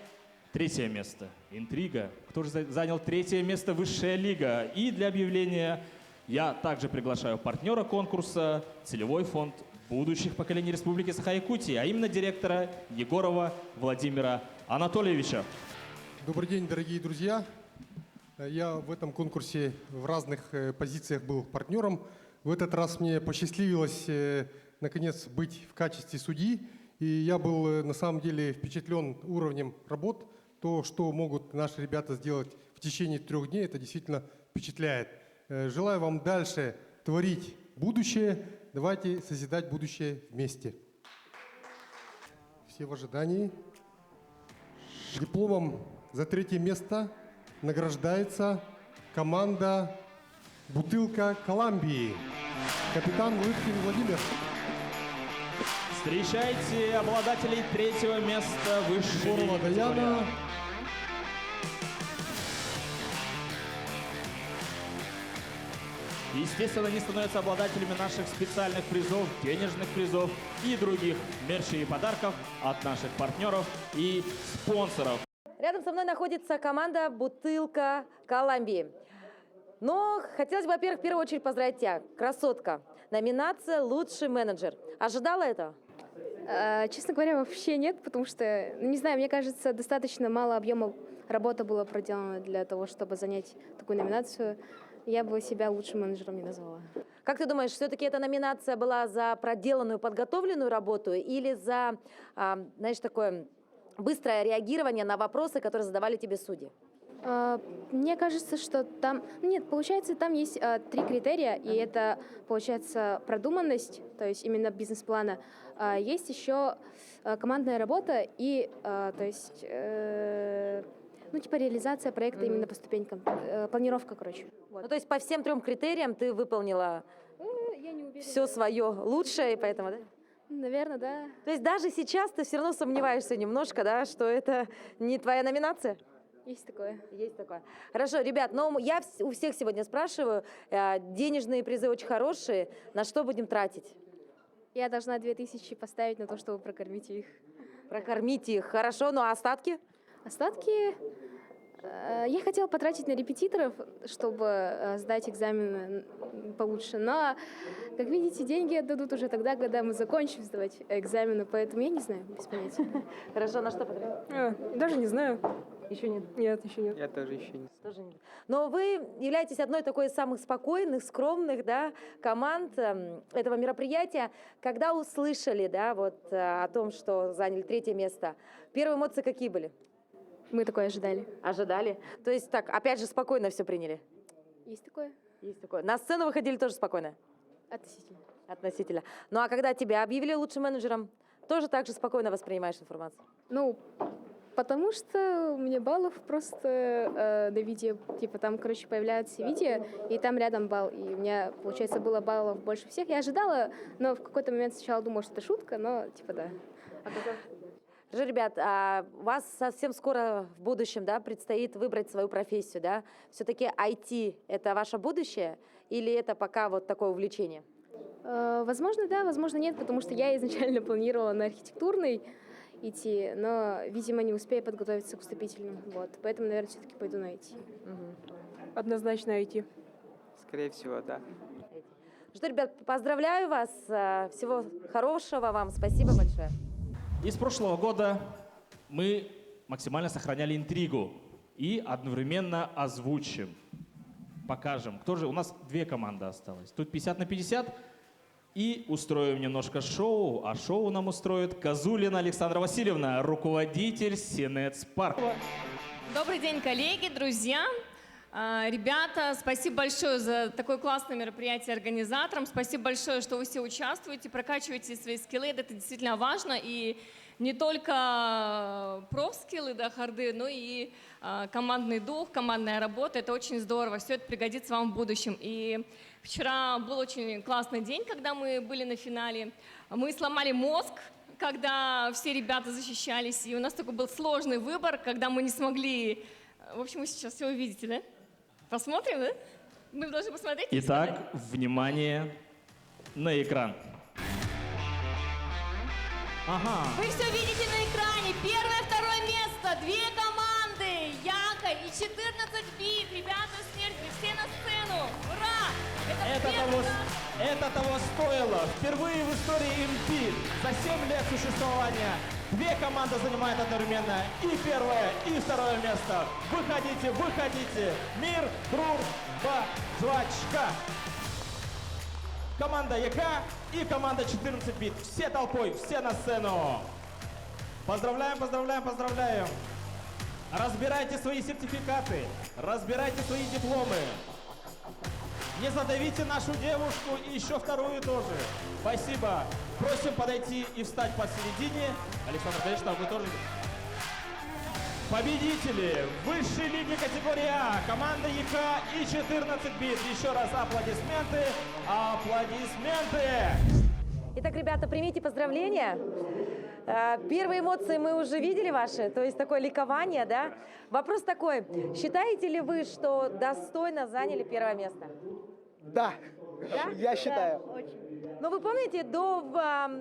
Третье место. Интрига. Кто же занял третье место? Высшая лига. И для объявления я также приглашаю партнера конкурса «Целевой фонд будущих поколений Республики Саха-Якутия», а именно директора Егорова Владимира Анатольевича. Добрый день, дорогие друзья. Я в этом конкурсе в разных позициях был партнером. В этот раз мне посчастливилось, наконец, быть в качестве судьи. И я был на самом деле впечатлен уровнем работ. То, что могут наши ребята сделать в течение 3 дней, это действительно впечатляет. Желаю вам дальше творить будущее. Давайте созидать будущее вместе. Все в ожидании. Дипломом за 3 место награждается команда «Бутылка Колумбии». Капитан Лыткин Владимир. Встречайте обладателей 3-го места высшей лиги категории. Естественно, они становятся обладателями наших специальных призов, денежных призов и других мерчей и подарков от наших партнеров и спонсоров. Рядом со мной находится команда «Бутылка Колумбии». Но хотелось бы, во-первых, в первую очередь поздравить тебя. Красотка. Номинация «Лучший менеджер». Ожидала этого? Честно говоря, вообще нет, потому что, не знаю, мне кажется, достаточно мало объема работы было проделано для того, чтобы занять такую номинацию. Я бы себя лучшим менеджером не назвала. Как ты думаешь, все-таки эта номинация была за проделанную, подготовленную работу или за, знаешь, такое быстрое реагирование на вопросы, которые задавали тебе судьи? Мне кажется, что там... Нет, получается, там есть 3 критерия, и это, получается, продуманность, то есть именно бизнес-плана. Есть еще командная работа и, то есть... Ну, типа реализация проекта именно по ступенькам. Планировка, короче. Вот. Ну, то есть по всем 3 критериям ты выполнила все свое лучшее, и поэтому, да? Наверное, да. То есть даже сейчас ты все равно сомневаешься немножко, да, что это не твоя номинация? Есть такое. Есть такое. Хорошо, ребят, но я у всех сегодня спрашиваю, денежные призы очень хорошие, на что будем тратить? Я должна 2000 поставить на то, чтобы прокормить их. Прокормить их, хорошо, ну а остатки? Остатки я хотела потратить на репетиторов, чтобы сдать экзамен получше, но, как видите, деньги отдадут уже тогда, когда мы закончим сдавать экзамены, поэтому я не знаю, без понятия. Хорошо, на что потратить? Даже не знаю. Еще нет? Нет, еще нет. Я тоже еще не. Тоже нет. Но вы являетесь одной такой из самых спокойных, скромных, да, команд этого мероприятия. Когда услышали, да, вот о том, что заняли 3-е место, первые эмоции какие были? Мы такое ожидали. Ожидали? То есть так, опять же, спокойно все приняли? Есть такое. Есть такое. На сцену выходили тоже спокойно? Относительно. Относительно. Ну а когда тебя объявили лучшим менеджером, тоже так же спокойно воспринимаешь информацию? Ну, потому что у меня баллов просто на видео, типа там, короче, появляется видео, и там рядом балл, и у меня, получается, было баллов больше всех. Я ожидала, но в какой-то момент сначала думала, что это шутка, но типа да. Скажи, ребят, у вас совсем скоро в будущем, да, предстоит выбрать свою профессию, да? Все-таки IT – это ваше будущее или это пока вот такое увлечение? Возможно, да, возможно, нет, потому что я изначально планировала на архитектурный идти, но, видимо, не успею подготовиться к вступительным, вот. Поэтому, наверное, все-таки пойду на IT. Однозначно IT. Скорее всего, да. Что, ребят, поздравляю вас, всего хорошего вам, спасибо большое. И с прошлого года мы максимально сохраняли интригу и одновременно озвучим, покажем, кто же, у нас 2 команды осталось. Тут 50 на 50 и устроим немножко шоу, а шоу нам устроит Козулина Александра Васильевна, руководитель Синец Парк. Добрый день, коллеги, друзья. Ребята, спасибо большое за такое классное мероприятие организаторам. Спасибо большое, что вы все участвуете, прокачиваете свои скиллы. Это действительно важно. И не только профскиллы, да, харды, но и командный дух, командная работа. Это очень здорово. Все это пригодится вам в будущем. И вчера был очень классный день, когда мы были на финале. Мы сломали мозг, когда все ребята защищались. И у нас такой был сложный выбор, когда мы не смогли... В общем, вы сейчас все увидите, да? Посмотрим, да? Мы должны посмотреть. Итак, внимание на экран. Ага. Вы все видите на экране. 1-е, 2-е место. 2 команды. и 14 бит. Ребята с Нерчинска, все на сцену. Ура! Это того стоило. Впервые в истории МП за 7 лет существования две команды занимают одновременно и первое, и второе место. Выходите, выходите. Мир, дружба, жвачка. Команда ЯК и команда 14 бит. Все толпой, все на сцену. Поздравляем, поздравляем, поздравляем. Разбирайте свои сертификаты, разбирайте свои дипломы. Не задавите нашу девушку и еще вторую тоже. Спасибо. Просим подойти и встать посередине. Александр, конечно, вы тоже. Победители высшей лиги категории А. Команда ЯК и 14 бит. Еще раз аплодисменты. Аплодисменты. Итак, ребята, примите поздравления. Первые эмоции мы уже видели ваши, то есть такое ликование, да? Вопрос такой, считаете ли вы, что достойно заняли первое место? Да, я считаю. Но вы помните, до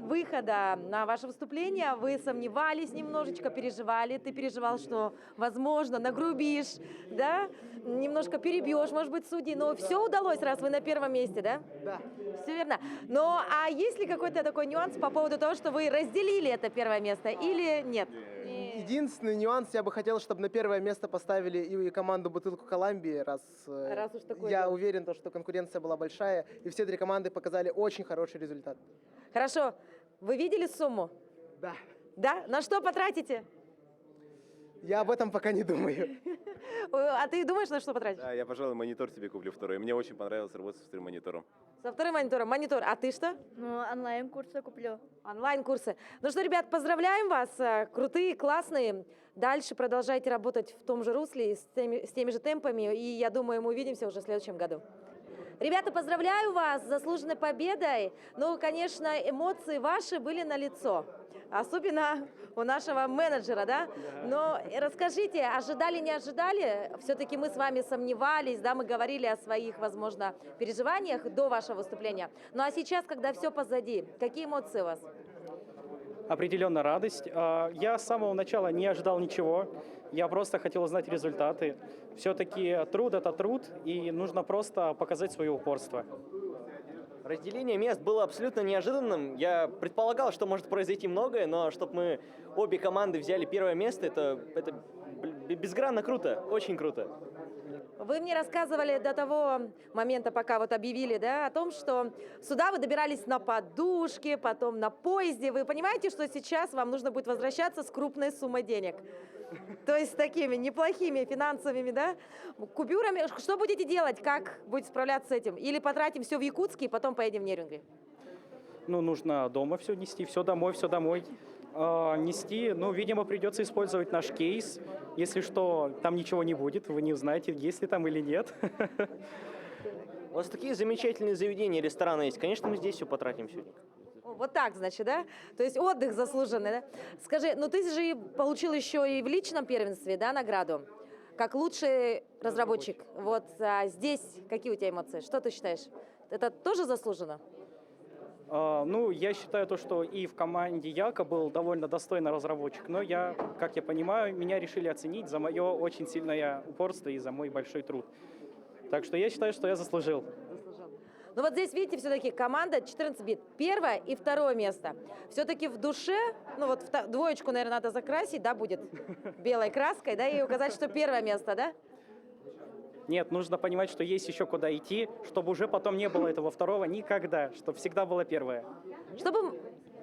выхода на ваше выступление вы сомневались немножечко, переживали. Ты переживал, что, возможно, нагрубишь, да? Немножко перебьешь, может быть, судей. Но все удалось, раз вы на первом месте, да? Да. Все верно. Но а есть ли какой-то такой нюанс по поводу того, что вы разделили это первое место или нет? Единственный нюанс, я бы хотел, чтобы на первое место поставили и команду «Бутылку Колумбии», раз уж такое я дело. уверен, что конкуренция была большая, и все три команды показали очень хороший результат. Хорошо. Вы видели сумму? Да. Да? На что потратите? Я об этом пока не думаю. А ты думаешь, на что потратишь? Да, я, пожалуй, монитор себе куплю второй. Мне очень понравилось работать со вторым монитором. Со вторым монитором. Монитор. А ты что? Ну, онлайн-курсы куплю. Онлайн-курсы. Ну что, ребят, поздравляем вас. Крутые, классные. Дальше продолжайте работать в том же русле, с теми же темпами. И я думаю, мы увидимся уже в следующем году. Ребята, поздравляю вас с заслуженной победой. Ну, конечно, эмоции ваши были налицо. Особенно у нашего менеджера, да? Но расскажите, ожидали, не ожидали? Все-таки мы с вами сомневались, да? Мы говорили о своих, возможно, переживаниях до вашего выступления. Ну а сейчас, когда все позади, какие эмоции у вас? Определенно радость. Я с самого начала не ожидал ничего. Я просто хотел узнать результаты. Все-таки труд — это труд, и нужно просто показать свое упорство. Разделение мест было абсолютно неожиданным. Я предполагал, что может произойти многое, но чтобы мы обе команды взяли первое место, это безгранно круто, очень круто. Вы мне рассказывали до того момента, пока вот объявили, да, о том, что сюда вы добирались на подушке, потом на поезде. Вы понимаете, что сейчас вам нужно будет возвращаться с крупной суммой денег? То есть с такими неплохими финансовыми, да, купюрами. Что будете делать? Как будете справляться с этим? Или потратим все в Якутске и потом поедем в Нерюнгри? Ну, нужно дома все нести, все домой нести. Ну, видимо, придется использовать наш кейс. Если что, там ничего не будет, вы не узнаете, есть ли там или нет. У вас такие замечательные заведения, рестораны есть. Конечно, мы здесь все потратим сегодня. Вот так, значит, да? То есть отдых заслуженный, да? Скажи, ну ты же получил еще и в личном первенстве, да, награду? Как лучший разработчик. Вот здесь какие у тебя эмоции? Что ты считаешь? Это тоже заслуженно? Ну, я считаю то, что и в команде Яка был довольно достойный разработчик, но я, как я понимаю, меня решили оценить за мое очень сильное упорство и за мой большой труд. Так что я считаю, что я заслужил. Ну вот здесь, видите, все-таки команда 14 бит. Первое и второе место. Все-таки в душе, ну вот двоечку, наверное, надо закрасить, да, будет белой краской, да, и указать, что первое место, да? Нет, нужно понимать, что есть еще куда идти, чтобы уже потом не было этого второго никогда, чтобы всегда было первое.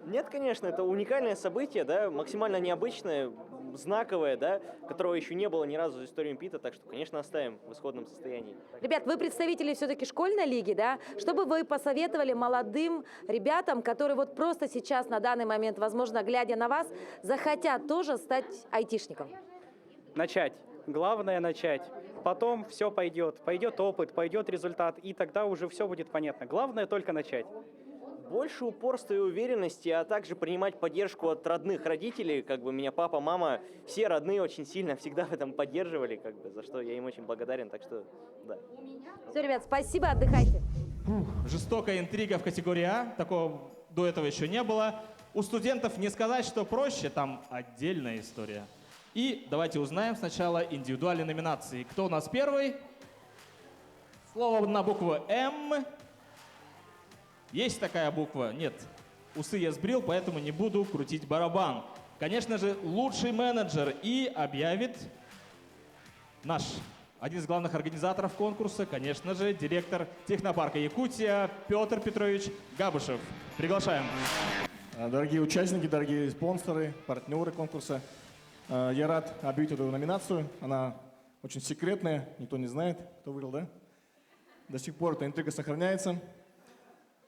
Нет, конечно, это уникальное событие, да, максимально необычное, знаковое, да, которого еще не было ни разу в истории МПИТа, так что, конечно, оставим в исходном состоянии. Ребят, вы представители все-таки школьной лиги, да? Что бы вы посоветовали молодым ребятам, которые вот просто сейчас, на данный момент, возможно, глядя на вас, захотят тоже стать айтишником? Начать. Главное начать. Потом все пойдет. Пойдет опыт, пойдет результат, и тогда уже все будет понятно. Главное только начать. Больше упорства и уверенности, а также принимать поддержку от родных родителей, как бы меня папа, мама, все родные очень сильно всегда в этом поддерживали, как бы, за что я им очень благодарен, так что, да. Все, ребят, спасибо, отдыхайте. Жестокая интрига в категории А, такого до этого еще не было. У студентов не сказать, что проще, там отдельная история. И давайте узнаем сначала индивидуальные номинации. Кто у нас первый? Слово на букву «М». Есть такая буква? Нет. Усы я сбрил, поэтому не буду крутить барабан. Конечно же, лучший менеджер и объявит наш один из главных организаторов конкурса, конечно же, директор технопарка Якутия Петр Петрович Габышев. Приглашаем. Дорогие участники, дорогие спонсоры, партнеры конкурса, я рад объявить эту номинацию. Она очень секретная, никто не знает, кто выиграл, да? До сих пор эта интрига сохраняется.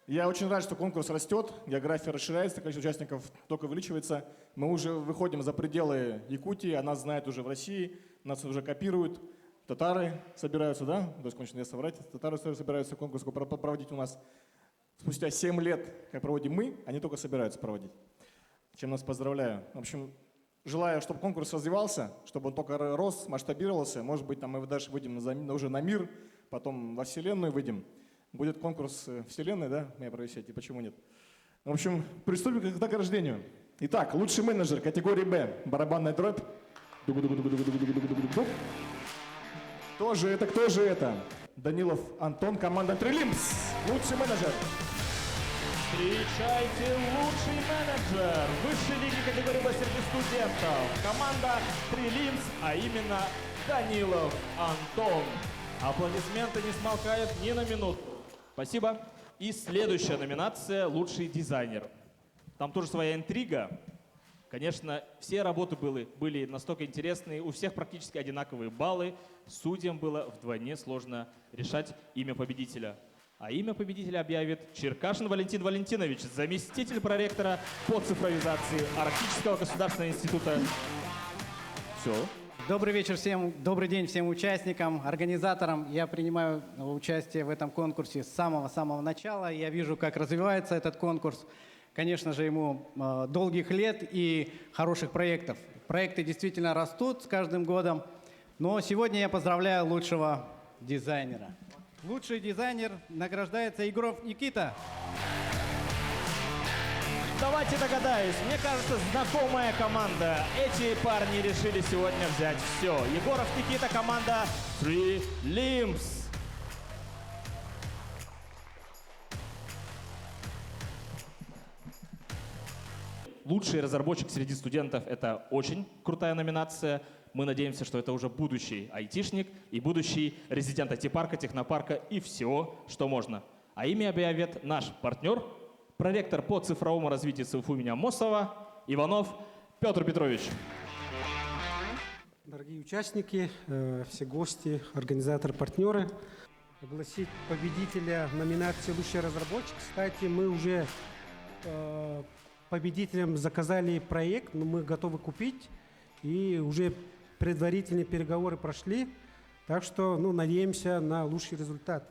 Я очень рад, что конкурс растет, география расширяется, количество участников только увеличивается. Мы уже выходим за пределы Якутии, о нас знают уже в России, нас уже копируют. Татары собираются, да? То есть, конечно, не соврать. Татары собираются конкурс проводить у нас. Спустя 7 лет, как проводим мы, они только собираются проводить. Чем нас поздравляю. В общем, желаю, чтобы конкурс развивался, чтобы он только рос, масштабировался. Может быть, там мы дальше выйдем уже на мир, потом во Вселенную выйдем. Будет конкурс Вселенной, да, моя профессия, и почему нет? В общем, приступим к награждению. Итак, лучший менеджер категории «Б». Барабанная дробь. Кто же это? Данилов Антон, команда «Трилимс». Лучший менеджер. Встречайте лучший менеджер высшей лиги категории «Б» среди студентов. Команда «Трилимс», а именно Данилов Антон. Аплодисменты не смолкают ни на минуту. Спасибо. И следующая номинация «Лучший дизайнер». Там тоже своя интрига. Конечно, все работы были настолько интересные, у всех практически одинаковые баллы. Судьям было вдвойне сложно решать имя победителя. А имя победителя объявит Черкашин Валентин Валентинович, заместитель проректора по цифровизации Арктического государственного института. Все. Добрый вечер всем, добрый день всем участникам, организаторам. Я принимаю участие в этом конкурсе с самого-самого начала. Я вижу, как развивается этот конкурс. Конечно же, ему долгих лет и хороших проектов. Проекты действительно растут с каждым годом. Но сегодня я поздравляю лучшего дизайнера. Лучший дизайнер награждается Егоров Никита. Давайте догадаюсь. Мне кажется, знакомая команда. Эти парни решили сегодня взять все. Егоров Никита, команда Three Limbs. Лучший разработчик среди студентов – это очень крутая номинация. Мы надеемся, что это уже будущий айтишник и будущий резидент IT-парка, технопарка и всего, что можно. А имя объявит наш партнер, проректор по цифровому развитию СФУ имени Мосова Иванов Петр Петрович. Дорогие участники, все гости, организаторы, партнеры, огласить победителя номинации «Лучший разработчик». Кстати, мы уже победителям заказали проект, но мы готовы купить, и уже предварительные переговоры прошли, так что надеемся на лучший результат.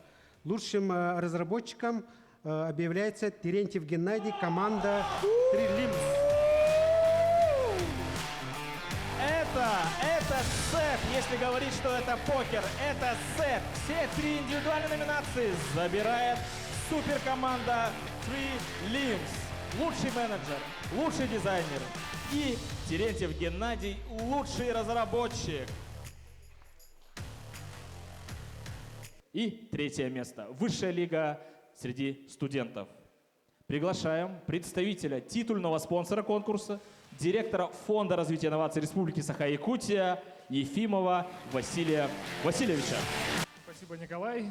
Лучшим разработчиком объявляется Терентьев Геннадий, команда Three Limbs. Это сет, если говорить, что это покер, это сет. Все 3 индивидуальные номинации забирает суперкоманда Three Limbs. Лучший менеджер, лучший дизайнер и Терентьев Геннадий, лучший разработчик. И 3 место. Высшая лига среди студентов. Приглашаем представителя титульного спонсора конкурса, директора Фонда развития инноваций Республики Саха-Якутия Ефимова Василия Васильевича. Спасибо, Николай.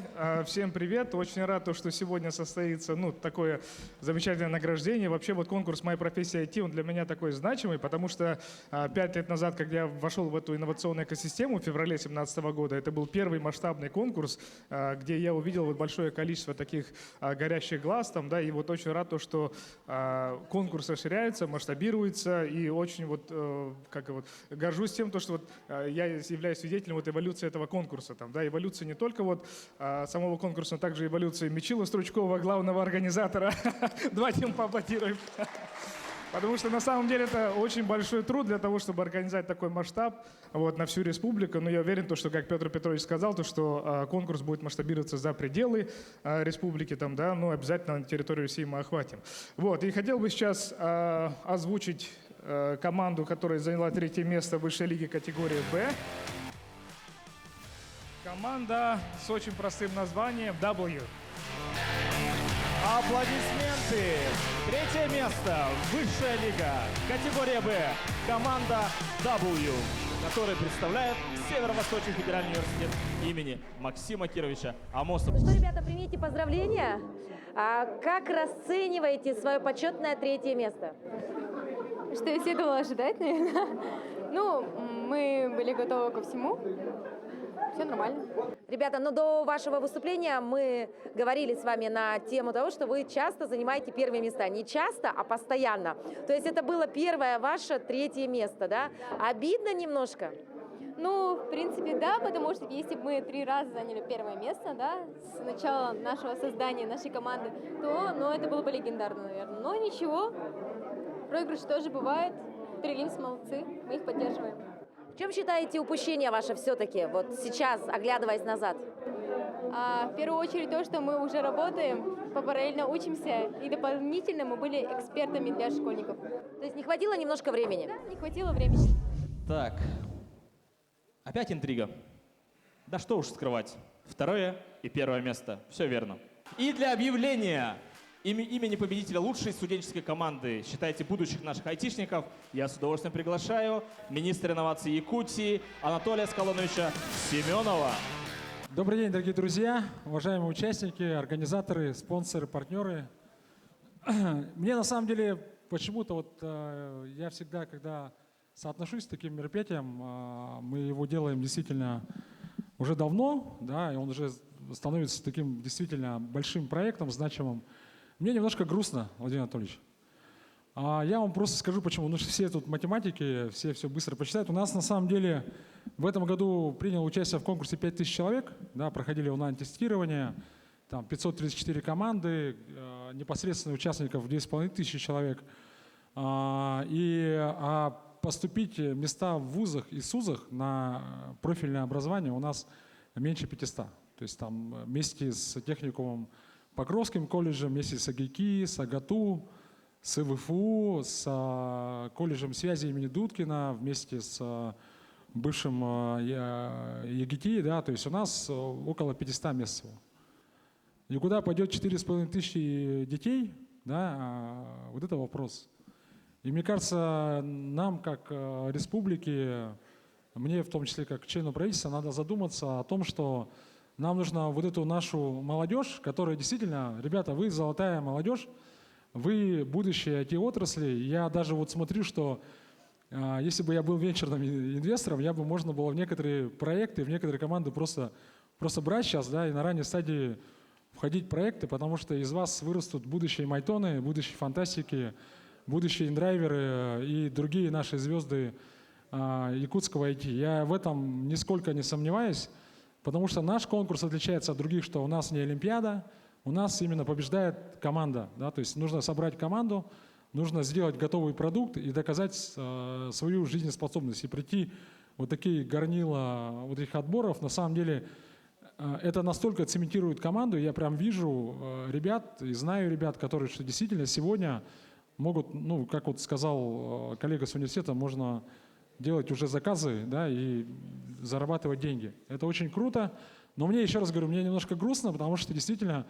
Всем привет. Очень рад, что сегодня состоится такое замечательное награждение. Вообще конкурс «Моя профессия IT», он для меня такой значимый, потому что 5 лет назад, когда я вошел в эту инновационную экосистему в феврале 2017 года, это был первый масштабный конкурс, где я увидел большое количество таких горящих глаз там, да, и очень рад, что конкурс расширяется, масштабируется, и очень горжусь тем, что я являюсь свидетелем эволюции этого конкурса. Там, да, эволюции не только самого конкурса, но также эволюции Мичила Стручкова, главного организатора. Давайте ему поаплодируем. Потому что на самом деле это очень большой труд для того, чтобы организовать такой масштаб на всю республику. Но я уверен, что, как Петр Петрович сказал, что конкурс будет масштабироваться за пределы республики, там, да, но обязательно на территорию России мы охватим. И хотел бы сейчас озвучить команду, которая заняла 3-е место в высшей лиге категории «Б». Команда с очень простым названием W. Аплодисменты! 3-е место, высшая лига, категория «Б», команда W, который представляет Северо-Восточный федеральный университет имени Максима Кировича Амосова. Ну что, ребята, примите поздравления. Как расцениваете свое почетное 3-е место? Что и следовало ожидать, наверное. Ну, мы были готовы ко всему. Все нормально. Ребята, ну до вашего выступления мы говорили с вами на тему того, что вы часто занимаете первые места. Не часто, а постоянно. То есть это было первое ваше 3-е место, да? Обидно немножко? Ну, в принципе, да, потому что если бы мы 3 раза заняли 1-е место, да, с начала нашего создания, нашей команды, то, ну, это было бы легендарно, наверное. Но ничего, проигрыш тоже бывает. Трилимс молодцы, мы их поддерживаем. В чем считаете упущение ваше все-таки, вот сейчас, оглядываясь назад? В первую очередь то, что мы уже работаем, параллельно учимся, и дополнительно мы были экспертами для школьников. То есть не хватило немножко времени? Да, не хватило времени. Так, опять интрига. Да что уж скрывать. 2-е и 1-е место. Все верно. И для объявления имени победителя лучшей студенческой команды, считайте, будущих наших айтишников, я с удовольствием приглашаю министра инноваций Якутии Анатолия Скалоновича Семенова. Добрый день, дорогие друзья, уважаемые участники, организаторы, спонсоры, партнеры. Мне на самом деле почему-то вот я всегда, когда соотношусь с таким мероприятием, мы его делаем действительно уже давно, да, и он уже становится таким действительно большим проектом, значимым. Мне немножко грустно, Владимир Анатольевич. Я вам просто скажу, почему. Потому что все тут математики, все быстро посчитают. У нас на самом деле в этом году приняло участие в конкурсе 5000 человек. Да, проходили онлайн-тестирование, там 534 команды, непосредственно участников 2500 человек. Поступить места в вузах и СУЗах на профильное образование у нас меньше 500. То есть там вместе с техникумом Покровским колледжем, вместе с АГИКИ, с АГАТУ, с ИВФУ, с колледжем связи имени Дудкина, вместе с бывшим ЕГТИ, да, то есть у нас около 500 мест всего. И куда пойдет 4500 детей, да, вот это вопрос. И мне кажется, нам, как республике, мне в том числе как члену правительства, надо задуматься о том, что нам нужно вот эту нашу молодежь, которая действительно, ребята, вы золотая молодежь, вы будущее IT-отрасли. Я даже вот смотрю, что если бы я был венчурным инвестором, я бы можно было в некоторые проекты, в некоторые команды просто брать сейчас, да, и на ранней стадии входить в проекты, потому что из вас вырастут будущие майтоны, будущие фантастики, будущие индрайверы и другие наши звезды якутского IT. Я в этом нисколько не сомневаюсь, потому что наш конкурс отличается от других, что у нас не Олимпиада, у нас именно побеждает команда. Да? То есть нужно собрать команду, нужно сделать готовый продукт и доказать свою жизнеспособность. И прийти вот такие горнила вот этих отборов, на самом деле это настолько цементирует команду. Я прям вижу ребят и знаю ребят, которые что действительно сегодня могут, ну, как вот сказал коллега с университета, можно делать уже заказы, да, и зарабатывать деньги. Это очень круто. Но мне, еще раз говорю, мне немножко грустно, потому что действительно,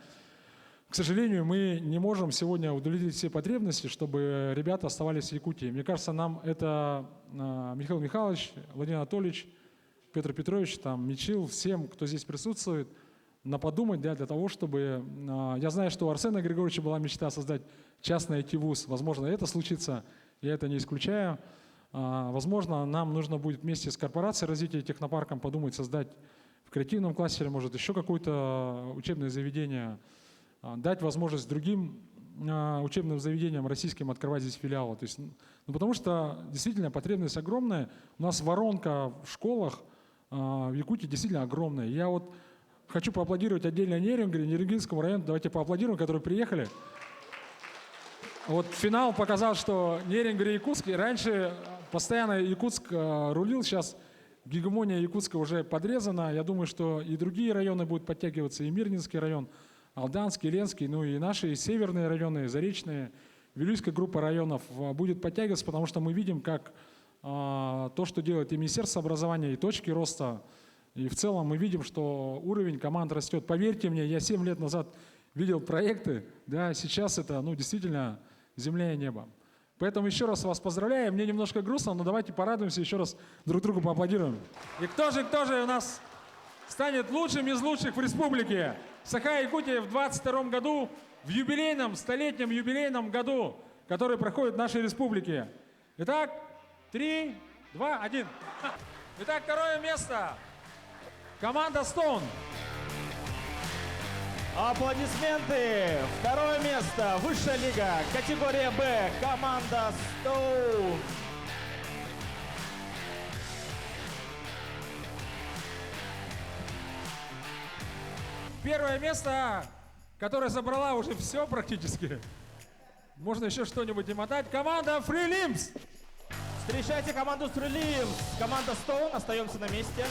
к сожалению, мы не можем сегодня удовлетворить все потребности, чтобы ребята оставались в Якутии. Мне кажется, нам это Михаил Михайлович, Владимир Анатольевич, Петр Петрович, там, Мичил, всем, кто здесь присутствует, на подумать, да, для того, чтобы... Я знаю, что у Арсена Григорьевича была мечта создать частный IT-вуз. Возможно, это случится, я это не исключаю. Возможно, нам нужно будет вместе с корпорацией развития технопарком подумать, создать в креативном кластере, может, еще какое-то учебное заведение, дать возможность другим учебным заведениям российским открывать здесь филиалы. То есть, ну, потому что действительно потребность огромная. У нас воронка в школах в Якутии действительно огромная. Я вот хочу поаплодировать отдельно Нерингинскому району. Давайте поаплодируем, которые приехали. Вот финал показал, что Нерингер и Якутск. Раньше постоянно Якутск рулил, сейчас гегемония Якутска уже подрезана. Я думаю, что и другие районы будут подтягиваться, и Мирнинский район, Алданский, Ленский, ну и наши северные районы, Заречные, Вилюйская группа районов будет подтягиваться, потому что мы видим, как то, что делает и Министерство образования, и точки роста, и в целом мы видим, что уровень команд растет. Поверьте мне, я 7 лет назад видел проекты, да, сейчас это действительно земля и небо. Поэтому еще раз вас поздравляю. Мне немножко грустно, но давайте порадуемся, еще раз друг другу поаплодируем. И кто же у нас станет лучшим из лучших в республике? Саха-Якутия в 22 году, в юбилейном, столетнем юбилейном году, который проходит в нашей республике. Итак, 3, 2, 1. Итак, второе место. Команда Stone. Аплодисменты. Второе место. Высшая лига. Категория Б. Команда Stone. Первое место, которое забрала уже все практически. Можно еще что-нибудь не мотать. Команда Free Limbs. Встречайте команду Free Limbs. Команда Stone. Остаемся на месте.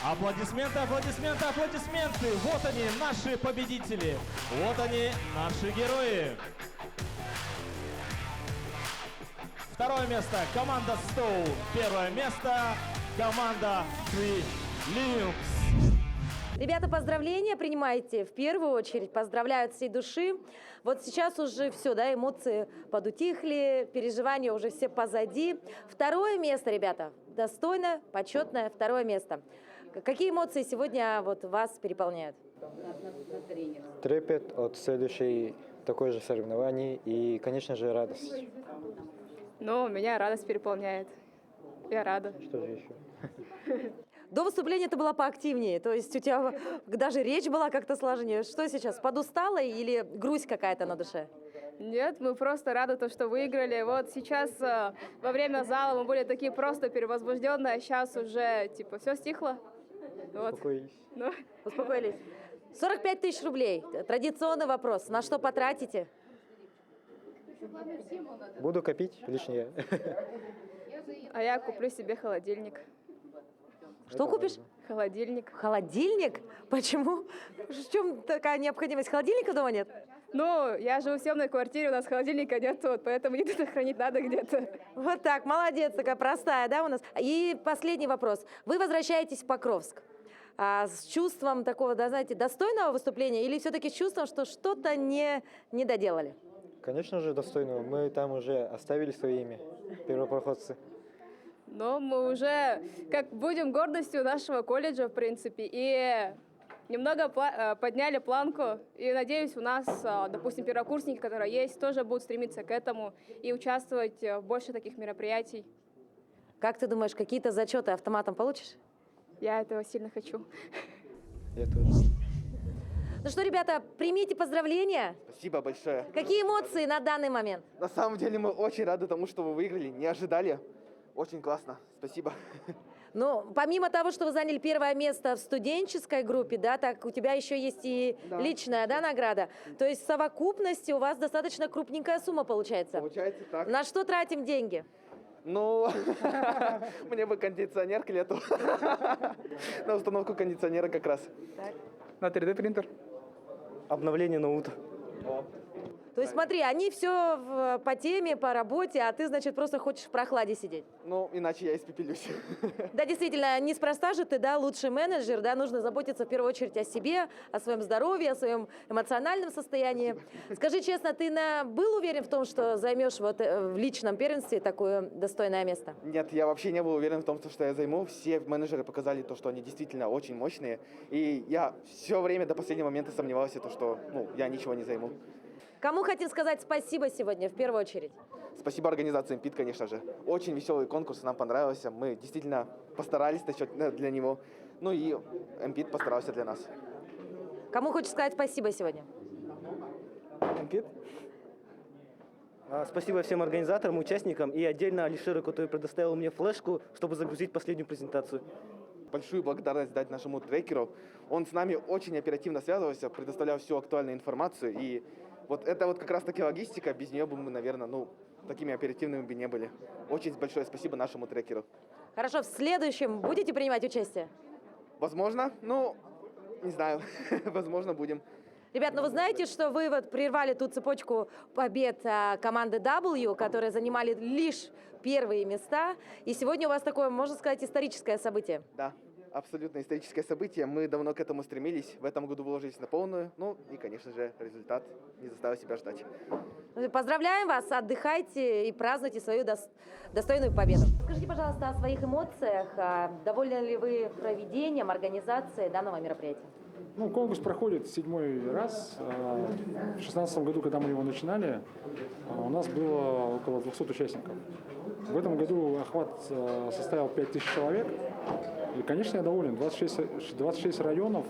Аплодисменты, аплодисменты, аплодисменты. Вот они, наши победители. Вот они, наши герои. Второе место команда Stone. Первое место команда Free Limbs. Ребята, поздравления принимайте. В первую очередь поздравляю от всей души. Вот сейчас уже все, да, эмоции подутихли, переживания уже все позади. Второе место, ребята, достойно, почетное второе место. Какие эмоции сегодня вот вас переполняют? Трепет от следующей такой же соревнований и, конечно же, радость. Ну, меня радость переполняет. Я рада. Что же еще? До выступления ты была поактивнее, то есть у тебя даже речь была как-то сложнее. Что сейчас, подустала или грусть какая-то на душе? Нет, мы просто рады, то, что выиграли. Вот сейчас во время зала мы были такие просто перевозбужденные, а сейчас уже типа все стихло. Вот. Успокоились. Ну. Успокоились. 45 тысяч рублей. Традиционный вопрос. На что потратите? Буду копить лично я. А я куплю себе холодильник. Что купишь? Холодильник. Холодильник? Почему? В чем такая необходимость? Холодильника дома нет? Ну, я живу в съемной квартире, у нас холодильника нет, вот, поэтому еду хранить надо где-то. Вот так, молодец, такая простая, да, у нас? И последний вопрос. Вы возвращаетесь в Покровск с чувством такого, да, знаете, достойного выступления или все-таки с чувством, что что-то не доделали? Конечно же, достойного. Мы там уже оставили свое имя, первопроходцы. Но мы уже как будем гордостью нашего колледжа, в принципе, и немного подняли планку. И надеюсь, у нас, допустим, первокурсники, которые есть, тоже будут стремиться к этому и участвовать в больше таких мероприятий. Как ты думаешь, какие-то зачеты автоматом получишь? Я этого сильно хочу. Я тоже. Ну что, ребята, примите поздравления. Спасибо большое. Какие эмоции на данный момент? На самом деле мы очень рады тому, что вы выиграли, не ожидали. Очень классно, спасибо. Ну, помимо того, что вы заняли первое место в студенческой группе, да, так у тебя еще есть и личная, да, награда. То есть в совокупности у вас достаточно крупненькая сумма получается. Получается так. На что тратим деньги? Ну, мне бы кондиционер к лету. На установку кондиционера как раз. На 3D принтер. Обновление ноута. То есть смотри, они все по теме, по работе, а ты, значит, просто хочешь в прохладе сидеть. Ну, иначе я испепелюсь. Да, действительно, неспроста же ты, да, лучший менеджер, да, нужно заботиться в первую очередь о себе, о своем здоровье, о своем эмоциональном состоянии. Скажи честно, ты был уверен в том, что займешь вот в личном первенстве такое достойное место? Нет, я вообще не был уверен в том, что я займу. Все менеджеры показали то, что они действительно очень мощные. И я все время до последнего момента сомневался, что я ничего не займу. Кому хотим сказать спасибо сегодня в первую очередь? Спасибо организации МПИТ, конечно же. Очень веселый конкурс, нам понравился. Мы действительно постарались для него. Ну и МПИТ постарался для нас. Кому хочешь сказать спасибо сегодня? МПИТ. Спасибо всем организаторам, участникам и отдельно Алишеру, который предоставил мне флешку, чтобы загрузить последнюю презентацию. Большую благодарность дать нашему трекеру. Он с нами очень оперативно связывался, предоставлял всю актуальную информацию. И вот это вот как раз таки логистика, без нее бы мы, наверное, такими оперативными бы не были. Очень большое спасибо нашему трекеру. Хорошо, в следующем будете принимать участие? Возможно, ну, не знаю, возможно, будем. Ребят, ну вы знаете, что вы вот прервали ту цепочку побед команды W, которые занимали лишь первые места. И сегодня у вас такое, можно сказать, историческое событие. Да, абсолютно историческое событие. Мы давно к этому стремились. В этом году выложились на полную. Ну и, конечно же, результат не заставил себя ждать. Поздравляем вас, отдыхайте и празднуйте свою достойную победу. Скажите, пожалуйста, о своих эмоциях. Довольны ли вы проведением, организацией данного мероприятия? Ну, конкурс проходит 7-й раз. В 2016 году, когда мы его начинали, у нас было около 200 участников. В этом году охват составил 5000 человек. И, конечно, я доволен. 26 районов,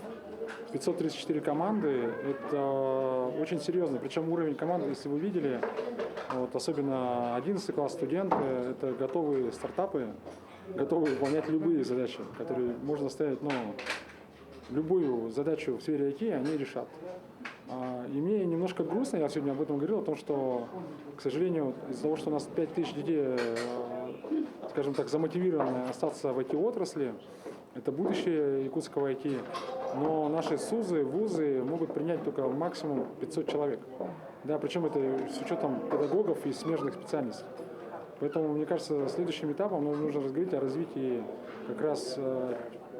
534 команды. Это очень серьезно. Причем уровень команды, если вы видели, вот, особенно 11 класс студенты, это готовые стартапы, готовые выполнять любые задачи, которые можно ставить, ну, любую задачу в сфере IT они решат. И мне немножко грустно, я сегодня об этом говорил, о том, что, к сожалению, из-за того, что у нас 5000 детей, скажем так, замотивированы остаться в IT-отрасли, это будущее якутского IT, но наши СУЗы, вузы могут принять только максимум 500 человек. Да, причем это с учетом педагогов и смежных специальностей. Поэтому, мне кажется, следующим этапом нам нужно разговаривать о развитии как раз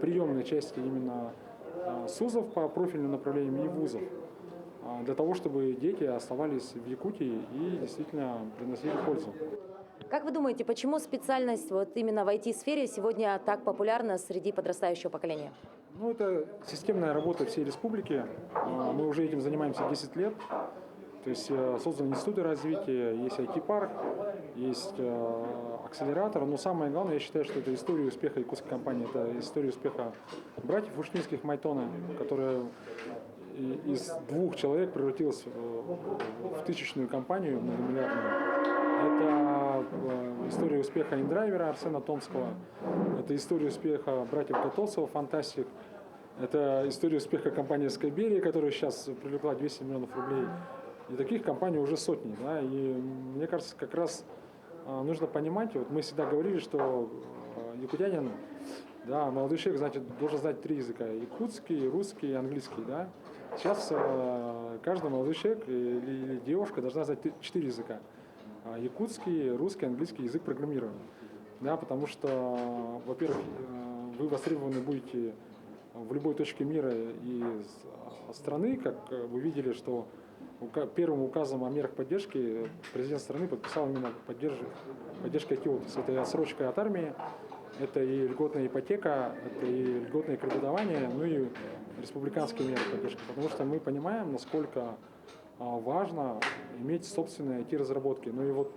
приемной части именно СУЗов по профильным направлениям и вузов, для того, чтобы дети оставались в Якутии и действительно приносили пользу. Как вы думаете, почему специальность вот именно в IT-сфере сегодня так популярна среди подрастающего поколения? Ну, это системная работа всей республики. Мы уже этим занимаемся 10 лет. То есть созданы институты развития, есть IT-парк, есть акселератор. Но самое главное, я считаю, что это история успеха якутской компании. Это история успеха братьев Ушнинских Майтона, которая из 2 человек превратилась в тысячную компанию многомиллиардную. Это история успеха индрайвера Арсена Томского. Это история успеха братьев Готовцева «Фантастик». Это история успеха компании Скайберия, которая сейчас привлекла 200 миллионов рублей. И таких компаний уже сотни. Да? И мне кажется, как раз нужно понимать, вот мы всегда говорили, что якутянин, да, молодой человек, значит, должен знать 3 языка: якутский, русский и английский. Да? Сейчас каждый молодой человек или девушка должна знать 4 языка: якутский, русский, английский, язык программирования. Да, потому что, во-первых, вы востребованы будете в любой точке мира и страны, как вы видели, что первым указом о мерах поддержки президент страны подписал именно поддержку IT-отрасли. Это и отсрочка от армии, это и льготная ипотека, это и льготное кредитование, ну и республиканские меры поддержки. Потому что мы понимаем, насколько важно иметь собственные IT-разработки. Ну и вот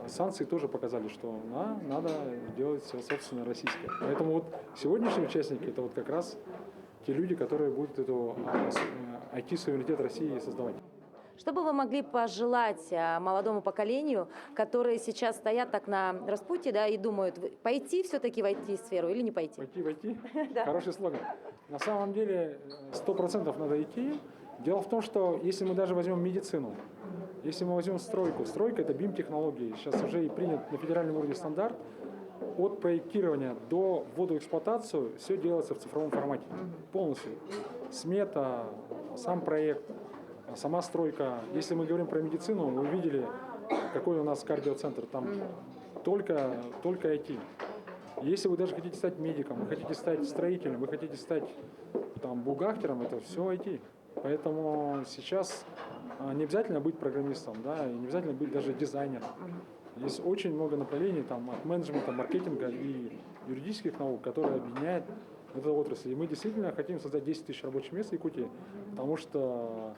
санкции тоже показали, что надо делать все собственно российское. Поэтому вот сегодняшние участники — это вот как раз те люди, которые будут эту IT-суверенитет России создавать. Что бы вы могли пожелать молодому поколению, которые сейчас стоят так на распутье, да, и думают, пойти все-таки в IT-сферу или не пойти? Пойти в IT? Хороший слоган. На самом деле 100% надо идти. Дело в том, что если мы даже возьмем медицину, если мы возьмем стройку, стройка — это BIM-технологии. Сейчас уже и принят на федеральном уровне стандарт. От проектирования до ввода в эксплуатацию все делается в цифровом формате. Полностью. Смета, сам проект, сама стройка. Если мы говорим про медицину, вы видели, какой у нас кардиоцентр. Там только IT. Если вы даже хотите стать медиком, вы хотите стать строителем, вы хотите стать там бухгалтером, это все IT. Поэтому сейчас не обязательно быть программистом, да, и не обязательно быть даже дизайнером. Есть очень много направлений там, от менеджмента, маркетинга и юридических наук, которые объединяют эту отрасль. И мы действительно хотим создать 10 тысяч рабочих мест в Якутии, потому что,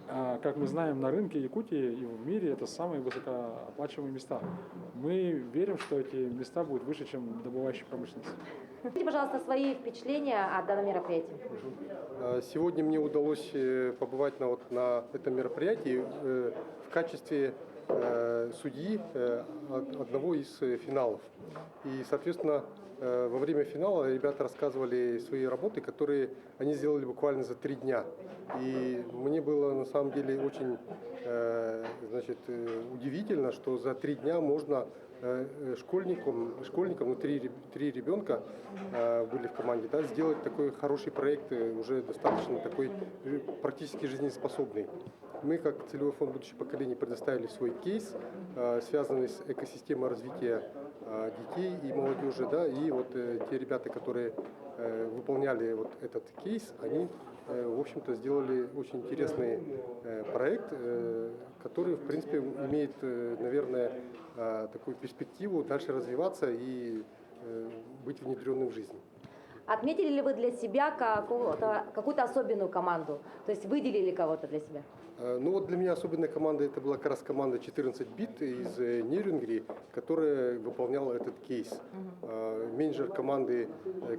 как мы знаем, на рынке Якутии и в мире это самые высокооплачиваемые места. Мы верим, что эти места будут выше, чем добывающая промышленность. Скажите, пожалуйста, свои впечатления от данного мероприятия. Сегодня мне удалось побывать на этом мероприятии в качестве судьи одного из финалов. И, соответственно, во время финала ребята рассказывали свои работы, которые они сделали буквально за 3 дня. И мне было на самом деле очень удивительно, что за 3 дня можно школьникам, ну, три ребенка были в команде, да, сделать такой хороший проект, уже достаточно такой практически жизнеспособный. Мы, как целевой фонд «Будущее поколение», предоставили свой кейс, связанный с экосистемой развития детей и молодежи, да, и вот те ребята, которые выполняли вот этот кейс, они, в общем-то, сделали очень интересный проект, который, в принципе, имеет, наверное, такую перспективу дальше развиваться и быть внедренным в жизнь. Отметили ли вы для себя какую-то особенную команду? То есть выделили кого-то для себя? Ну вот для меня особенная команда, это была как раз команда 14 бит из Нейрюнгри, которая выполняла этот кейс. Менеджер команды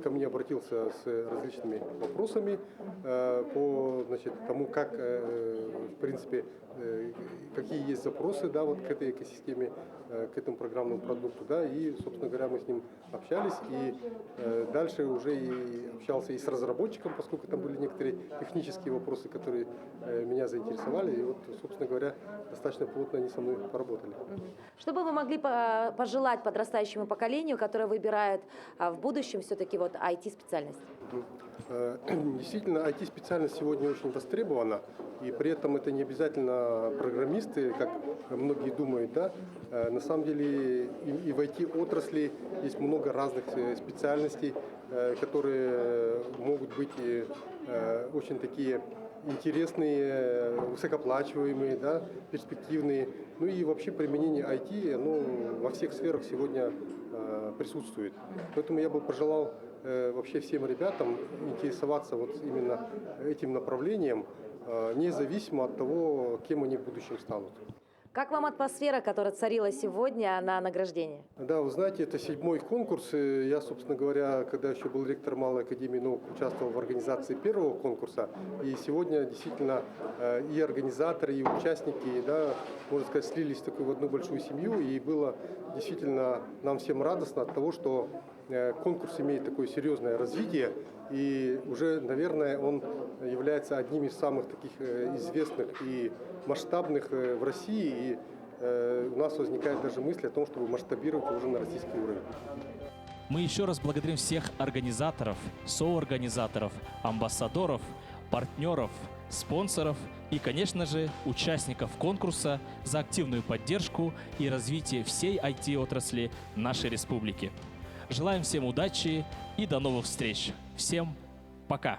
ко мне обратился с различными вопросами по, значит, тому, как, в принципе, какие есть запросы, да, вот к этой экосистеме, к этому программному продукту, да, и, собственно говоря, мы с ним общались, и дальше уже и общался и с разработчиком, поскольку там были некоторые технические вопросы, которые меня заинтересовали, и вот, собственно говоря, достаточно плотно они со мной поработали. Что бы вы могли пожелать подрастающему поколению, которое выбирает в будущем все-таки вот IT-специальность? Действительно, IT-специальность сегодня очень востребована, и при этом это не обязательно программисты, как многие думают, да. На самом деле и в IT-отрасли есть много разных специальностей, которые могут быть очень такие интересные, высокооплачиваемые, да, перспективные. Ну и вообще применение IT, оно во всех сферах сегодня присутствует. Поэтому я бы пожелал вообще всем ребятам интересоваться вот именно этим направлением, независимо от того, кем они в будущем станут. Как вам атмосфера, которая царила сегодня на награждении? Да, вы знаете, это 7-й конкурс. Я, собственно говоря, когда еще был ректором Малой академии наук, участвовал в организации первого конкурса. И сегодня действительно и организаторы, и участники, да, можно сказать, слились в одну большую семью. И было действительно нам всем радостно от того, что конкурс имеет такое серьезное развитие. И уже, наверное, он является одним из самых таких известных и масштабных в России. И у нас возникает даже мысль о том, чтобы масштабировать уже на российский уровень. Мы еще раз благодарим всех организаторов, соорганизаторов, амбассадоров, партнеров, спонсоров и, конечно же, участников конкурса за активную поддержку и развитие всей IT-отрасли нашей республики. Желаем всем удачи и до новых встреч. Всем пока!